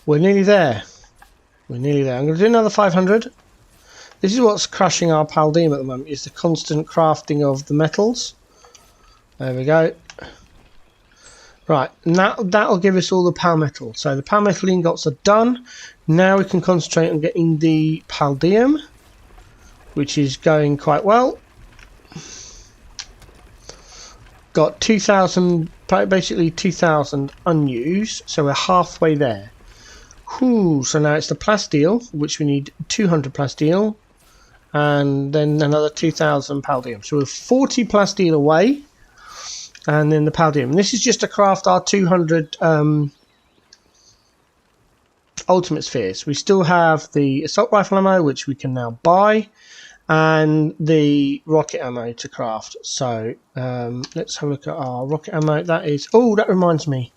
We're nearly there. We're nearly there. I'm going to do another 500. This is what's crushing our Paldeum at the moment, is the constant crafting of the metals. There we go. Right, now that'll give us all the power metal. So the power metal ingots are done. Now we can concentrate on getting the Paldeum, which is going quite well. Got 2,000, basically 2,000 unused, so we're halfway there. Whew, so now it's the plasteel, which we need 200 plasteel, and then another 2,000 Paldeum. So we're 40 plasteel away. And then the Paldeum. This is just to craft our 200 ultimate spheres. We still have the assault rifle ammo, which we can now buy, and the rocket ammo to craft. So let's have a look at our rocket ammo. That is... Oh, that reminds me.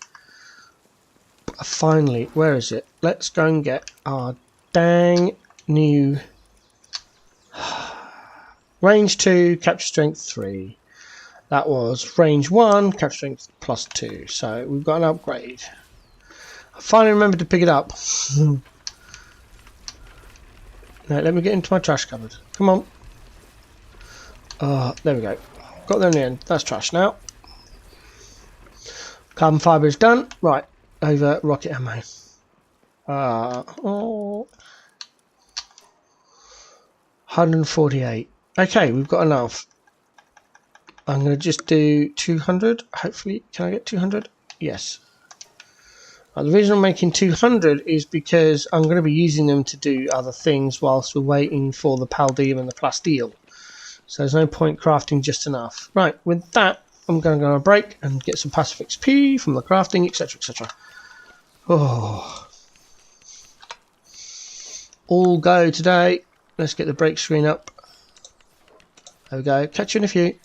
Finally, where is it? Let's go and get our dang new... Range 2, capture strength 3. That was range 1, capture strength plus 2. So we've got an upgrade. I finally remembered to pick it up. Now let me get into my trash cupboard. Come on. There we go. Got there in the end. That's trash now. Carbon fibre is done. Right, over rocket ammo. 148. Okay, we've got enough. I'm going to just do 200. Hopefully, can I get 200? Yes. The reason I'm making 200 is because I'm going to be using them to do other things whilst we're waiting for the Paldeum and the plasteel. So there's no point crafting just enough. Right, with that, I'm going to go on a break and get some passive XP from the crafting, etc, etc. Oh. All go today. Let's get the break screen up. There we go. Catch you in a few.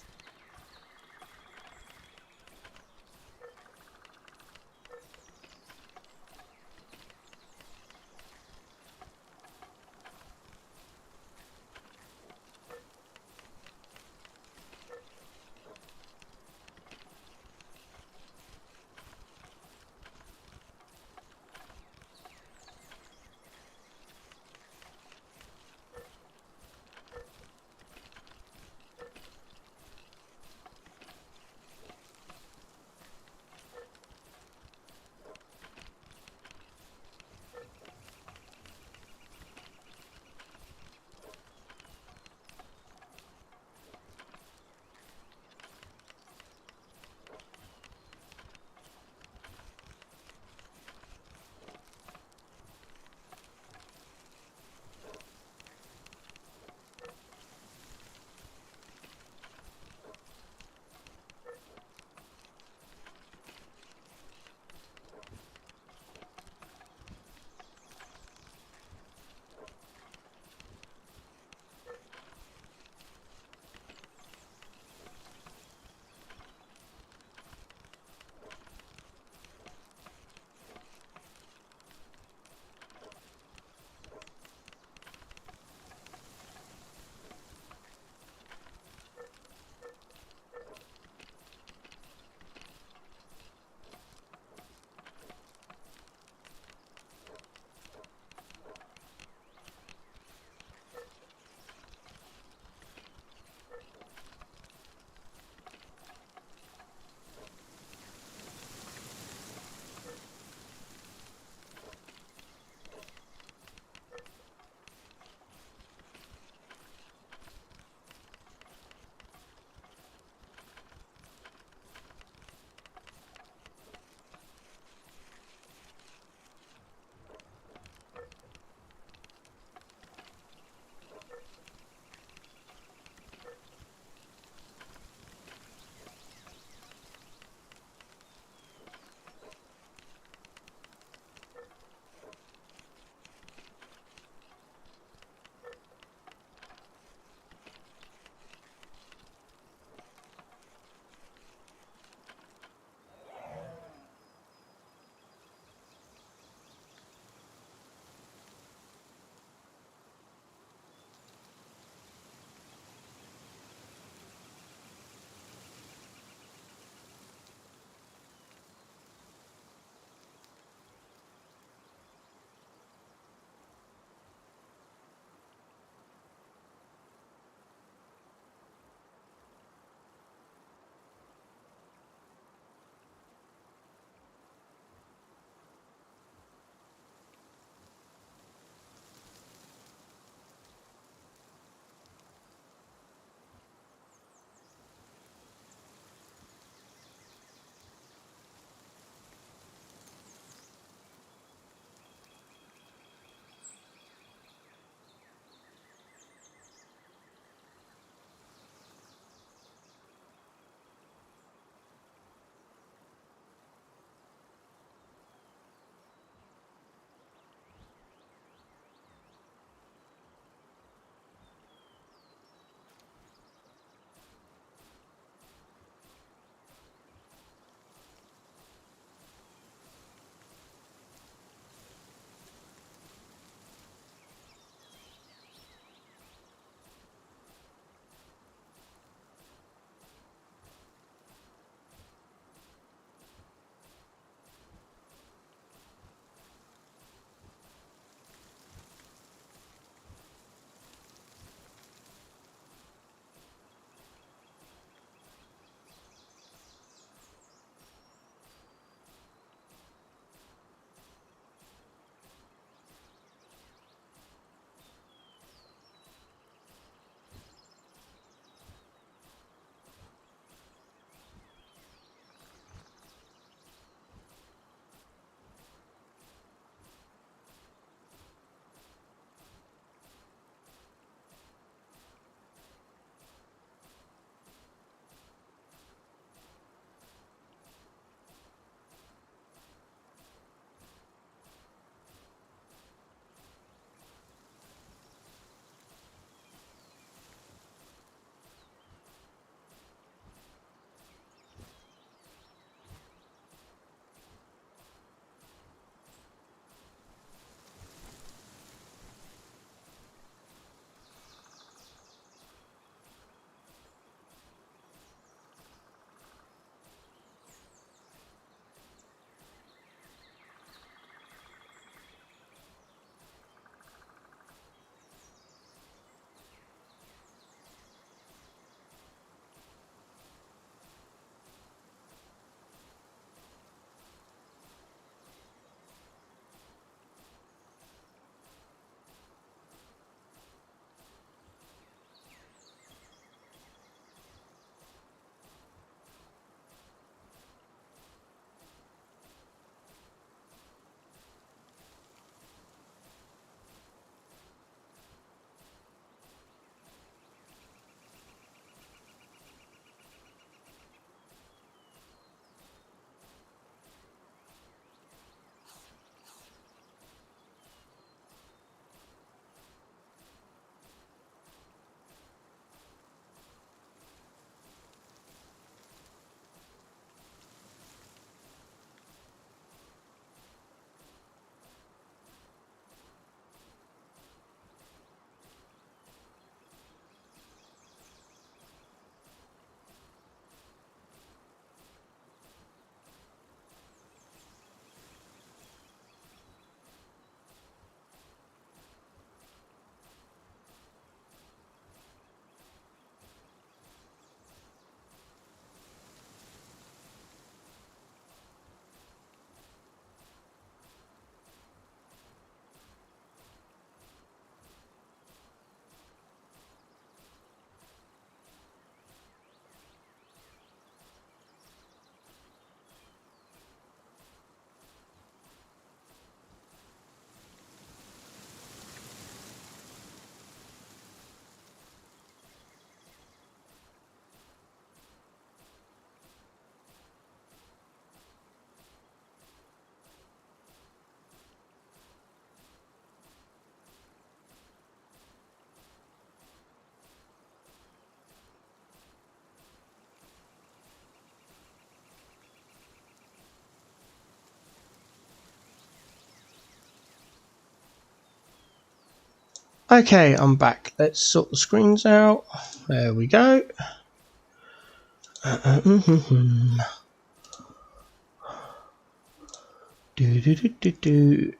Okay, I'm back. Let's sort the screens out. There we go.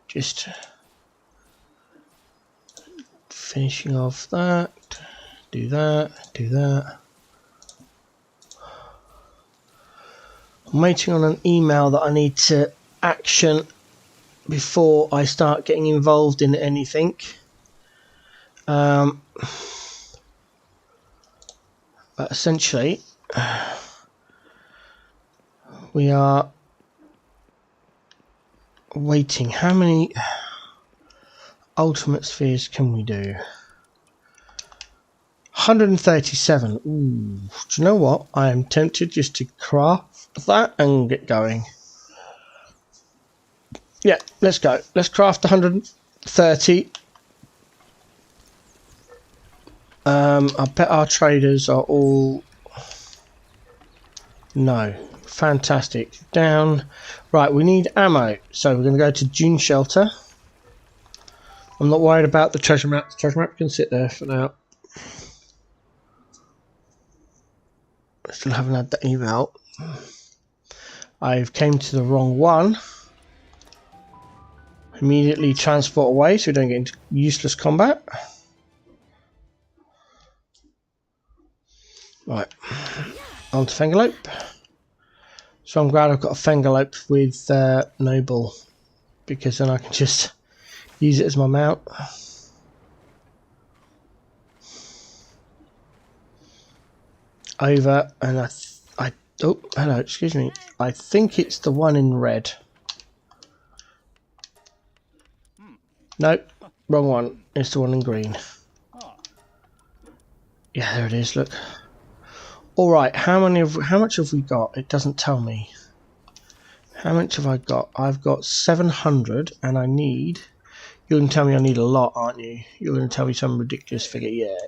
Just finishing off that. Do that. Do that. I'm waiting on an email that I need to action before I start getting involved in anything. But essentially, we are waiting. How many ultimate spheres can we do? 137. Ooh, do you know what? I am tempted just to craft that and get going. Yeah, let's go. Let's craft 130. I bet our traders are all... No. Fantastic. Down. Right, we need ammo. So we're going to go to Dune Shelter. I'm not worried about the treasure map. The treasure map can sit there for now. I still haven't had the email. I've came to the wrong one. Immediately transport away so we don't get into useless combat. Right, on to Fengalope. So I'm glad I've got a Fengalope with Noble, because then I can just use it as my mount. Over, and oh, hello, excuse me. I think it's the one in red. Nope, wrong one. It's the one in green. Yeah, there it is. Look. All right, how much have we got? It doesn't tell me. How much have I got? I've got 700, and I need. You're going to tell me I need a lot, aren't you? You're going to tell me some ridiculous figure. Yeah.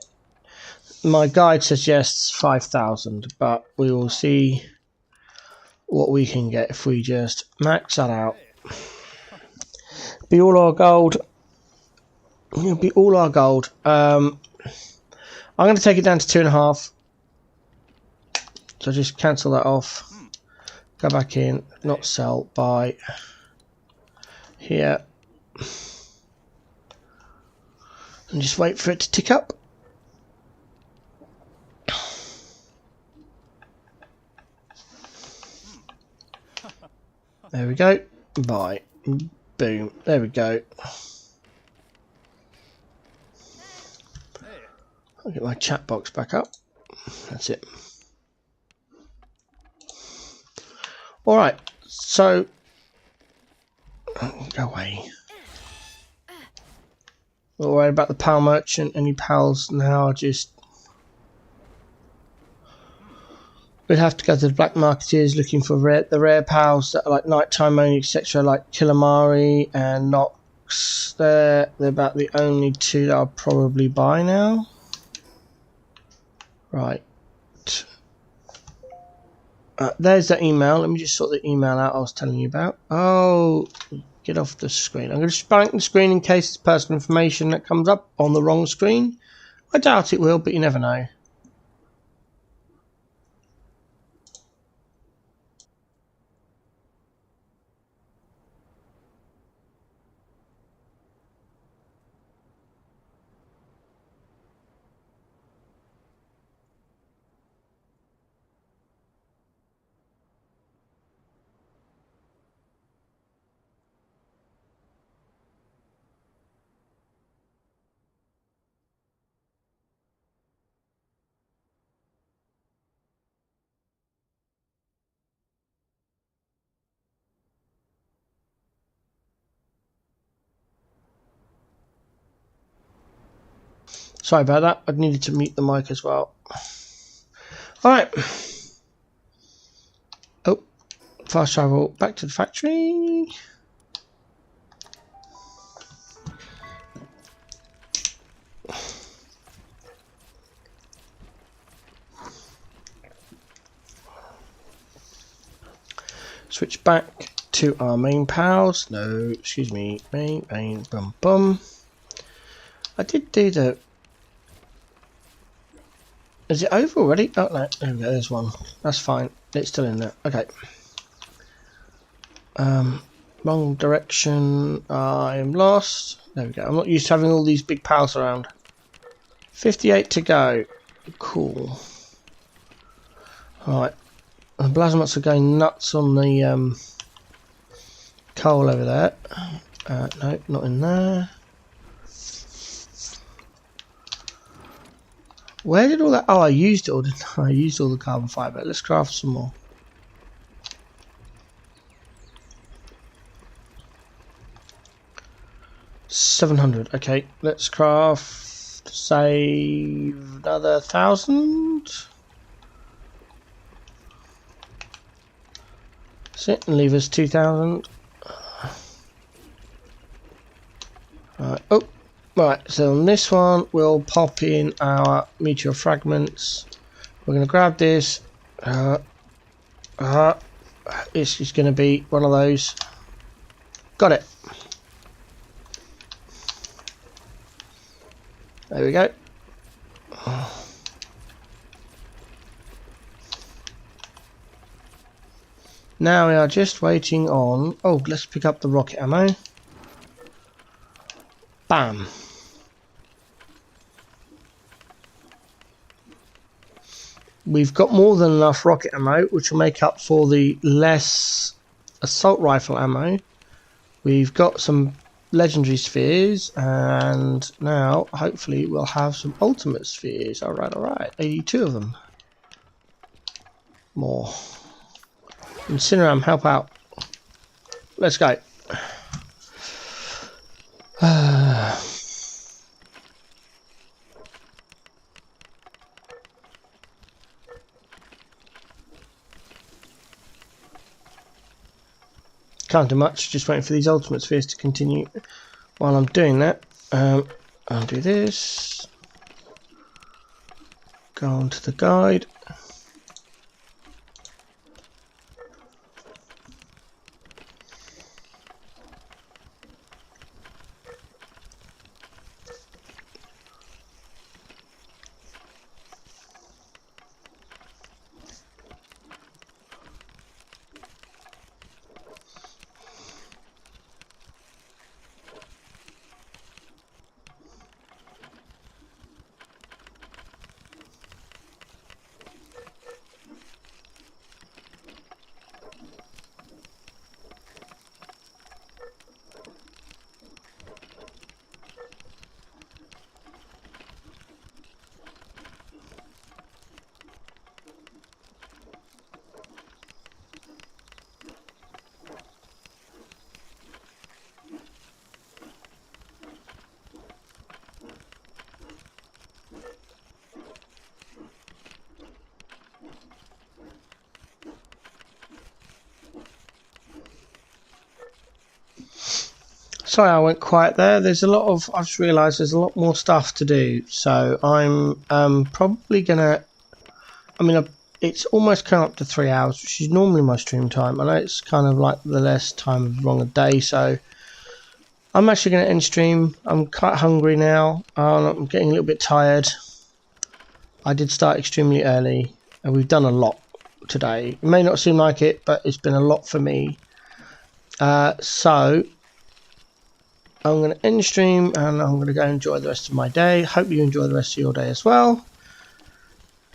My guide suggests 5,000, but we will see what we can get if we just max that out. Be all our gold. It'll be all our gold. I'm going to take it down to 2.5. So just cancel that off. Go back in. Not sell. Buy. Here. And just wait for it to tick up. There we go. Buy. Boom. There we go. I'll get my chat box back up. That's it. Alright. So. Go away. Not worried about the PAL merchant. Any PALs now are just. We'd have to go to the black marketeers looking for the rare PALs that are like nighttime only, etc., like Killamari and Nox. They're about the only two that I'll probably buy now. Right. There's the email. Let me just sort the email out I was telling you about. Oh, get off the screen. I'm going to spank the screen in case it's personal information that comes up on the wrong screen. I doubt it will, but you never know. Sorry about that. I needed to mute the mic as well. Alright. Oh, fast travel back to the factory. Switch back to our main pals. No, excuse me. Main, bum, bum. I did do the... Is it over already? Oh no, there we go, there's one. That's fine, it's still in there. Okay. Wrong direction. I am lost. There we go. I'm not used to having all these big pals around. 58 to go. Cool. Alright. The Blasmots are going nuts on the coal over there. No, not in there. Where did all that... Oh, I used it all, didn't I? I used all the carbon fibre. Let's craft some more. $700. Okay, let's craft, say, another 1,000. That's it, and leave us 2,000. Right. Oh, right. So on this one, we'll pop in our meteor fragments. We're going to grab this. It's going to be one of those. Got it. There we go. Now we are just waiting on... Oh, let's pick up the rocket ammo. Bam. We've got more than enough rocket ammo, which will make up for the less assault rifle ammo. We've got some legendary spheres, and now hopefully we'll have some ultimate spheres. Alright, 82 of them. More. Incineram, help out. Let's go. Can't do much, just waiting for these ultimate spheres to continue. While I'm doing that, I'll do this. Go on to the guide. Sorry I went quiet there. There's a lot of... I've just realised there's a lot more stuff to do. So I'm probably going to... I mean, it's almost come up to 3 hours, which is normally my stream time. I know it's kind of like the less time wrong a day, so... I'm actually going to end stream. I'm quite hungry now. I'm getting a little bit tired. I did start extremely early, and we've done a lot today. It may not seem like it, but it's been a lot for me. So... I'm going to end stream and I'm going to go enjoy the rest of my day. Hope you enjoy the rest of your day as well.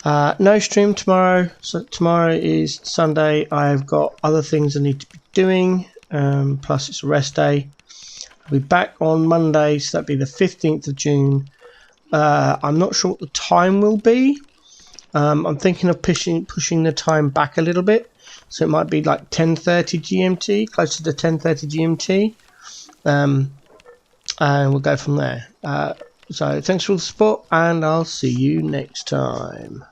No stream tomorrow. So tomorrow is Sunday. I've got other things I need to be doing. Plus it's a rest day. I'll be back on Monday, so that'll be the 15th of June. I'm not sure what the time will be. I'm thinking of pushing the time back a little bit. So it might be like 10:30 GMT, closer to 10:30 GMT. And we'll go from there. So thanks for all the support, and I'll see you next time.